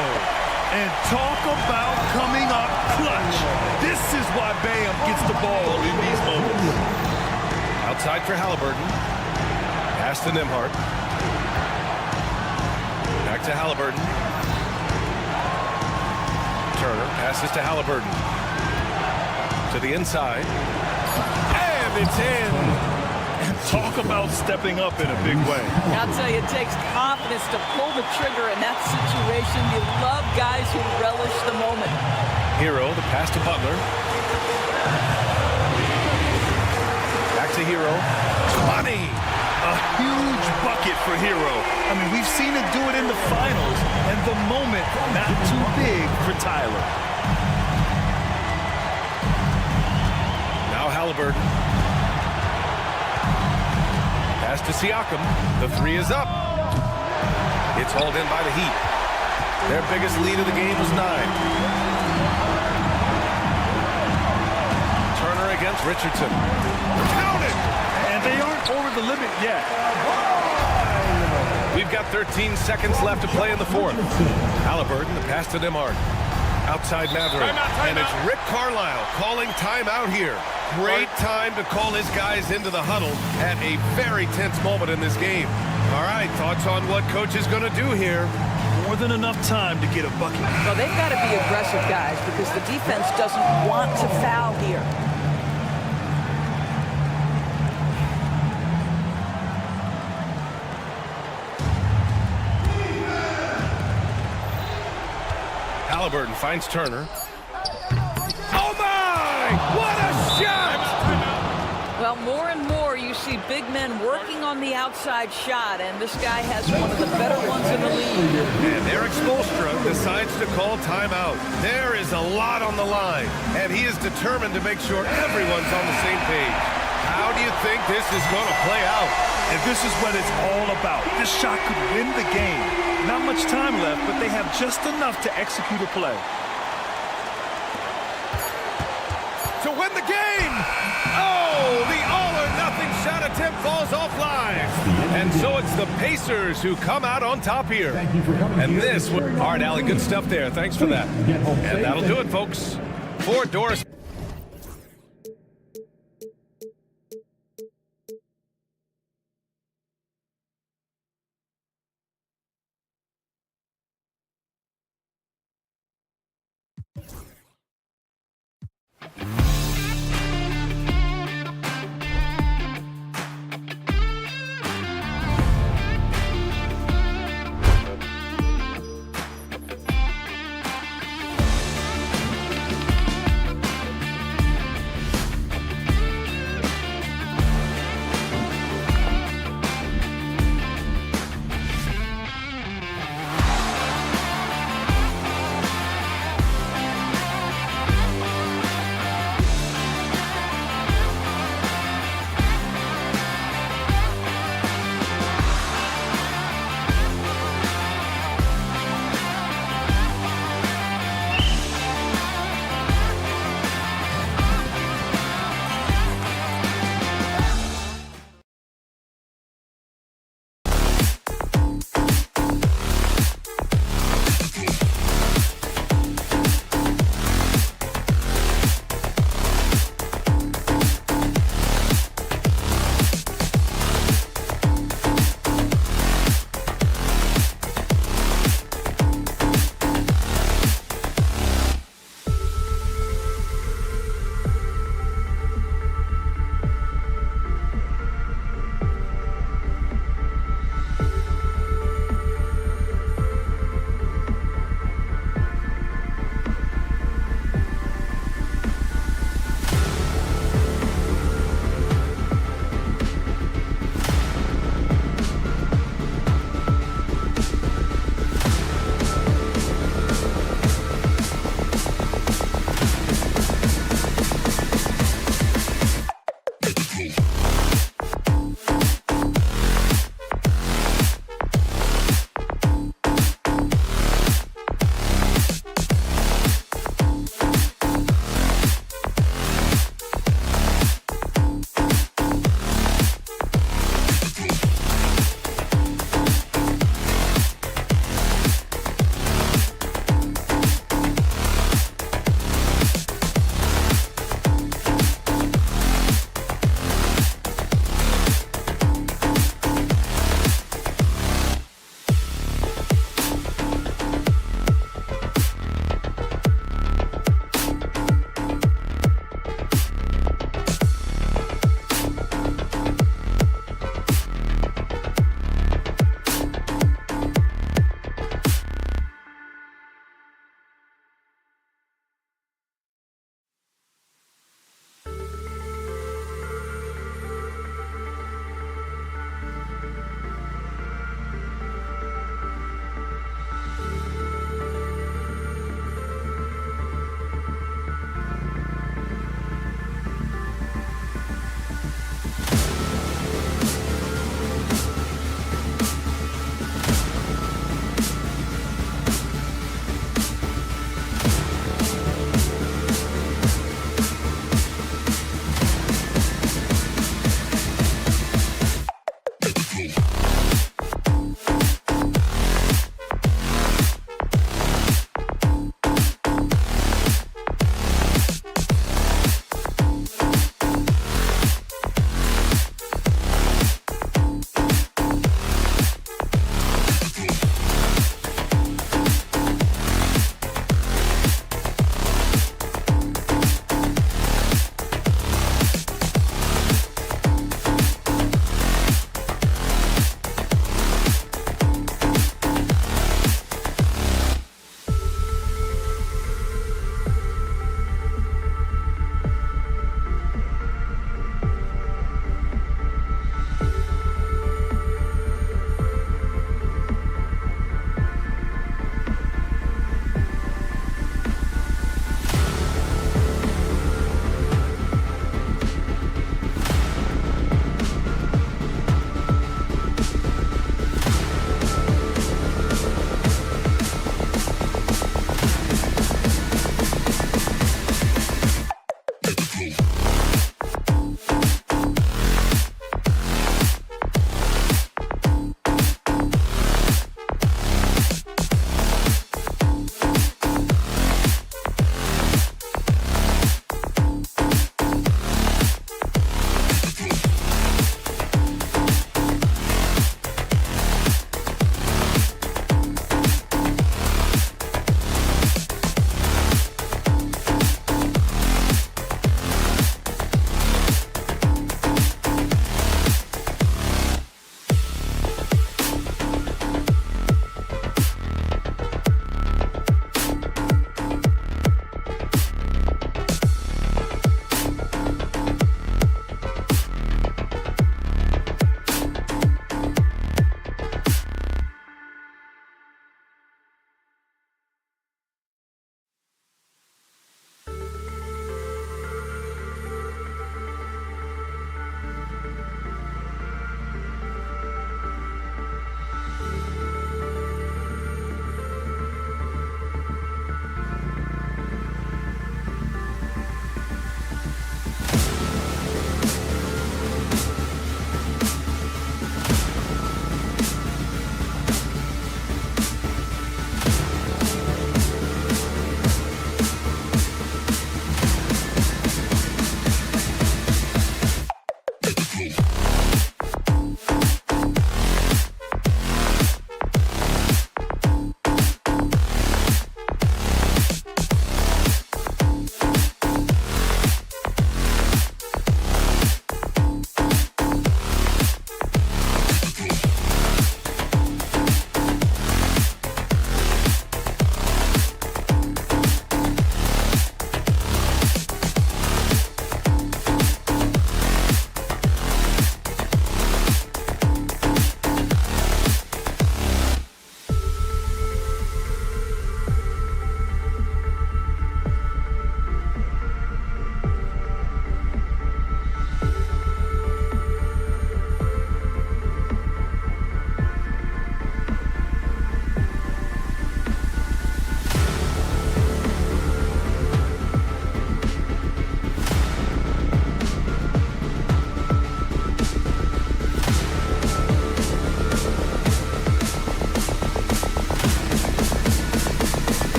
Speaker 8: And talk about coming up clutch. This is why Bam gets the ball in these moments.
Speaker 6: Outside for Halliburton. Pass to Nembhard. Back to Halliburton. Turner passes to Halliburton. To the inside. And it's in.
Speaker 8: And talk about stepping up in a big way.
Speaker 12: I'll tell you, it takes confidence to pull the trigger in that situation. You love guys who relish the moment.
Speaker 6: Hero, the pass to Butler. Back to Hero. 20.
Speaker 8: A huge bucket for Hero. I mean, we've seen it do it in the finals, and the moment not too big for Tyler.
Speaker 6: Now Halliburton. Pass to Siakam. The three is up. It's hauled in by the Heat. Their biggest lead of the game was 9. Turner against Richardson. Counted!
Speaker 8: And they aren't over the limit yet.
Speaker 6: We've got 13 seconds left to play in the fourth. Halliburton, the pass to Demard. Outside Mathurin. And it's Rick Carlisle calling timeout here. Great time to call his guys into the huddle at a very tense moment in this game. All right, thoughts on what coach is going to do here?
Speaker 8: More than enough time to get a bucket.
Speaker 12: Well, they've got to be aggressive, guys, because the defense doesn't want to foul here.
Speaker 6: Halliburton finds Turner. Oh my! What a shot!
Speaker 12: Well, more and more you see big men working on the outside shot, and this guy has one of the better ones in the league.
Speaker 6: And Eric Spoelstra decides to call timeout. There is a lot on the line, and he is determined to make sure everyone's on the same page. How do you think this is going to play out?
Speaker 8: And this is what it's all about. This shot could win the game. Not much time left, but they have just enough to execute a play.
Speaker 6: To win the game! Oh, the all-or-nothing shot attempt falls offline. And so it's the Pacers who come out on top here. And this, all right, Allie, good stuff there. Thanks for that. And that'll do it, folks. For Doris.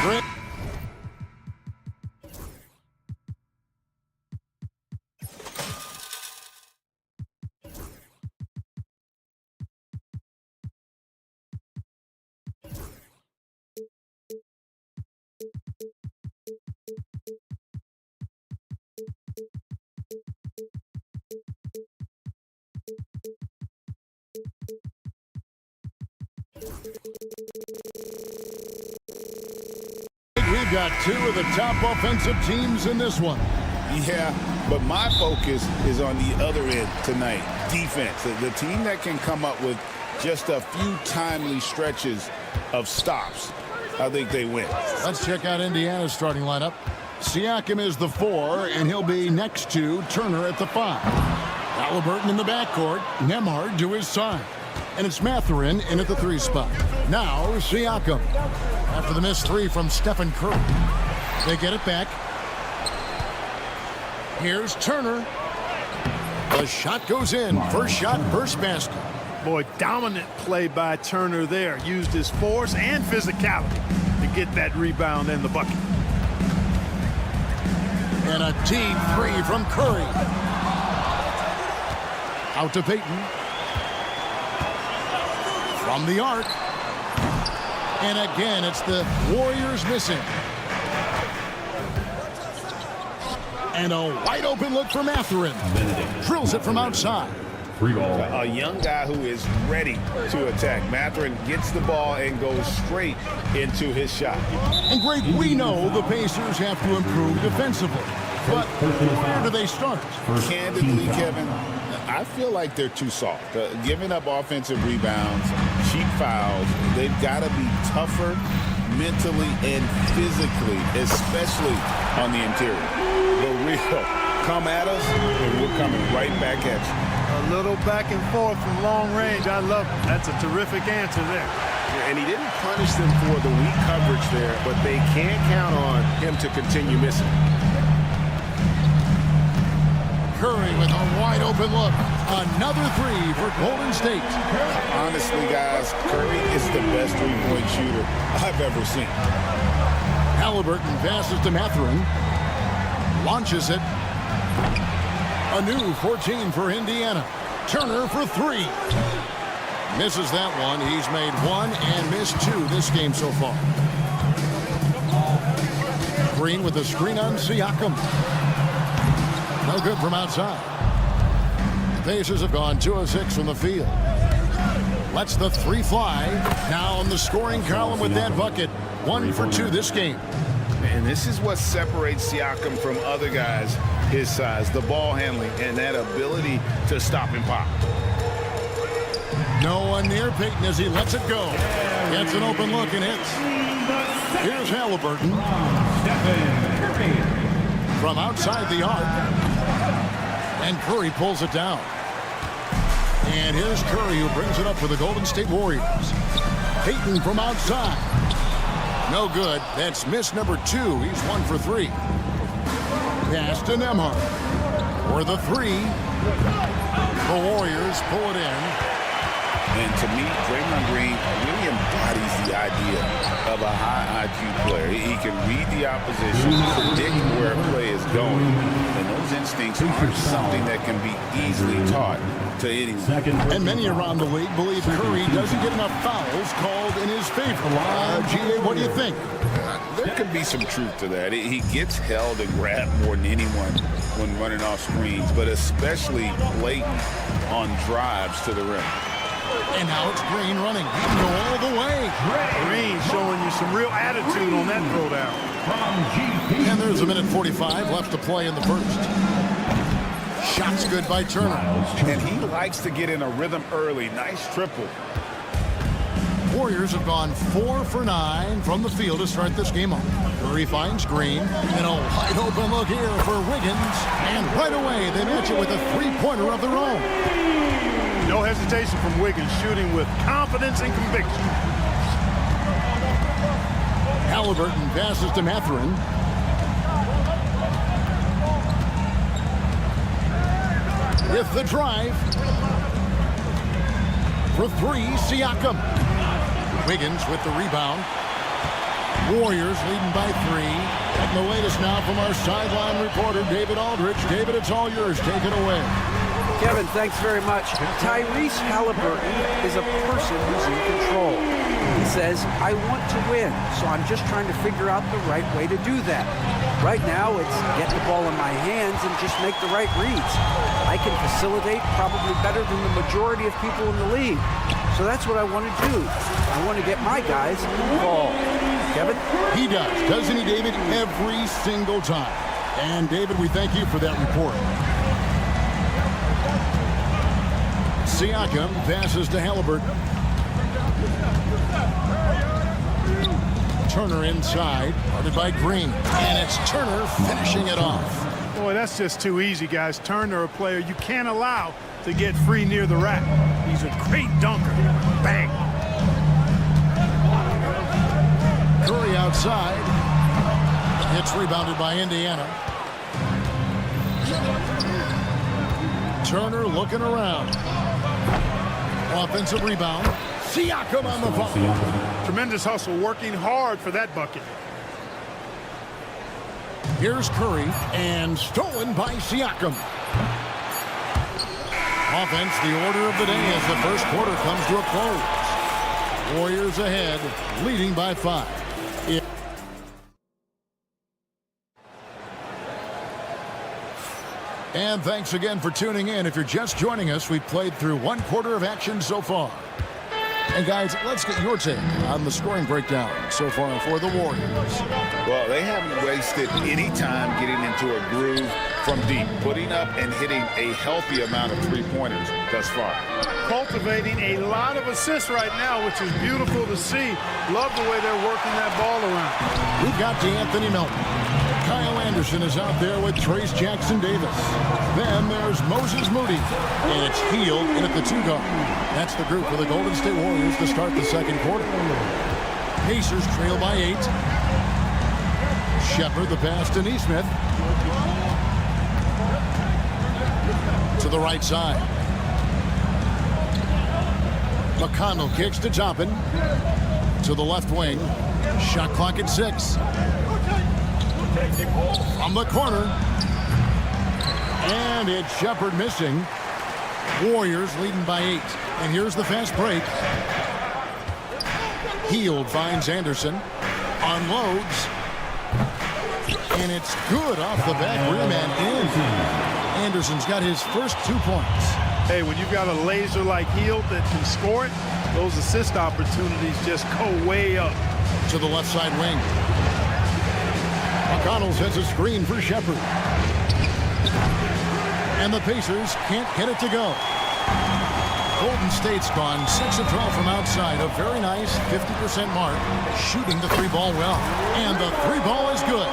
Speaker 1: Great. We've got two of the top offensive teams in this one.
Speaker 2: Yeah, but my focus is on the other end tonight, defense. The team that can come up with just a few timely stretches of stops, I think they win.
Speaker 1: Let's check out Indiana's starting lineup. Siakam is the 4, and he'll be next to Turner at the 5. Halliburton in the backcourt, Nembhard to his side. And it's Mathurin in at the 3 spot. Now Siakam. After the missed 3 from Stephen Curry. They get it back. Here's Turner. The shot goes in. First shot, first basket.
Speaker 3: Boy, dominant play by Turner there. Used his force and physicality to get that rebound in the bucket.
Speaker 1: And a deep 3 from Curry. Out to Payton. From the arc. And again, it's the Warriors missing. And a wide open look for Mathurin. Drills it from outside.
Speaker 2: A young guy who is ready to attack. Mathurin gets the ball and goes straight into his shot.
Speaker 1: And Greg, we know the Pacers have to improve defensively. But where do they start?
Speaker 2: Candidly, Kevin, I feel like they're too soft. Giving up offensive rebounds, cheap fouls, they've got to be tougher mentally and physically, especially on the interior. But we'll come at us, and we're coming right back at you.
Speaker 3: A little back and forth from long range. I love it. That's a terrific answer there.
Speaker 11: And he didn't punish them for the weak coverage there, but they can't count on him to continue missing.
Speaker 1: Curry with a wide open look. Another 3 for Golden State.
Speaker 2: Honestly, guys, Curry is the best three-point shooter I've ever seen.
Speaker 1: Halliburton passes to Mathurin. Launches it. A new 14 for Indiana. Turner for 3. Misses that one. He's made 1 and missed 2 this game so far. Green with the screen on Siakam. No good from outside. The Pacers have gone 2 of 6 from the field. Lets the 3 fly. Now on the scoring column with that bucket. 1 for 2 this game.
Speaker 2: And this is what separates Siakam from other guys his size. The ball handling and that ability to stop and pop.
Speaker 1: No one near Payton as he lets it go. Gets an open look and hits. Here's Halliburton. From outside the arc. And Curry pulls it down. And here's Curry who brings it up for the Golden State Warriors. Payton from outside. No good. That's miss number 2. He's 1 for 3. Pass to Nembhard. For the 3. The Warriors pull it in.
Speaker 2: And to me, Draymond Green really embodies the idea of a high IQ player. He can read the opposition, predict where a play is going, and those instincts aren't something that can be easily taught to anyone.
Speaker 1: And many around the league believe Curry doesn't get enough fouls called in his favor. G.A., what do you think?
Speaker 2: There could be some truth to that. He gets held and grabbed more than anyone when running off screens, but especially late on drives to the rim.
Speaker 1: And now it's Green running. He can go all the way.
Speaker 3: Green showing you some real attitude on that throwdown.
Speaker 1: And there's a minute 45 left to play in the first. Shots good by Turner.
Speaker 2: And he likes to get in a rhythm early. Nice triple.
Speaker 1: Warriors have gone 4 for 9 from the field to start this game off. Curry finds Green. And a wide open look here for Wiggins. And right away they match it with a 3-pointer of their own.
Speaker 3: No hesitation from Wiggins, shooting with confidence and conviction.
Speaker 1: Halliburton passes to Mathurin. With the drive. For 3, Siakam. Wiggins with the rebound. Warriors leading by 3. And the latest now from our sideline reporter, David Aldridge. David, it's all yours. Take it away.
Speaker 5: Kevin, thanks very much. Tyrese Halliburton is a person who's in control. He says, I want to win, so I'm just trying to figure out the right way to do that. Right now, it's get the ball in my hands and just make the right reads. I can facilitate probably better than the majority of people in the league. So that's what I want to do. I want to get my guys involved. Kevin?
Speaker 1: He does, doesn't he, David? Every single time. And, David, we thank you for that report. Siakam passes to Halliburton. Turner inside, guarded by Green. And it's Turner finishing it off.
Speaker 3: Boy, that's just too easy, guys. Turner, a player you can't allow to get free near the rack. He's a great dunker. Bang.
Speaker 1: Curry outside. It's rebounded by Indiana. Turner looking around. Offensive rebound. Siakam on the ball.
Speaker 3: Tremendous hustle, working hard for that bucket.
Speaker 1: Here's Curry, and stolen by Siakam. Offense, the order of the day as the first quarter comes to a close. Warriors ahead, leading by 5. And thanks again for tuning in. If you're just joining us, we've played through one quarter of action so far. And guys, let's get your take on the scoring breakdown so far for the Warriors.
Speaker 2: Well, they haven't wasted any time getting into a groove from deep, putting up and hitting a healthy amount of three-pointers thus far.
Speaker 3: Cultivating a lot of assists right now, which is beautiful to see. Love the way they're working that ball around.
Speaker 1: We've got Anthony Melton. Kyle Anderson is out there with Trace Jackson-Davis. Then there's Moses Moody. And it's Hield in at the 2 guard. That's the group for the Golden State Warriors to start the second quarter. Pacers trail by 8. Shepard the pass to Nesmith. To the right side. McConnell kicks to Toppin. To the left wing. Shot clock at 6. From the corner. And it's Shepard missing. Warriors leading by 8. And here's the fast break. Hield finds Anderson. Unloads. And it's good off the back rim and in. Anderson's got his first 2 points.
Speaker 3: Hey, when you've got a laser like Hield that can score it, those assist opportunities just go way up.
Speaker 1: To the left side wing. McConnell sets a screen for Shepard. And the Pacers can't get it to go. Golden State's gone 6 of 12 from outside. A very nice 50% mark. Shooting the 3-ball well. And the 3-ball is good.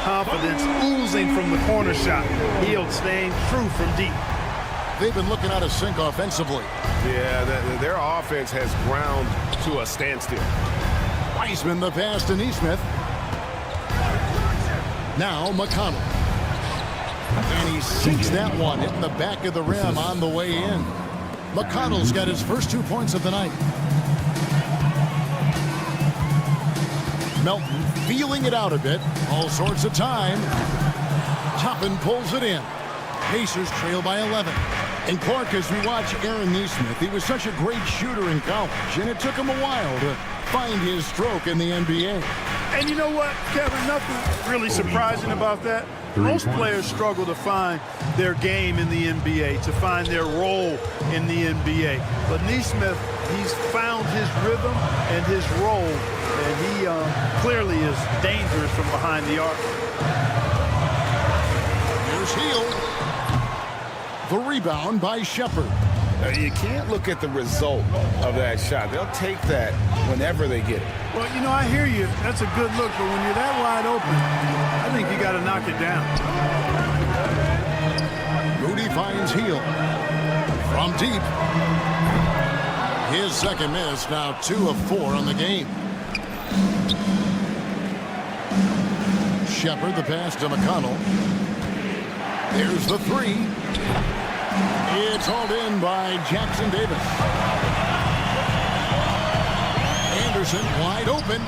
Speaker 3: Confidence oozing from the corner shot. Hield staying true from deep.
Speaker 1: They've been looking out of sync offensively.
Speaker 11: Yeah, their offense has ground to a standstill.
Speaker 1: Wiseman the pass to Nesmith. Now McConnell. And he sinks that one, hitting the back of the rim on the way in. McConnell's got his first 2 points of the night. Melton feeling it out a bit. All sorts of time. Toppin pulls it in. Pacers trail by 11. And Clark, as we watch Aaron Nesmith, he was such a great shooter in college, and it took him a while to find his stroke in the NBA.
Speaker 3: And you know what, Kevin, nothing really surprising about that. Most players struggle to find their game in the NBA, to find their role in the NBA. But Nesmith, he's found his rhythm and his role, and he clearly is dangerous from behind the arc.
Speaker 1: Here's Hield. The rebound by Shepard.
Speaker 2: You can't look at the result of that shot. They'll take that whenever they get it.
Speaker 3: Well, you know, I hear you. That's a good look, but when you're that wide open, I think you got to knock it down.
Speaker 1: Moody finds Hield. From deep. His second miss, now 2 of 4 on the game. Shepard the pass to McConnell. Here's the 3. It's hauled in by Jackson-Davis. Anderson wide open.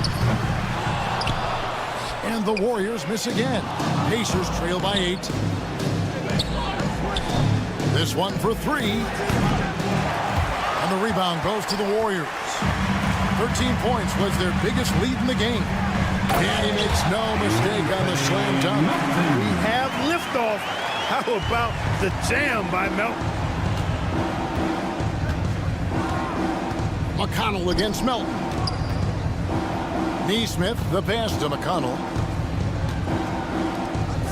Speaker 1: And the Warriors miss again. Pacers trail by 8. This one for 3. And the rebound goes to the Warriors. 13 points was their biggest lead in the game. And he makes no mistake on the slam dunk.
Speaker 3: We have liftoff. How about the jam by Melton?
Speaker 1: McConnell against Melton. Neesmith, the pass to McConnell.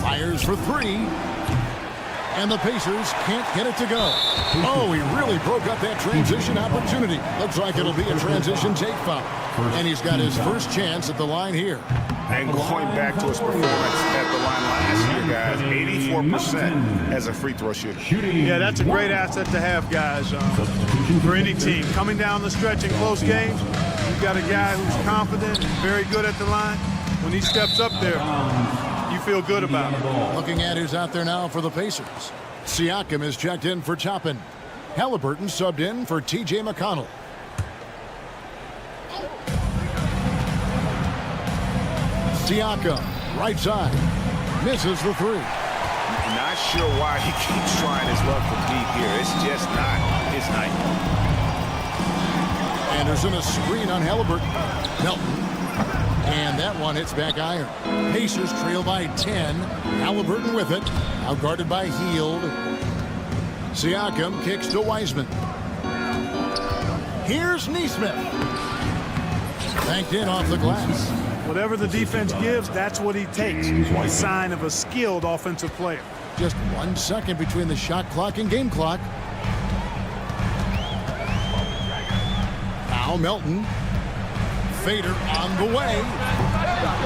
Speaker 1: Fires for 3. And the Pacers can't get it to go. Oh, he really broke up that transition opportunity. Looks like it'll be a transition take foul. And he's got his first chance at the line here.
Speaker 11: And going back to his performance at the line last year, guys, 84% as a free throw shooter.
Speaker 3: Yeah, that's a great asset to have, guys, for any team. Coming down the stretch in close games, you've got a guy who's confident and very good at the line. When he steps up there, you feel good about it.
Speaker 1: Looking at who's out there now for the Pacers. Siakam is checked in for Toppin. Halliburton subbed in for T.J. McConnell. Siakam, right side, misses the 3.
Speaker 11: Not sure why he keeps trying his luck from deep here. It's just not his night.
Speaker 1: Anderson a screen on Halliburton. Melton. And that one hits back iron. Pacers trail by 10. Halliburton with it. Outguarded by Hield. Siakam kicks to Wiseman. Here's Neesmith. Banked in off the glass.
Speaker 3: Whatever the defense gives, that's what he takes. A sign of a skilled offensive player.
Speaker 1: Just 1 second between the shot clock and game clock. Now Melton. Fader on the way.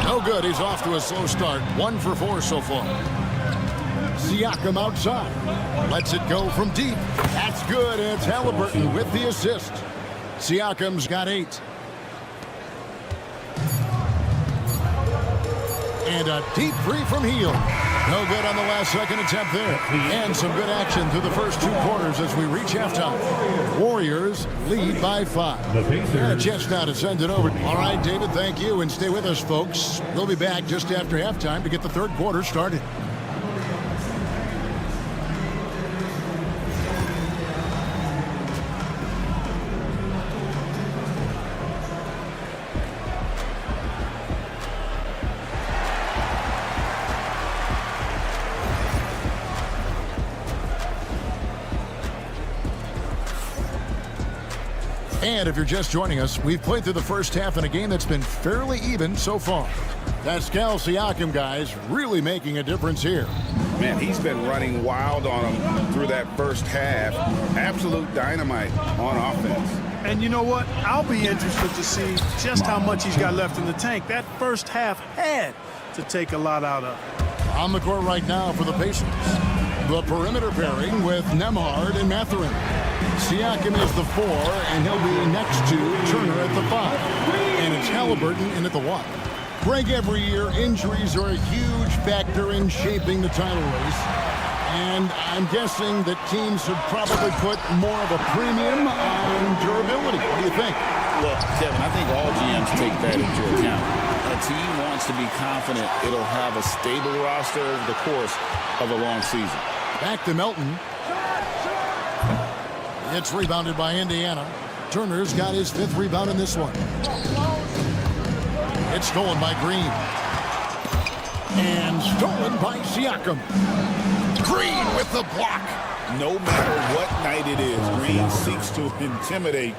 Speaker 1: No good. He's off to a slow start. 1 for 4 so far. Siakam outside. Lets it go from deep. That's good. And it's Halliburton with the assist. Siakam's got 8. And a deep three from Hield. No good on the last second attempt there. And some good action through the first 2 quarters as we reach halftime. Warriors lead by 5. And a chance now to send it over. All right, David, thank you. And stay with us, folks. We'll be back just after halftime to get the 3rd quarter started. And if you're just joining us, we've played through the first half in a game that's been fairly even so far. Pascal Siakam, guys, really making a difference here.
Speaker 11: Man, he's been running wild on him through that first half. Absolute dynamite on offense.
Speaker 3: And you know what? I'll be interested to see just how much he's got left in the tank. That first half had to take a lot out of.
Speaker 1: On the court right now for the Pacers. The perimeter pairing with Nembhard and Mathurin. Siakam is the 4, and he'll be next to Turner at the 5. And it's Halliburton in at the 1. Greg, every year, injuries are a huge factor in shaping the title race. And I'm guessing that teams have probably put more of a premium on durability. What do you think?
Speaker 2: Look, Kevin, I think all GMs take that into account. A team wants to be confident it'll have a stable roster over the course of a long season.
Speaker 1: Back to Melton. It's rebounded by Indiana. Turner's got his 5th rebound in this one. It's stolen by Green. And stolen by Siakam. Green with the block.
Speaker 2: No matter what night it is, Green seeks to intimidate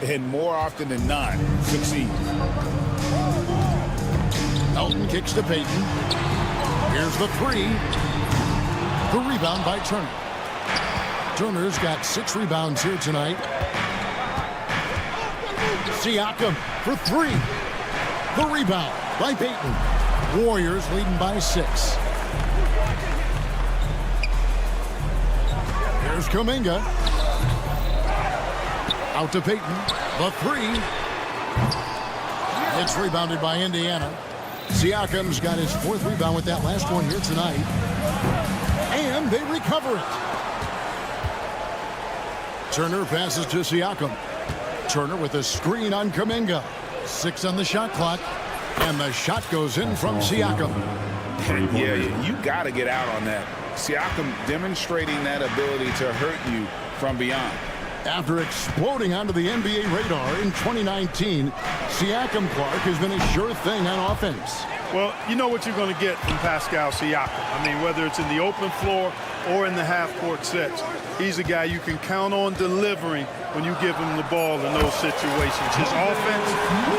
Speaker 2: and more often than not succeeds.
Speaker 1: Melton kicks to Payton. Here's the 3. The rebound by Turner. Turner's got 6 rebounds here tonight. Siakam for 3. The rebound by Payton. Warriors leading by 6. Here's Kuminga. Out to Payton. The 3. It's rebounded by Indiana. Siakam's got his 4th rebound with that last one here tonight. And they recover it. Turner passes to Siakam. Turner with a screen on Kuminga. 6 on the shot clock. And the shot goes in from Siakam.
Speaker 2: Yeah, you got to get out on that. Siakam demonstrating that ability to hurt you from beyond.
Speaker 1: After exploding onto the NBA radar in 2019, Siakam Clark has been a sure thing on offense.
Speaker 3: Well, you know what you're going to get from Pascal Siakam. I mean, whether it's in the open floor or in the half-court sets, he's a guy you can count on delivering when you give him the ball in those situations. His offense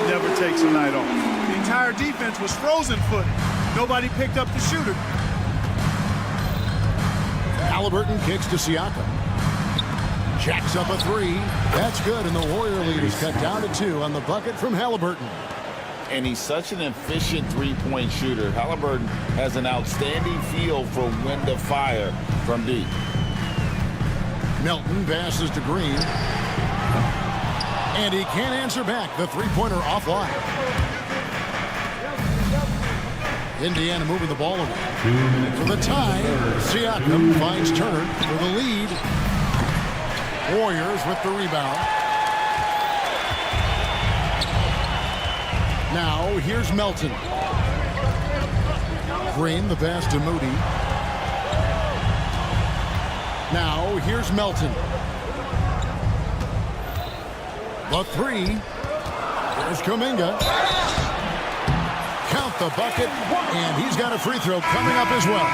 Speaker 3: never takes a night off. The entire defense was frozen-footed. Nobody picked up the shooter.
Speaker 1: Halliburton kicks to Siakam. Jacks up a three. That's good, and the Warrior lead is cut down to 2 on the bucket from Halliburton.
Speaker 2: And he's such an efficient three-point shooter. Halliburton has an outstanding feel for when to fire from deep.
Speaker 1: Melton passes to Green. And he can't answer back. The three-pointer offline. Indiana moving the ball away. For the tie, Siakam finds Turner for the lead. Warriors with the rebound. Now, here's Melton. Green, the pass to Moody. Now, here's Melton. The three. There's Kuminga. Count the bucket, and he's got a free throw coming up as well.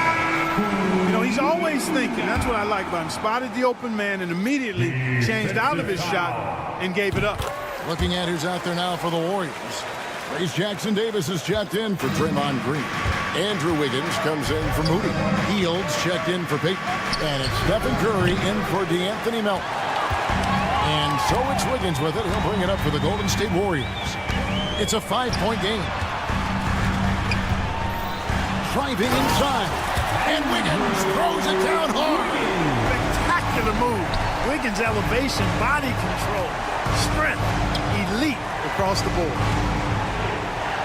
Speaker 3: You know, he's always thinking. That's what I like about him. Spotted the open man and immediately changed out of his shot and gave it up.
Speaker 1: Looking at who's out there now for the Warriors. Race Jackson Davis is checked in for Draymond Green. Andrew Wiggins comes in for Moody. Fields checked in for Peyton. And it's Stephen Curry in for DeAnthony Melton. And so it's Wiggins with it. He'll bring it up for the Golden State Warriors. It's a 5-point game. Driving inside. And Wiggins throws it down hard.
Speaker 3: Spectacular move. Wiggins' elevation, body control, strength, elite across the board.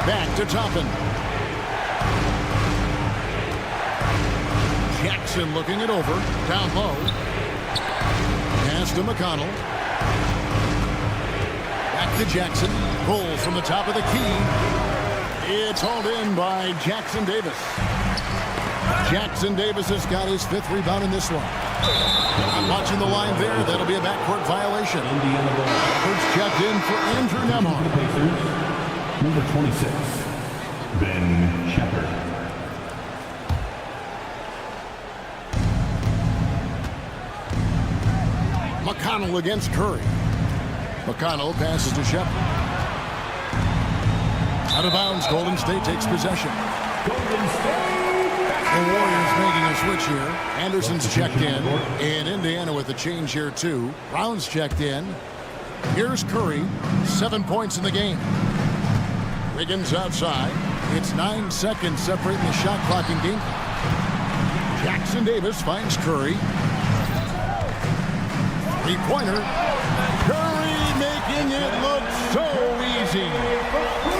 Speaker 1: Back to Toppin. Jackson looking it over. Down low. Pass to McConnell. Back to Jackson. Pulls from the top of the key. It's hauled in by Jackson Davis. Jackson Davis has got his 5th rebound in this one. I'm watching the line there. That'll be a backcourt violation. First checked in for Andrew Nemhard.
Speaker 4: Number 26, Ben Shepherd.
Speaker 1: McConnell against Curry. McConnell passes to Shepherd. Out of bounds, Golden State takes possession. The Warriors making a switch here. Anderson's checked in. And Indiana with a change here too. Brown's checked in. Here's Curry. 7 points in the game. Wiggins outside. It's 9 seconds separating the shot clock and game clock. Jackson Davis finds Curry. Three-pointer. Curry making it look so easy.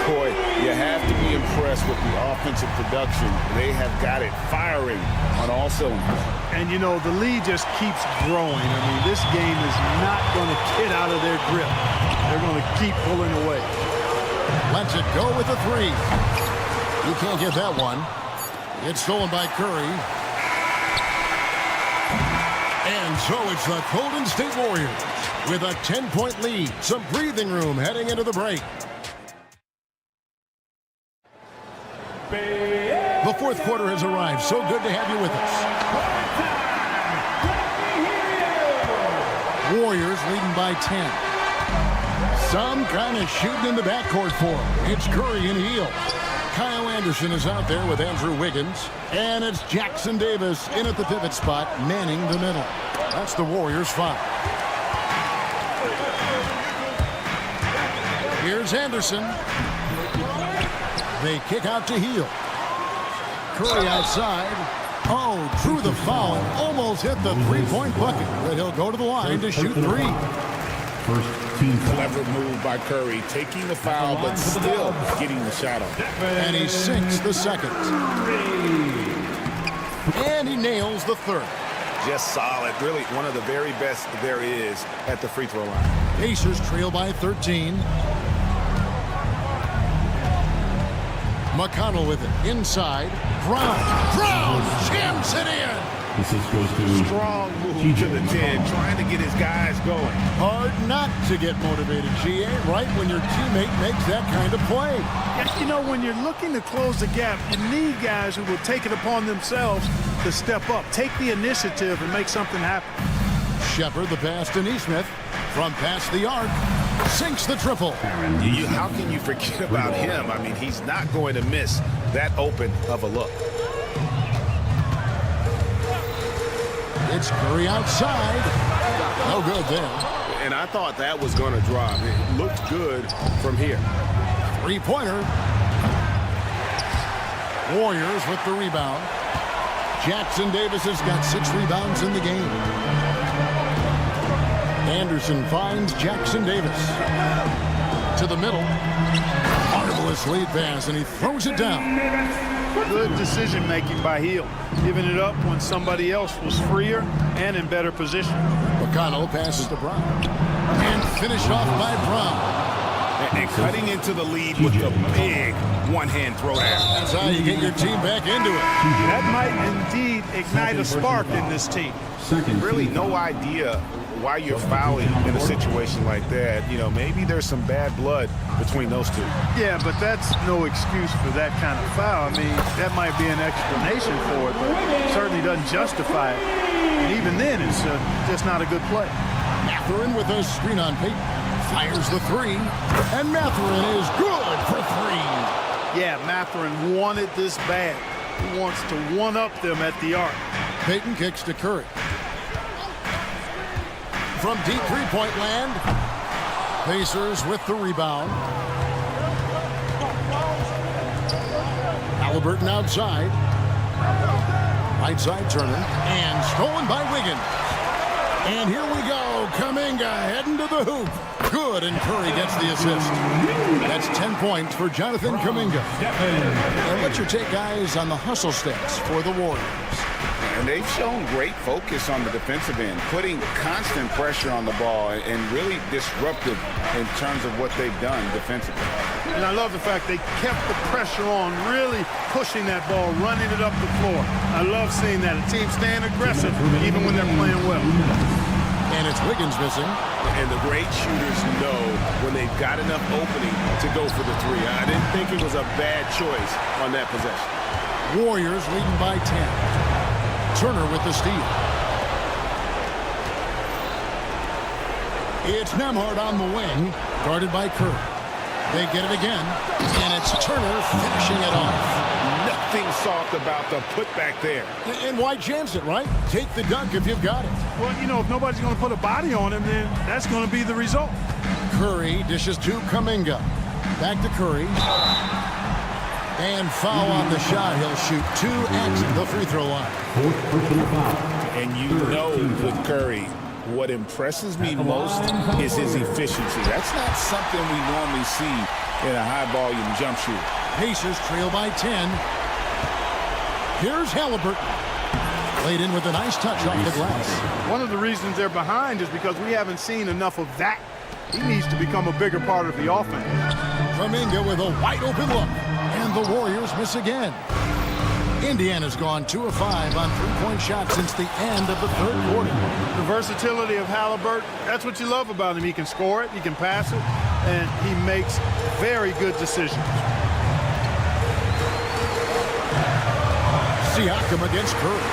Speaker 2: Boy, you have to be impressed with the offensive production. They have got it firing on all cylinders.
Speaker 3: And, you know, the lead just keeps growing. I mean, this game is not going to get out of their grip. They're going to keep pulling away.
Speaker 1: Lets it go with a three. You can't get that one. It's stolen by Curry. And so it's the Golden State Warriors with a 10-point lead. Some breathing room heading into the break. The fourth quarter has arrived. So good to have you with us. Warriors leading by 10. Some kind of shooting in the backcourt for him. It's Curry and Hield. Kyle Anderson is out there with Andrew Wiggins. And it's Jackson Davis in at the pivot spot, manning the middle. That's the Warriors' foul. Here's Anderson. They kick out to Hield. Curry outside. Oh, drew the foul. Almost hit the three-point bucket. But he'll go to the line to shoot three.
Speaker 11: First team clever move by Curry, taking the foul but still getting the shot off.
Speaker 1: And he sinks the second. And he nails the third.
Speaker 11: Just solid. Really one of the very best there is at the free throw line.
Speaker 1: Pacers trail by 13. McConnell with it. Inside. Brown jams it in.
Speaker 11: Strong move to the 10, trying to get his guys going.
Speaker 1: Hard not to get motivated, GA, right when your teammate makes that kind of play.
Speaker 3: Yeah, you know, when you're looking to close the gap, you need guys who will take it upon themselves to step up, take the initiative, and make something happen.
Speaker 1: Shepard, the pass to Neesmith. From past the arc, sinks the triple.
Speaker 11: How can you forget about him? I mean, he's not going to miss that open of a look.
Speaker 1: It's Curry outside. No good there.
Speaker 11: And I thought that was going to drop. It looked good from here.
Speaker 1: Three-pointer. Warriors with the rebound. Jackson Davis has got 6 rebounds in the game. Anderson finds Jackson Davis. To the middle. Marvelous lead pass, and he throws it down.
Speaker 3: Good decision-making by Hield, giving it up when somebody else was freer and in better position.
Speaker 1: McConnell passes to Brown. And finished off by Brown.
Speaker 11: And cutting into the lead with the big one-hand throwdown.
Speaker 1: That's how you get your team back into it.
Speaker 3: That might indeed ignite a spark in this team.
Speaker 11: Really no idea why you're fouling in a situation like that. You know, maybe there's some bad blood between those two.
Speaker 3: Yeah, but that's no excuse for that kind of foul. I mean, that might be an explanation for it, but it certainly doesn't justify it. And even then, it's just not a good play.
Speaker 1: Mathurin with a screen on Peyton. Fires the 3, and Mathurin is good for 3.
Speaker 3: Yeah, Mathurin wanted this bad. He wants to one-up them at the arc.
Speaker 1: Peyton kicks to Curry. From deep three-point land, Pacers with the rebound. Halliburton outside. Right side Turner, and stolen by Wiggins. And here we go, Kuminga heading to the hoop. Good, and Curry gets the assist. That's 10 points for Jonathan Kuminga. And what's your take, guys, on the hustle stats for the Warriors?
Speaker 2: And they've shown great focus on the defensive end, putting constant pressure on the ball and really disruptive in terms of what they've done defensively.
Speaker 3: And I love the fact they kept the pressure on, really pushing that ball, running it up the floor. I love seeing that. A team staying aggressive even when they're playing well.
Speaker 1: And it's Wiggins missing.
Speaker 11: And the great shooters know when they've got enough opening to go for the 3. I didn't think it was a bad choice on that possession.
Speaker 1: Warriors leading by 10. Turner with the steal. It's Nembhard on the wing, guarded by Curry. They get it again, and it's Turner finishing it off.
Speaker 11: Nothing soft about the putback there.
Speaker 1: And why chance it, right? Take the dunk if you've got it.
Speaker 3: Well, you know, if nobody's going to put a body on him, then that's going to be the result.
Speaker 1: Curry dishes to Kuminga. Back to Curry. And foul on the shot. He'll shoot 2 at the free throw line.
Speaker 11: And you know with Curry, what impresses me most is his efficiency. That's not something we normally see in a high-volume jump shooter.
Speaker 1: Pacers trail by 10. Here's Halliburton. Played in with a nice touch off the glass.
Speaker 3: One of the reasons they're behind is because we haven't seen enough of that. He needs to become a bigger part of the offense.
Speaker 1: Kuminga with a wide-open look. And the Warriors miss again. Indiana's gone 2 of 5 on three-point shots since the end of the third quarter.
Speaker 3: The versatility of Halliburton, that's what you love about him. He can score it, he can pass it, and he makes very good decisions.
Speaker 1: Siakam against Curry.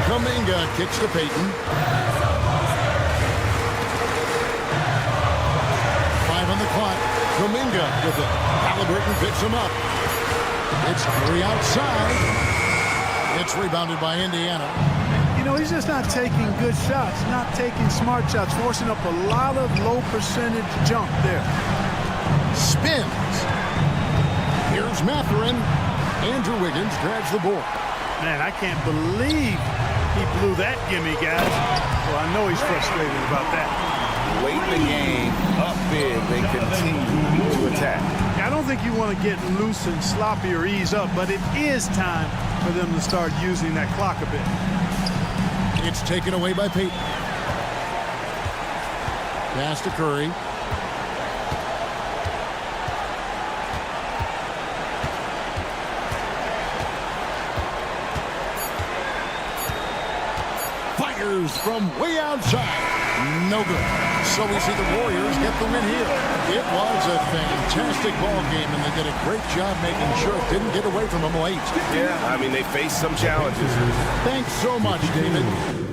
Speaker 1: Kuminga kicks to Peyton. 5 on the clock. Kuminga with it. Halliburton picks him up. It's Curry outside. It's rebounded by Indiana.
Speaker 3: You know, he's just not taking good shots, not taking smart shots, forcing up a lot of low percentage jump there.
Speaker 1: Spins. Here's Mathurin. Andrew Wiggins grabs the board.
Speaker 3: Man, I can't believe he blew that gimme, guys. Well, I know he's frustrated about that.
Speaker 2: Late in the game, up big, they continue to attack.
Speaker 3: I don't think you want to get loose and sloppy or ease up, but it is time for them to start using that clock a bit.
Speaker 1: It's taken away by Peyton. Pass to Curry. Fires from way outside. No good. So we see the Warriors get the win here. It was a fantastic ball game, and they did a great job making sure it didn't get away from them late.
Speaker 6: Yeah, I mean, they faced some challenges.
Speaker 1: Thanks so much, David.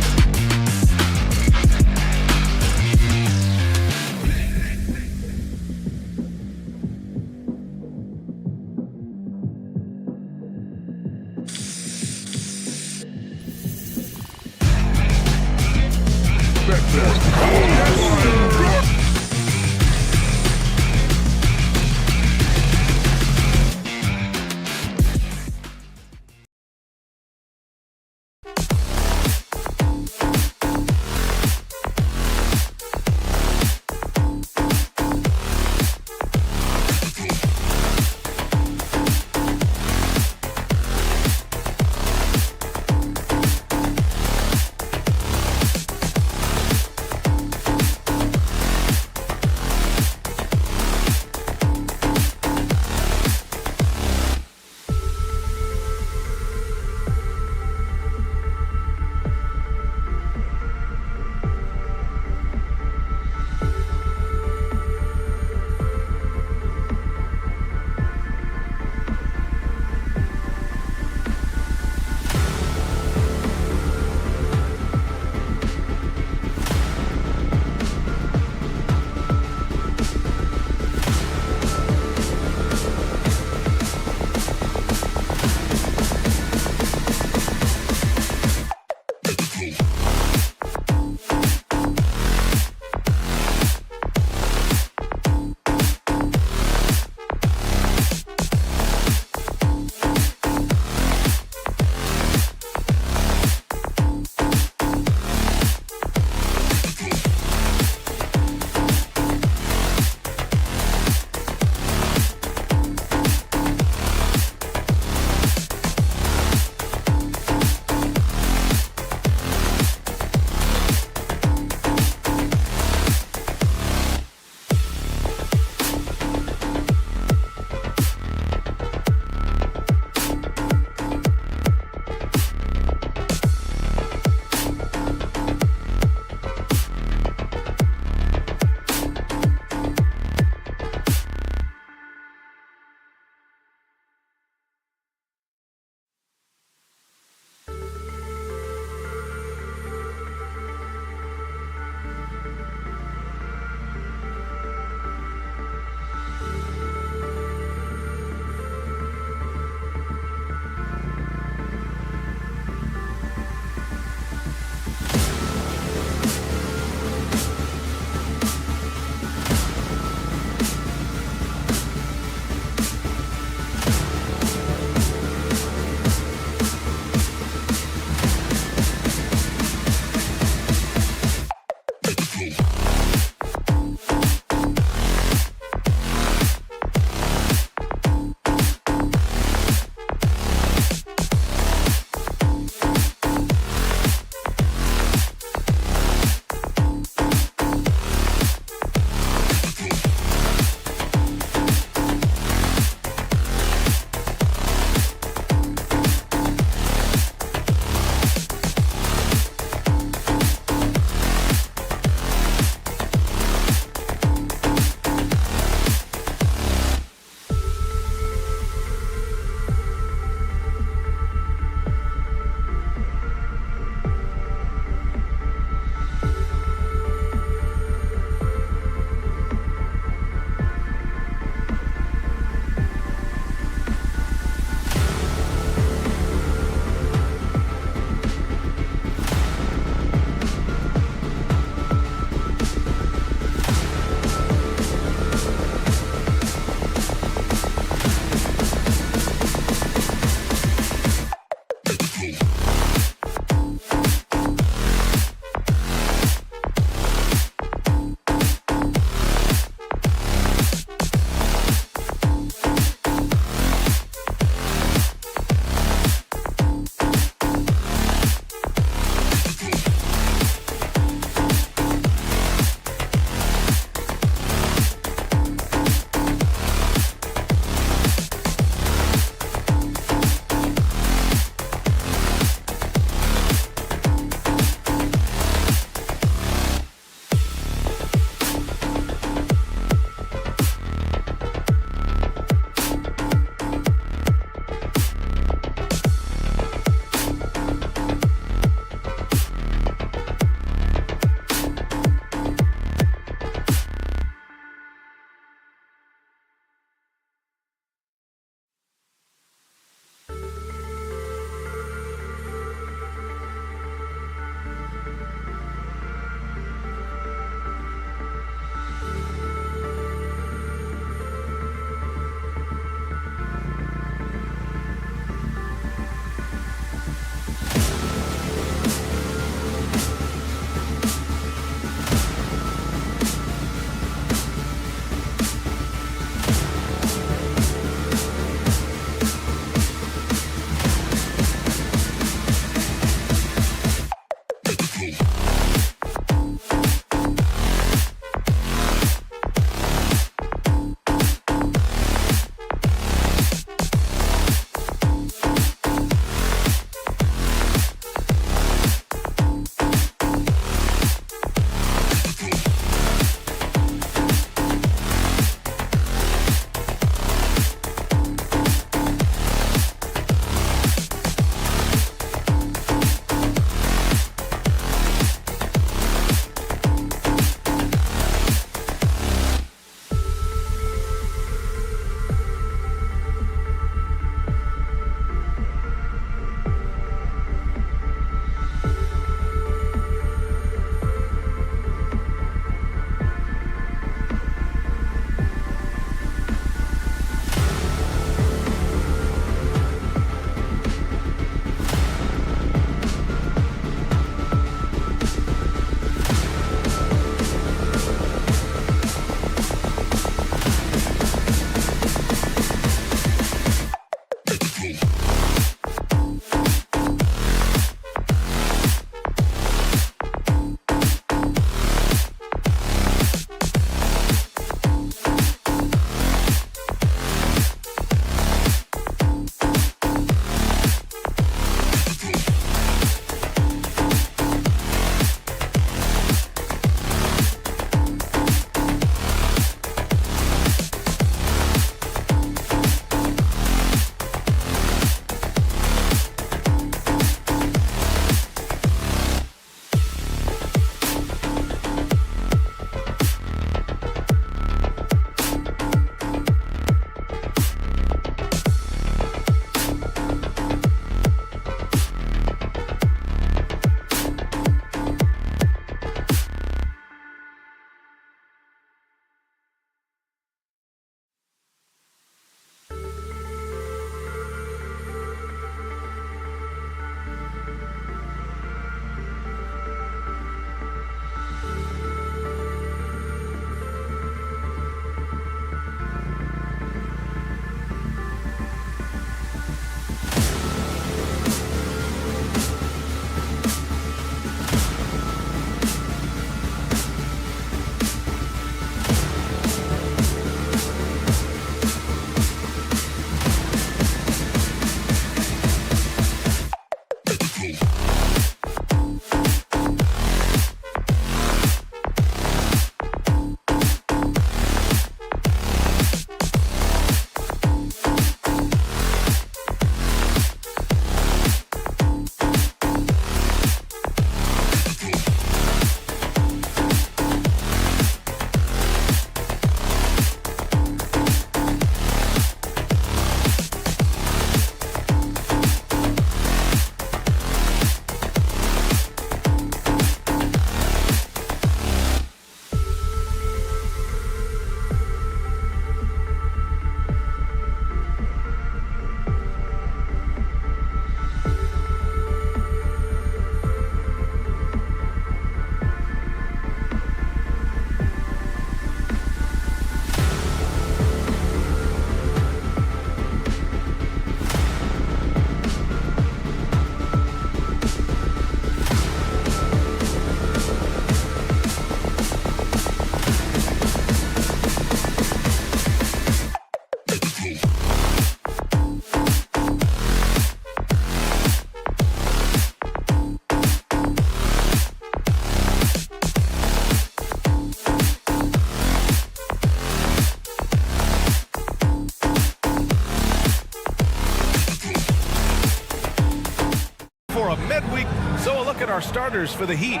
Speaker 6: a midweek. So a look at our starters for the Heat.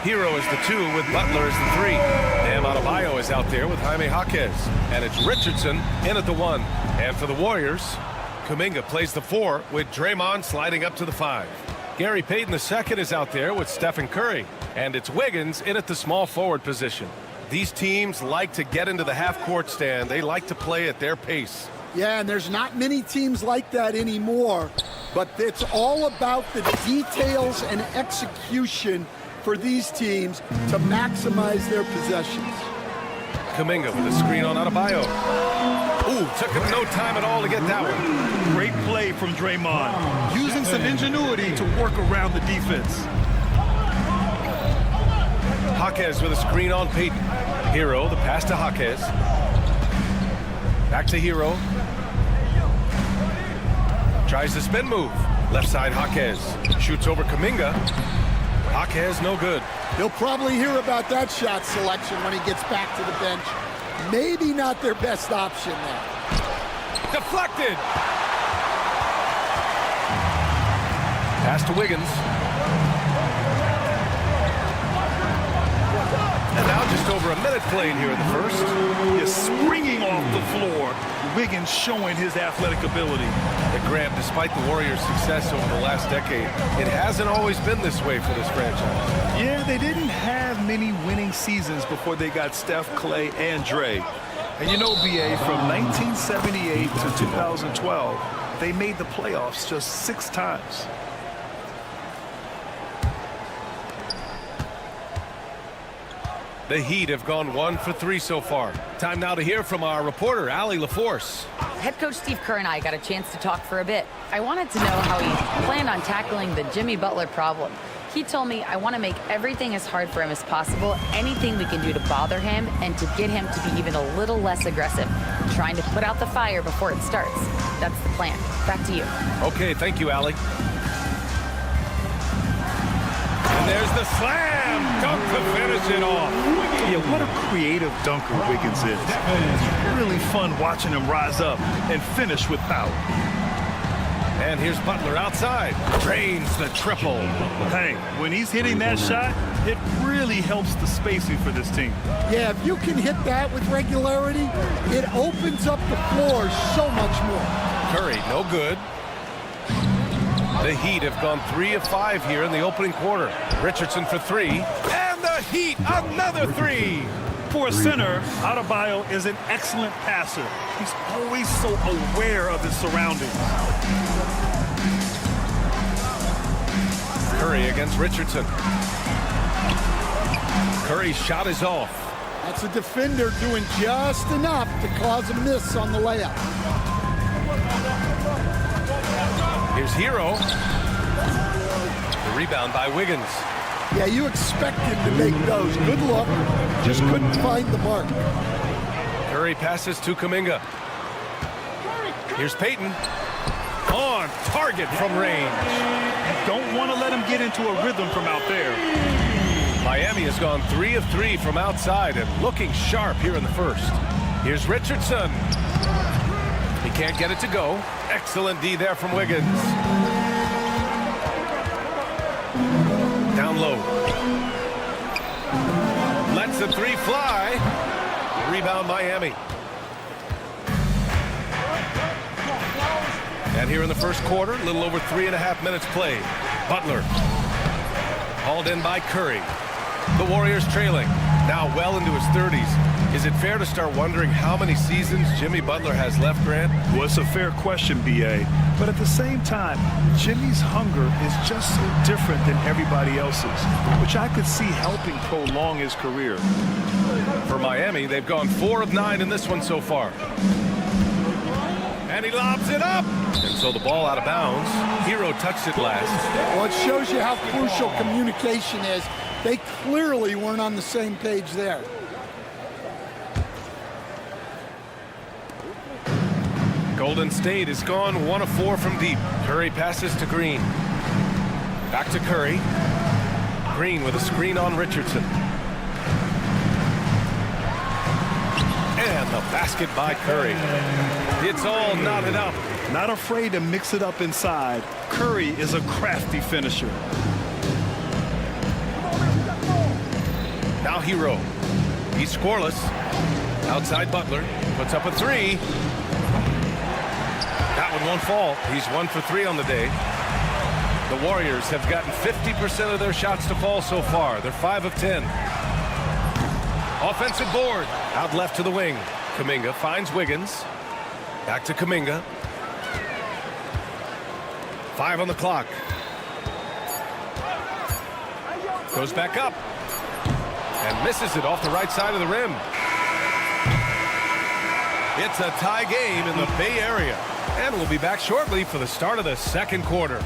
Speaker 6: Hero is the 2 with Butler as the 3. Bam Adebayo is out there with Jaime Jaquez. And it's Richardson in at the 1. And for the Warriors, Kuminga plays the 4 with Draymond sliding up to the 5. Gary Payton II is out there with Stephen Curry. And it's Wiggins in at the small forward position. These teams like to get into the half-court stand. They like to play at their pace.
Speaker 13: Yeah, and there's not many teams like that anymore. But it's all about the details and execution for these teams to maximize their possessions.
Speaker 6: Kuminga with a screen on Adebayo. Ooh, took him no time at all to get that one.
Speaker 8: Great play from Draymond, using some ingenuity to work around the defense.
Speaker 6: Jaquez with a screen on Payton. Hero, the pass to Jaquez. Back to Hero. Tries the spin move. Left side Jaquez. Shoots over Kuminga. Jaquez no good.
Speaker 13: He'll probably hear about that shot selection when he gets back to the bench. Maybe not their best option there.
Speaker 6: Deflected. Pass to Wiggins. And now just over a minute played here in the first.
Speaker 8: Is springing off the floor. Wiggins showing his athletic ability.
Speaker 6: And Grant, despite the Warriors' success over the last decade, it hasn't always been this way for this franchise.
Speaker 8: Yeah, they didn't have many winning seasons before they got Steph, Clay, and Dre. And you know, BA, from 1978 to 2012, they made the playoffs just 6 times.
Speaker 6: The Heat have gone 1 for 3 so far. Time now to hear from our reporter, Allie LaForce.
Speaker 9: Head coach Steve Kerr and I got a chance to talk for a bit. I wanted to know how he planned on tackling the Jimmy Butler problem. He told me I want to make everything as hard for him as possible, anything we can do to bother him and to get him to be even a little less aggressive, trying to put out the fire before it starts. That's the plan. Back to you.
Speaker 6: Okay, thank you, Allie. And there's the slam dunk to finish it off.
Speaker 8: Yeah, what a creative dunker Wiggins is. It's really fun watching him rise up and finish with power.
Speaker 6: And here's Butler outside. Drains the triple.
Speaker 8: Hey, when he's hitting that shot, it really helps the spacing for this team.
Speaker 13: Yeah, if you can hit that with regularity, it opens up the floor so much more.
Speaker 6: Curry, no good. The Heat have gone 3 of 5 here in the opening quarter. Richardson for 3. And the Heat, another 3.
Speaker 8: For a center, Adebayo is an excellent passer. He's always so aware of his surroundings.
Speaker 6: Curry against Richardson. Curry's shot is off.
Speaker 13: That's a defender doing just enough to cause a miss on the layup.
Speaker 6: Here's Hero. The rebound by Wiggins.
Speaker 13: Yeah, you expect him to make those. Good luck. Just couldn't find the mark.
Speaker 6: Curry passes to Kuminga. Here's Payton. On target from range.
Speaker 8: Don't want to let him get into a rhythm from out there.
Speaker 6: Miami has gone 3 of 3 from outside and looking sharp here in the first. Here's Richardson. He can't get it to go. Excellent D there from Wiggins. Down low. Lets the 3 fly. Rebound Miami. And here in the first quarter, a little over 3.5 minutes played. Butler. Hauled in by Curry. The Warriors trailing. Now well into his 30s. Is it fair to start wondering how many seasons Jimmy Butler has left, Grant?
Speaker 8: Well, it's a fair question, B.A. But at the same time, Jimmy's hunger is just so different than everybody else's, which I could see helping prolong his career.
Speaker 6: For Miami, they've gone 4 of 9 in this one so far. And he lobs it up. And so the ball out of bounds. Hero touched it last.
Speaker 13: Well, it shows you how crucial communication is. They clearly weren't on the same page there.
Speaker 6: Golden State has gone 1 of 4 from deep. Curry passes to Green. Back to Curry. Green with a screen on Richardson. And the basket by Curry. It's all knotted up.
Speaker 8: Not afraid to mix it up inside. Curry is a crafty finisher.
Speaker 6: Now Hero. He's scoreless. Outside Butler. Puts up a three. That one won't fall. He's 1 for 3 on the day. The Warriors have gotten 50% of their shots to fall so far. They're 5 of 10. Offensive board. Out left to the wing. Kuminga finds Wiggins. Back to Kuminga. 5 on the clock. Goes back up. And misses it off the right side of the rim. It's a tie game in the Bay Area. And we'll be back shortly for the start of the second quarter.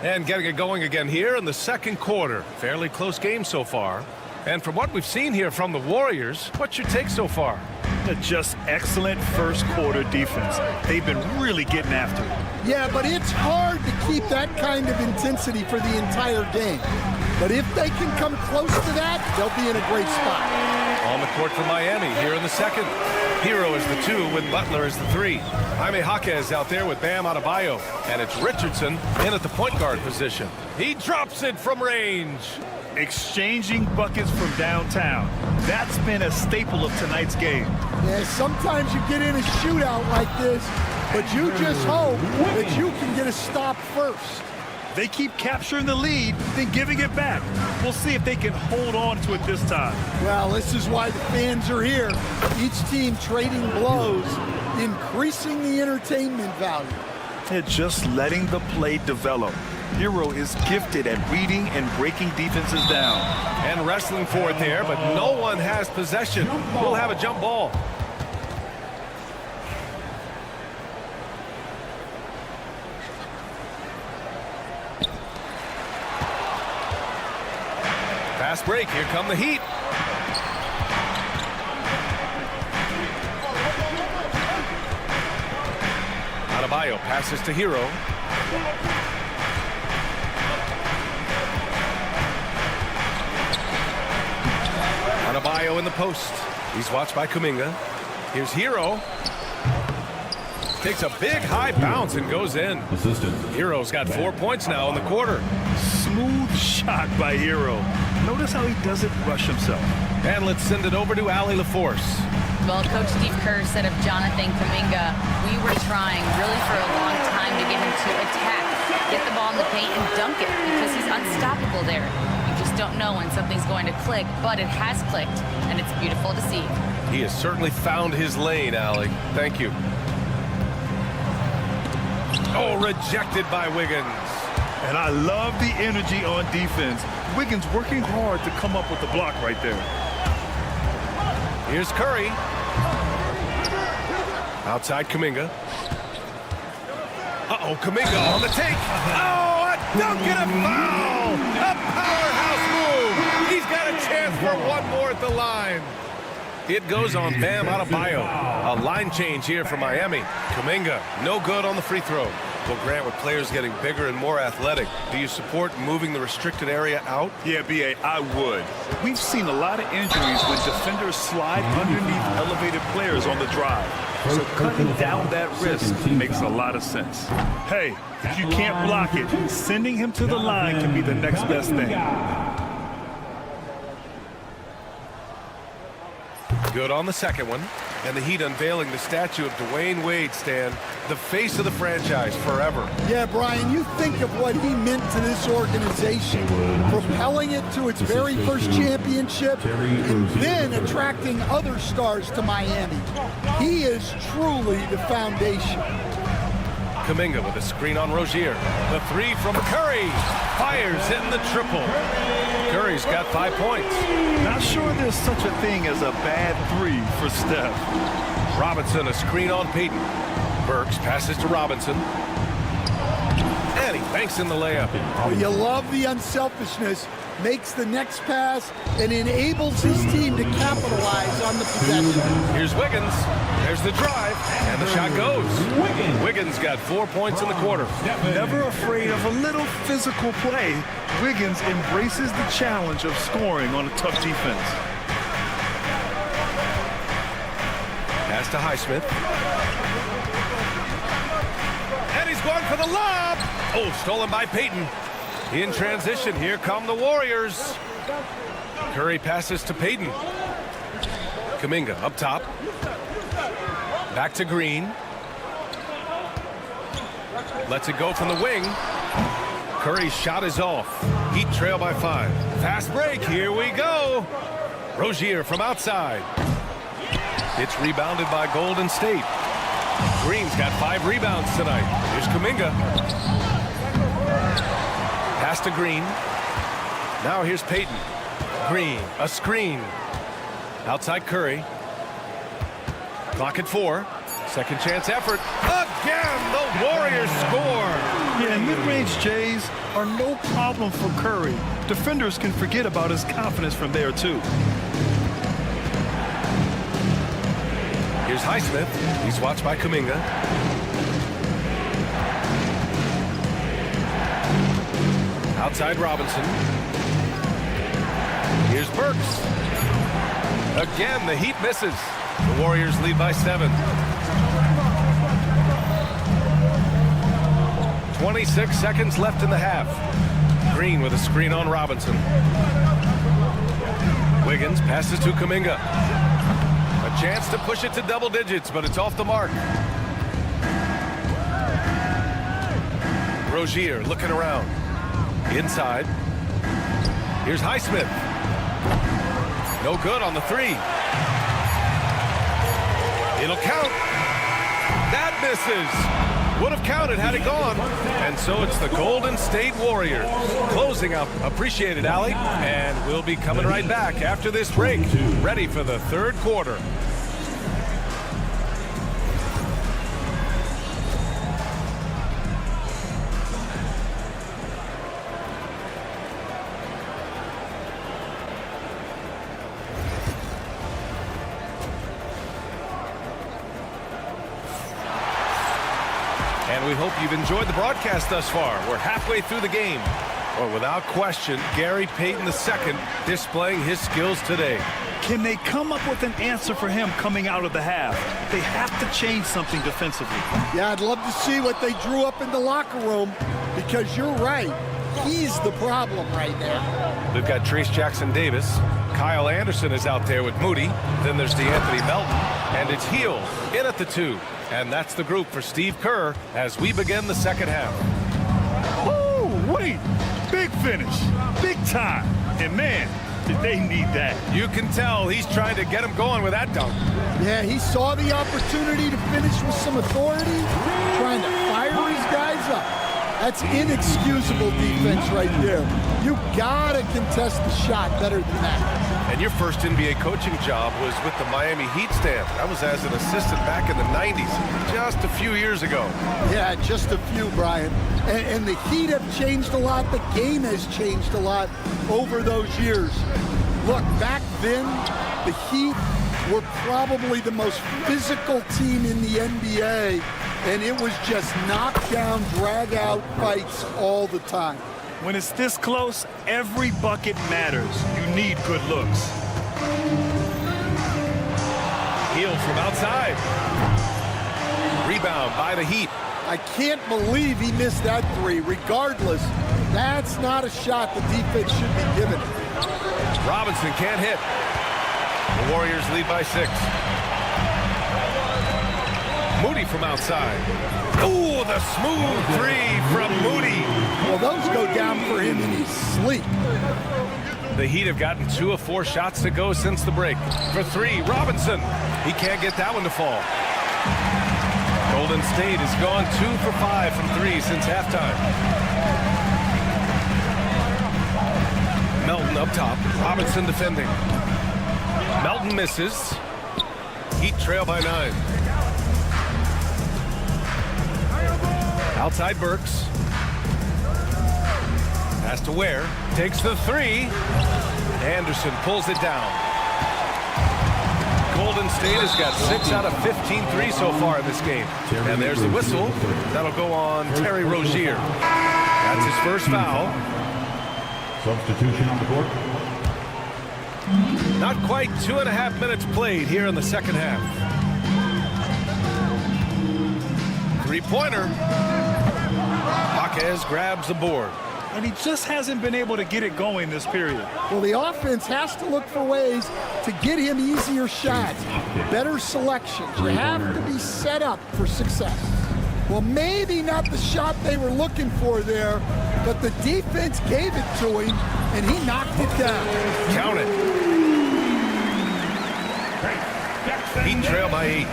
Speaker 6: And getting it going again here in the second quarter. Fairly close game so far. And from what we've seen here from the Warriors, what's your take so far?
Speaker 8: Just excellent first quarter defense. They've been really getting after it.
Speaker 13: Yeah, but it's hard to keep that kind of intensity for the entire game. But if they can come close to that, they'll be in a great spot.
Speaker 6: On the court for Miami here in the second. Hero is the 2 with Butler as the 3. Jaime Jaquez out there with Bam Adebayo. And it's Richardson in at the point guard position. He drops it from range.
Speaker 8: Exchanging buckets from downtown. That's been a staple of tonight's game.
Speaker 13: Yeah, sometimes you get in a shootout like this, but you just hope that you can get a stop first.
Speaker 8: They keep capturing the lead, then giving it back. We'll see if they can hold on to it this time.
Speaker 13: Well, this is why the fans are here. Each team trading blows, increasing the entertainment value.
Speaker 8: They're just letting the play develop. Hero is gifted at reading and breaking defenses down.
Speaker 6: And wrestling for it there, but no one has possession. We'll have a jump ball. Fast break. Here come the Heat. Adebayo passes to Hero. Adebayo in the post. He's watched by Kuminga. Here's Hero. Takes a big high bounce and goes in. Hero's got 4 points now in the quarter.
Speaker 8: Smooth shot by Hero. Notice how he doesn't rush himself.
Speaker 6: And let's send it over to Allie LaForce.
Speaker 9: Well, Coach Steve Kerr said of Jonathan Kuminga, we were trying really for a long time to get him to attack, get the ball in the paint and dunk it because he's unstoppable there. You just don't know when something's going to click, but it has clicked, and it's beautiful to see.
Speaker 6: He has certainly found his lane, Allie. Thank you. Oh, rejected by Wiggins.
Speaker 8: And I love the energy on defense. Wiggins working hard to come up with the block right there.
Speaker 6: Here's Curry. Outside Kuminga. Uh-oh, Kuminga on the take. Oh, a dunk and a foul! A powerhouse move! He's got a chance for one more at the line. It goes on Bam Adebayo. A line change here for Miami. Kuminga, no good on the free throw. Well, Grant, with players getting bigger and more athletic, do you support moving the restricted area out?
Speaker 8: Yeah, B.A., I would. We've seen a lot of injuries when defenders slide underneath elevated players on the drive. So cutting down that risk makes a lot of sense. Hey, if you can't block it, sending him to the line can be the next best thing.
Speaker 6: Good on the second one. And the Heat unveiling the statue of Dwayne Wade, Stan, the face of the franchise forever.
Speaker 13: Yeah, Brian, you think of what he meant to this organization, propelling it to its very first championship and then attracting other stars to Miami. He is truly the foundation.
Speaker 6: Kuminga with a screen on Rozier. The 3 from Curry. Fires in the triple. Curry's got 5 points.
Speaker 8: Not sure there's such a thing as a bad 3 for Steph.
Speaker 6: Robinson, a screen on Peyton. Burks passes to Robinson. And he banks in the layup.
Speaker 13: Well, you love the unselfishness. makes the next pass, and enables his team to capitalize on the possession.
Speaker 6: Here's Wiggins. There's the drive, and the shot goes. Wiggins got 4 points in the quarter.
Speaker 8: Never afraid of a little physical play, Wiggins embraces the challenge of scoring on a tough defense.
Speaker 6: Pass to Highsmith. And he's going for the lob. Oh, stolen by Payton. In transition, here come the Warriors. Curry passes to Payton. Kuminga up top. Back to Green. Lets it go from the wing. Curry's shot is off. Heat trail by 5. Fast break, here we go. Rozier from outside. It's rebounded by Golden State. Green's got 5 rebounds tonight. Here's Kuminga. Pass to Green. Now here's Payton. Green, a screen. Outside Curry. Clock at 4. Second chance effort. Again, the Warriors score.
Speaker 8: Yeah, mid-range Jays are no problem for Curry. Defenders can forget about his confidence from there, too.
Speaker 6: Here's Highsmith. He's watched by Kuminga. Outside Robinson. Here's Burks. Again, the Heat misses. The Warriors lead by 7. 26 seconds left in the half. Green with a screen on Robinson. Wiggins passes to Kuminga. A chance to push it to double digits, but it's off the mark. Rozier looking around. Inside. Here's Highsmith. No good on the 3. It'll count. That misses. Would have counted had it gone. And so it's the Golden State Warriors closing up. Appreciate it, Allie. And we'll be coming right back after this break. Ready for the third quarter. And we hope you've enjoyed the broadcast thus far. We're halfway through the game. Well, without question, Gary Payton II displaying his skills today.
Speaker 8: Can they come up with an answer for him coming out of the half? They have to change something defensively.
Speaker 13: Yeah, I'd love to see what they drew up in the locker room, because you're right. He's the problem right now.
Speaker 6: We've got Trace Jackson-Davis. Kyle Anderson is out there with Moody. Then there's DeAnthony Melton. And it's Hield in at the 2. And that's the group for Steve Kerr as we begin the second half.
Speaker 8: Oh, wait. Big finish. Big time. And man, did they need that.
Speaker 6: You can tell he's trying to get him going with that dunk.
Speaker 13: Yeah, he saw the opportunity to finish with some authority, trying to fire his guys up. That's inexcusable defense right there. You gotta contest the shot better than that.
Speaker 6: And your first NBA coaching job was with the Miami Heat staff. That was as an assistant back in the 90s, just a few years ago.
Speaker 13: Yeah, just a few, Brian. And the Heat have changed a lot. The game has changed a lot over those years. Look, back then, the Heat were probably the most physical team in the NBA, and it was just knockdown, drag-out fights all the time.
Speaker 8: When it's this close, every bucket matters. You need good looks.
Speaker 6: Hield from outside. Rebound by the Heat.
Speaker 13: I can't believe he missed that 3. Regardless, that's not a shot the defense should be given.
Speaker 6: Robinson can't hit. The Warriors lead by 6. Moody from outside. Ooh, the smooth 3 from Moody.
Speaker 13: Well, those go down for him in his sleep.
Speaker 6: The Heat have gotten 2 of 4 shots to go since the break. For 3, Robinson. He can't get that one to fall. Golden State has gone 2 for 5 from 3 since halftime. Melton up top. Robinson defending. Melton misses. Heat trail by 9. Outside Burks. Has to Ware. Takes the three. Anderson pulls it down. Golden State has got 6 out of 15 threes so far in this game. And there's the whistle. That'll go on Terry Rozier. That's his first foul.
Speaker 4: Substitution on the court.
Speaker 6: Not quite 2.5 minutes played here in the second half. Three-pointer. Jaquez grabs the board.
Speaker 8: And he just hasn't been able to get it going this period.
Speaker 13: Well, the offense has to look for ways to get him easier shots, better selections. You have to be set up for success. Well, maybe not the shot they were looking for there, but the defense gave it to him, and he knocked it down.
Speaker 6: Count it. Heat trail by 8.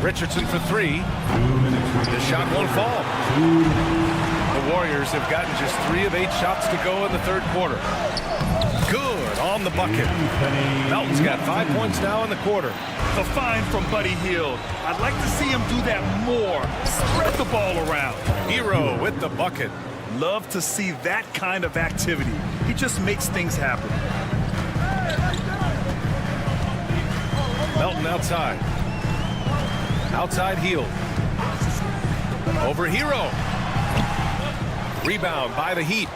Speaker 6: Richardson for 3. The shot won't fall. The Warriors have gotten just 3 of 8 shots to go in the third quarter. Good on the bucket. Melton's got 5 points now in the quarter.
Speaker 8: The find from Buddy Hield. I'd like to see him do that more. Spread the ball around.
Speaker 6: Hero with the bucket.
Speaker 8: Love to see that kind of activity. He just makes things happen.
Speaker 6: Melton outside. Outside Hield. Over Hero. Rebound by the Heat.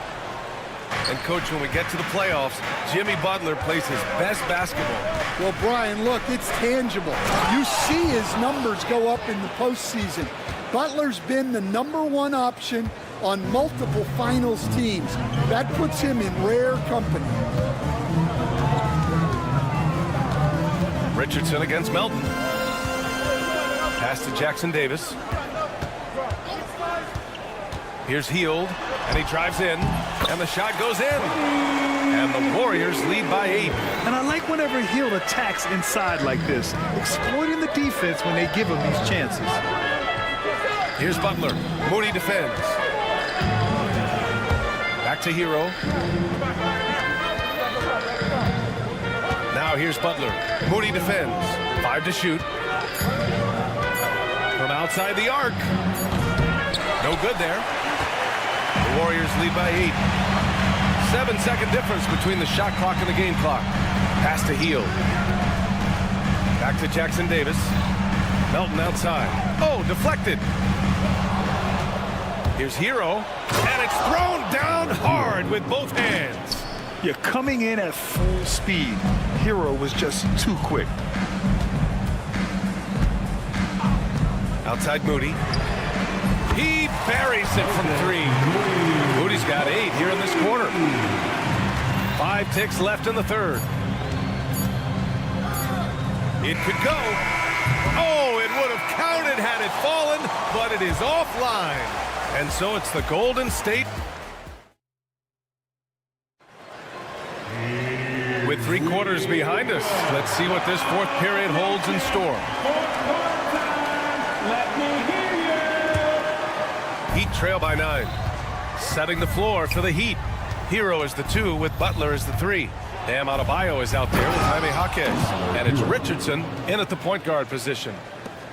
Speaker 6: And, Coach, when we get to the playoffs, Jimmy Butler plays his best basketball.
Speaker 13: Well, Brian, look, it's tangible. You see his numbers go up in the postseason. Butler's been the #1 option on multiple finals teams. That puts him in rare company.
Speaker 6: Richardson against Melton. Pass to Jackson Davis. Here's Hield, and he drives in, and the shot goes in. And the Warriors lead by 8.
Speaker 8: And I like whenever Hield attacks inside like this, exploiting the defense when they give him these chances.
Speaker 6: Here's Butler. Moody defends. Back to Hero. Now here's Butler. Moody defends. 5 to shoot. From outside the arc. No good there. The Warriors lead by 8. 7-second difference between the shot clock and the game clock. Pass to Hield. Back to Jackson Davis. Melton outside. Oh, deflected. Here's Hero. And it's thrown down hard with both hands.
Speaker 8: You're coming in at full speed. Hero was just too quick.
Speaker 6: Outside Moody. He buries it from 3. Moody's got 8 here in this quarter. 5 ticks left in the third. It could go. Oh, it would have counted had it fallen, but it is offline. And so it's the Golden State. With 3 quarters behind us, let's see what this fourth period holds in store. Heat trail by 9. Setting the floor for the Heat. Hero is the 2 with Butler as the 3. Bam Adebayo is out there with Jaime Jaquez. And it's Richardson in at the point guard position.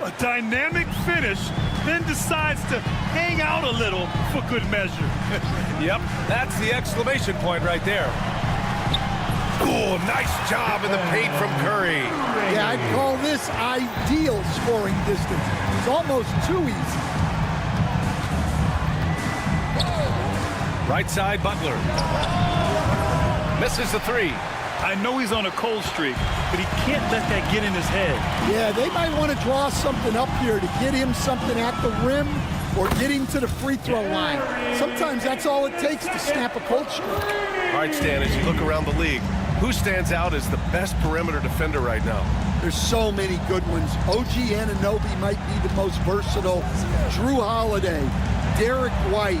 Speaker 8: A dynamic finish, then decides to hang out a little for good measure.
Speaker 6: Yep, that's the exclamation point right there. Oh, nice job in the paint from Curry.
Speaker 13: Yeah, I'd call this ideal scoring distance. It's almost too easy.
Speaker 6: Right side, Butler. Misses the 3.
Speaker 8: I know he's on a cold streak, but he can't let that get in his head.
Speaker 13: Yeah, they might want to draw something up here to get him something at the rim or get him to the free throw line. Sometimes that's all it takes to snap a cold streak.
Speaker 6: All right, Stan, as you look around the league, who stands out as the best perimeter defender right now?
Speaker 13: There's so many good ones. OG Anunoby might be the most versatile. Drew Holiday, Derek White,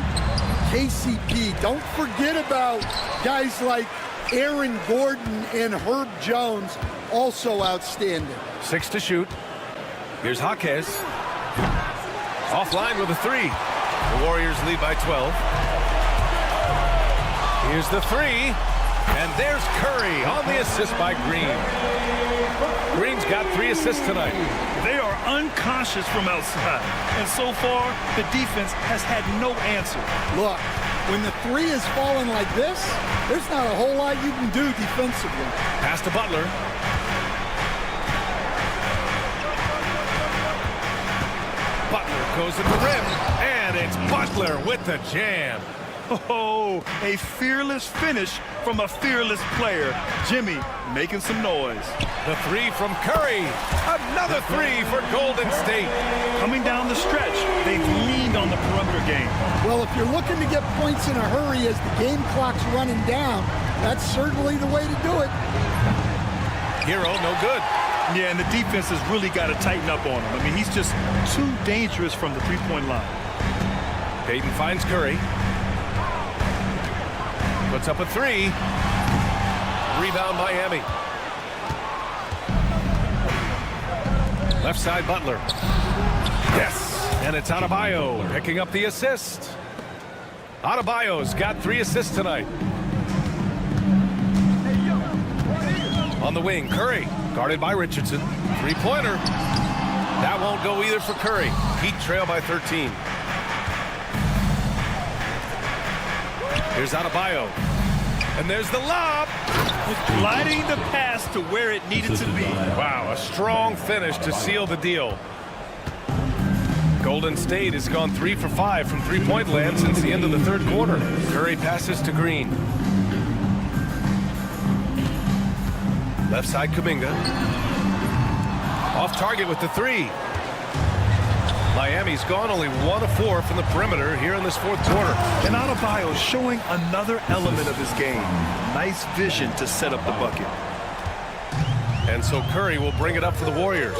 Speaker 13: KCP. Don't forget about guys like Aaron Gordon and Herb Jones, also outstanding.
Speaker 6: 6 to shoot. Here's Jaquez. Offline with a 3. The Warriors lead by 12. Here's the 3. And there's Curry on the assist by Green. Green's got 3 assists tonight.
Speaker 8: They are unconscious from outside. And so far, the defense has had no answer.
Speaker 13: Look, when the 3 is falling like this, there's not a whole lot you can do defensively.
Speaker 6: Pass to Butler. Butler goes at the rim, and it's Butler with the jam.
Speaker 8: Oh, a fearless finish from a fearless player. Jimmy making some noise.
Speaker 6: The 3 from Curry. Another 3 for Golden State.
Speaker 8: Coming down the stretch, they've leaned on the perimeter game.
Speaker 13: Well, if you're looking to get points in a hurry as the game clock's running down, that's certainly the way to do it.
Speaker 6: Hero, no good.
Speaker 8: Yeah, and the defense has really got to tighten up on him. I mean, he's just too dangerous from the three-point line.
Speaker 6: Payton finds Curry. Puts up a 3. Rebound Miami. Left side Butler. Yes, and it's Adebayo picking up the assist. Adebayo's got 3 assists tonight. On the wing, Curry, guarded by Richardson. 3-pointer. That won't go either for Curry. Heat trail by 13. Here's Adebayo. And there's the lob.
Speaker 8: Gliding the pass to where it needed to be.
Speaker 6: Wow, a strong finish to seal the deal. Golden State has gone 3 for 5 from three-point land since the end of the 3rd quarter. Curry passes to Green. Left side Kuminga. Off target with the 3. Miami's gone only 1 of 4 from the perimeter here in this 4th quarter.
Speaker 8: And Adebayo showing another element of his game. Nice vision to set up the bucket.
Speaker 6: And so Curry will bring it up for the Warriors.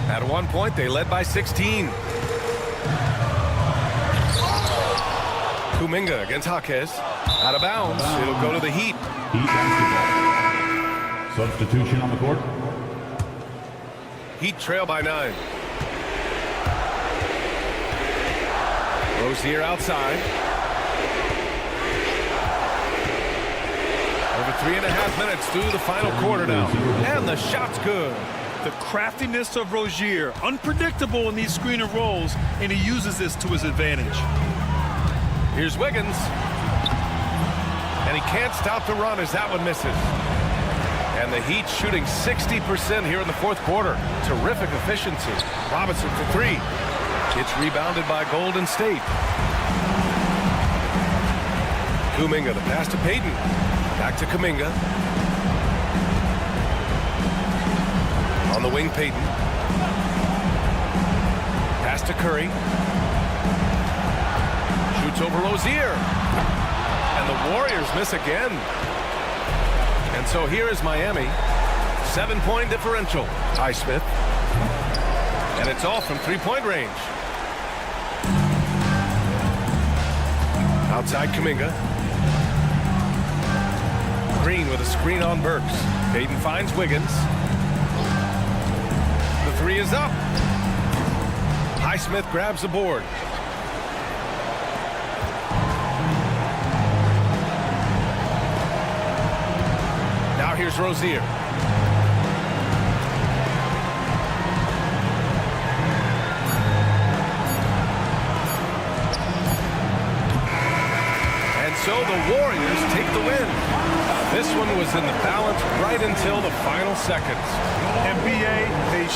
Speaker 6: At one point, they led by 16. Kuminga against Jaquez. Out of bounds. It'll go to the Heat.
Speaker 4: Substitution on the court.
Speaker 6: Heat trail by 9. Rozier outside. Over 3.5 minutes through the final quarter now. And the shot's good.
Speaker 8: The craftiness of Rozier, unpredictable in these screen and rolls, and he uses this to his advantage.
Speaker 6: Here's Wiggins. And he can't stop the run as that one misses. And the Heat shooting 60% here in the 4th quarter. Terrific efficiency. Robinson for 3. It's rebounded by Golden State. Kuminga, the pass to Payton. Back to Kuminga. On the wing, Payton. Pass to Curry. Shoots over Rozier. And the Warriors miss again. And so here is Miami. 7-point differential. Highsmith. And it's all from 3-point range. Outside Kuminga. Green with a screen on Burks. Payton finds Wiggins. The 3 is up. Highsmith grabs the board. Now here's Rozier. So the Warriors take the win. This one was in the balance right until the final seconds.
Speaker 8: NBA, they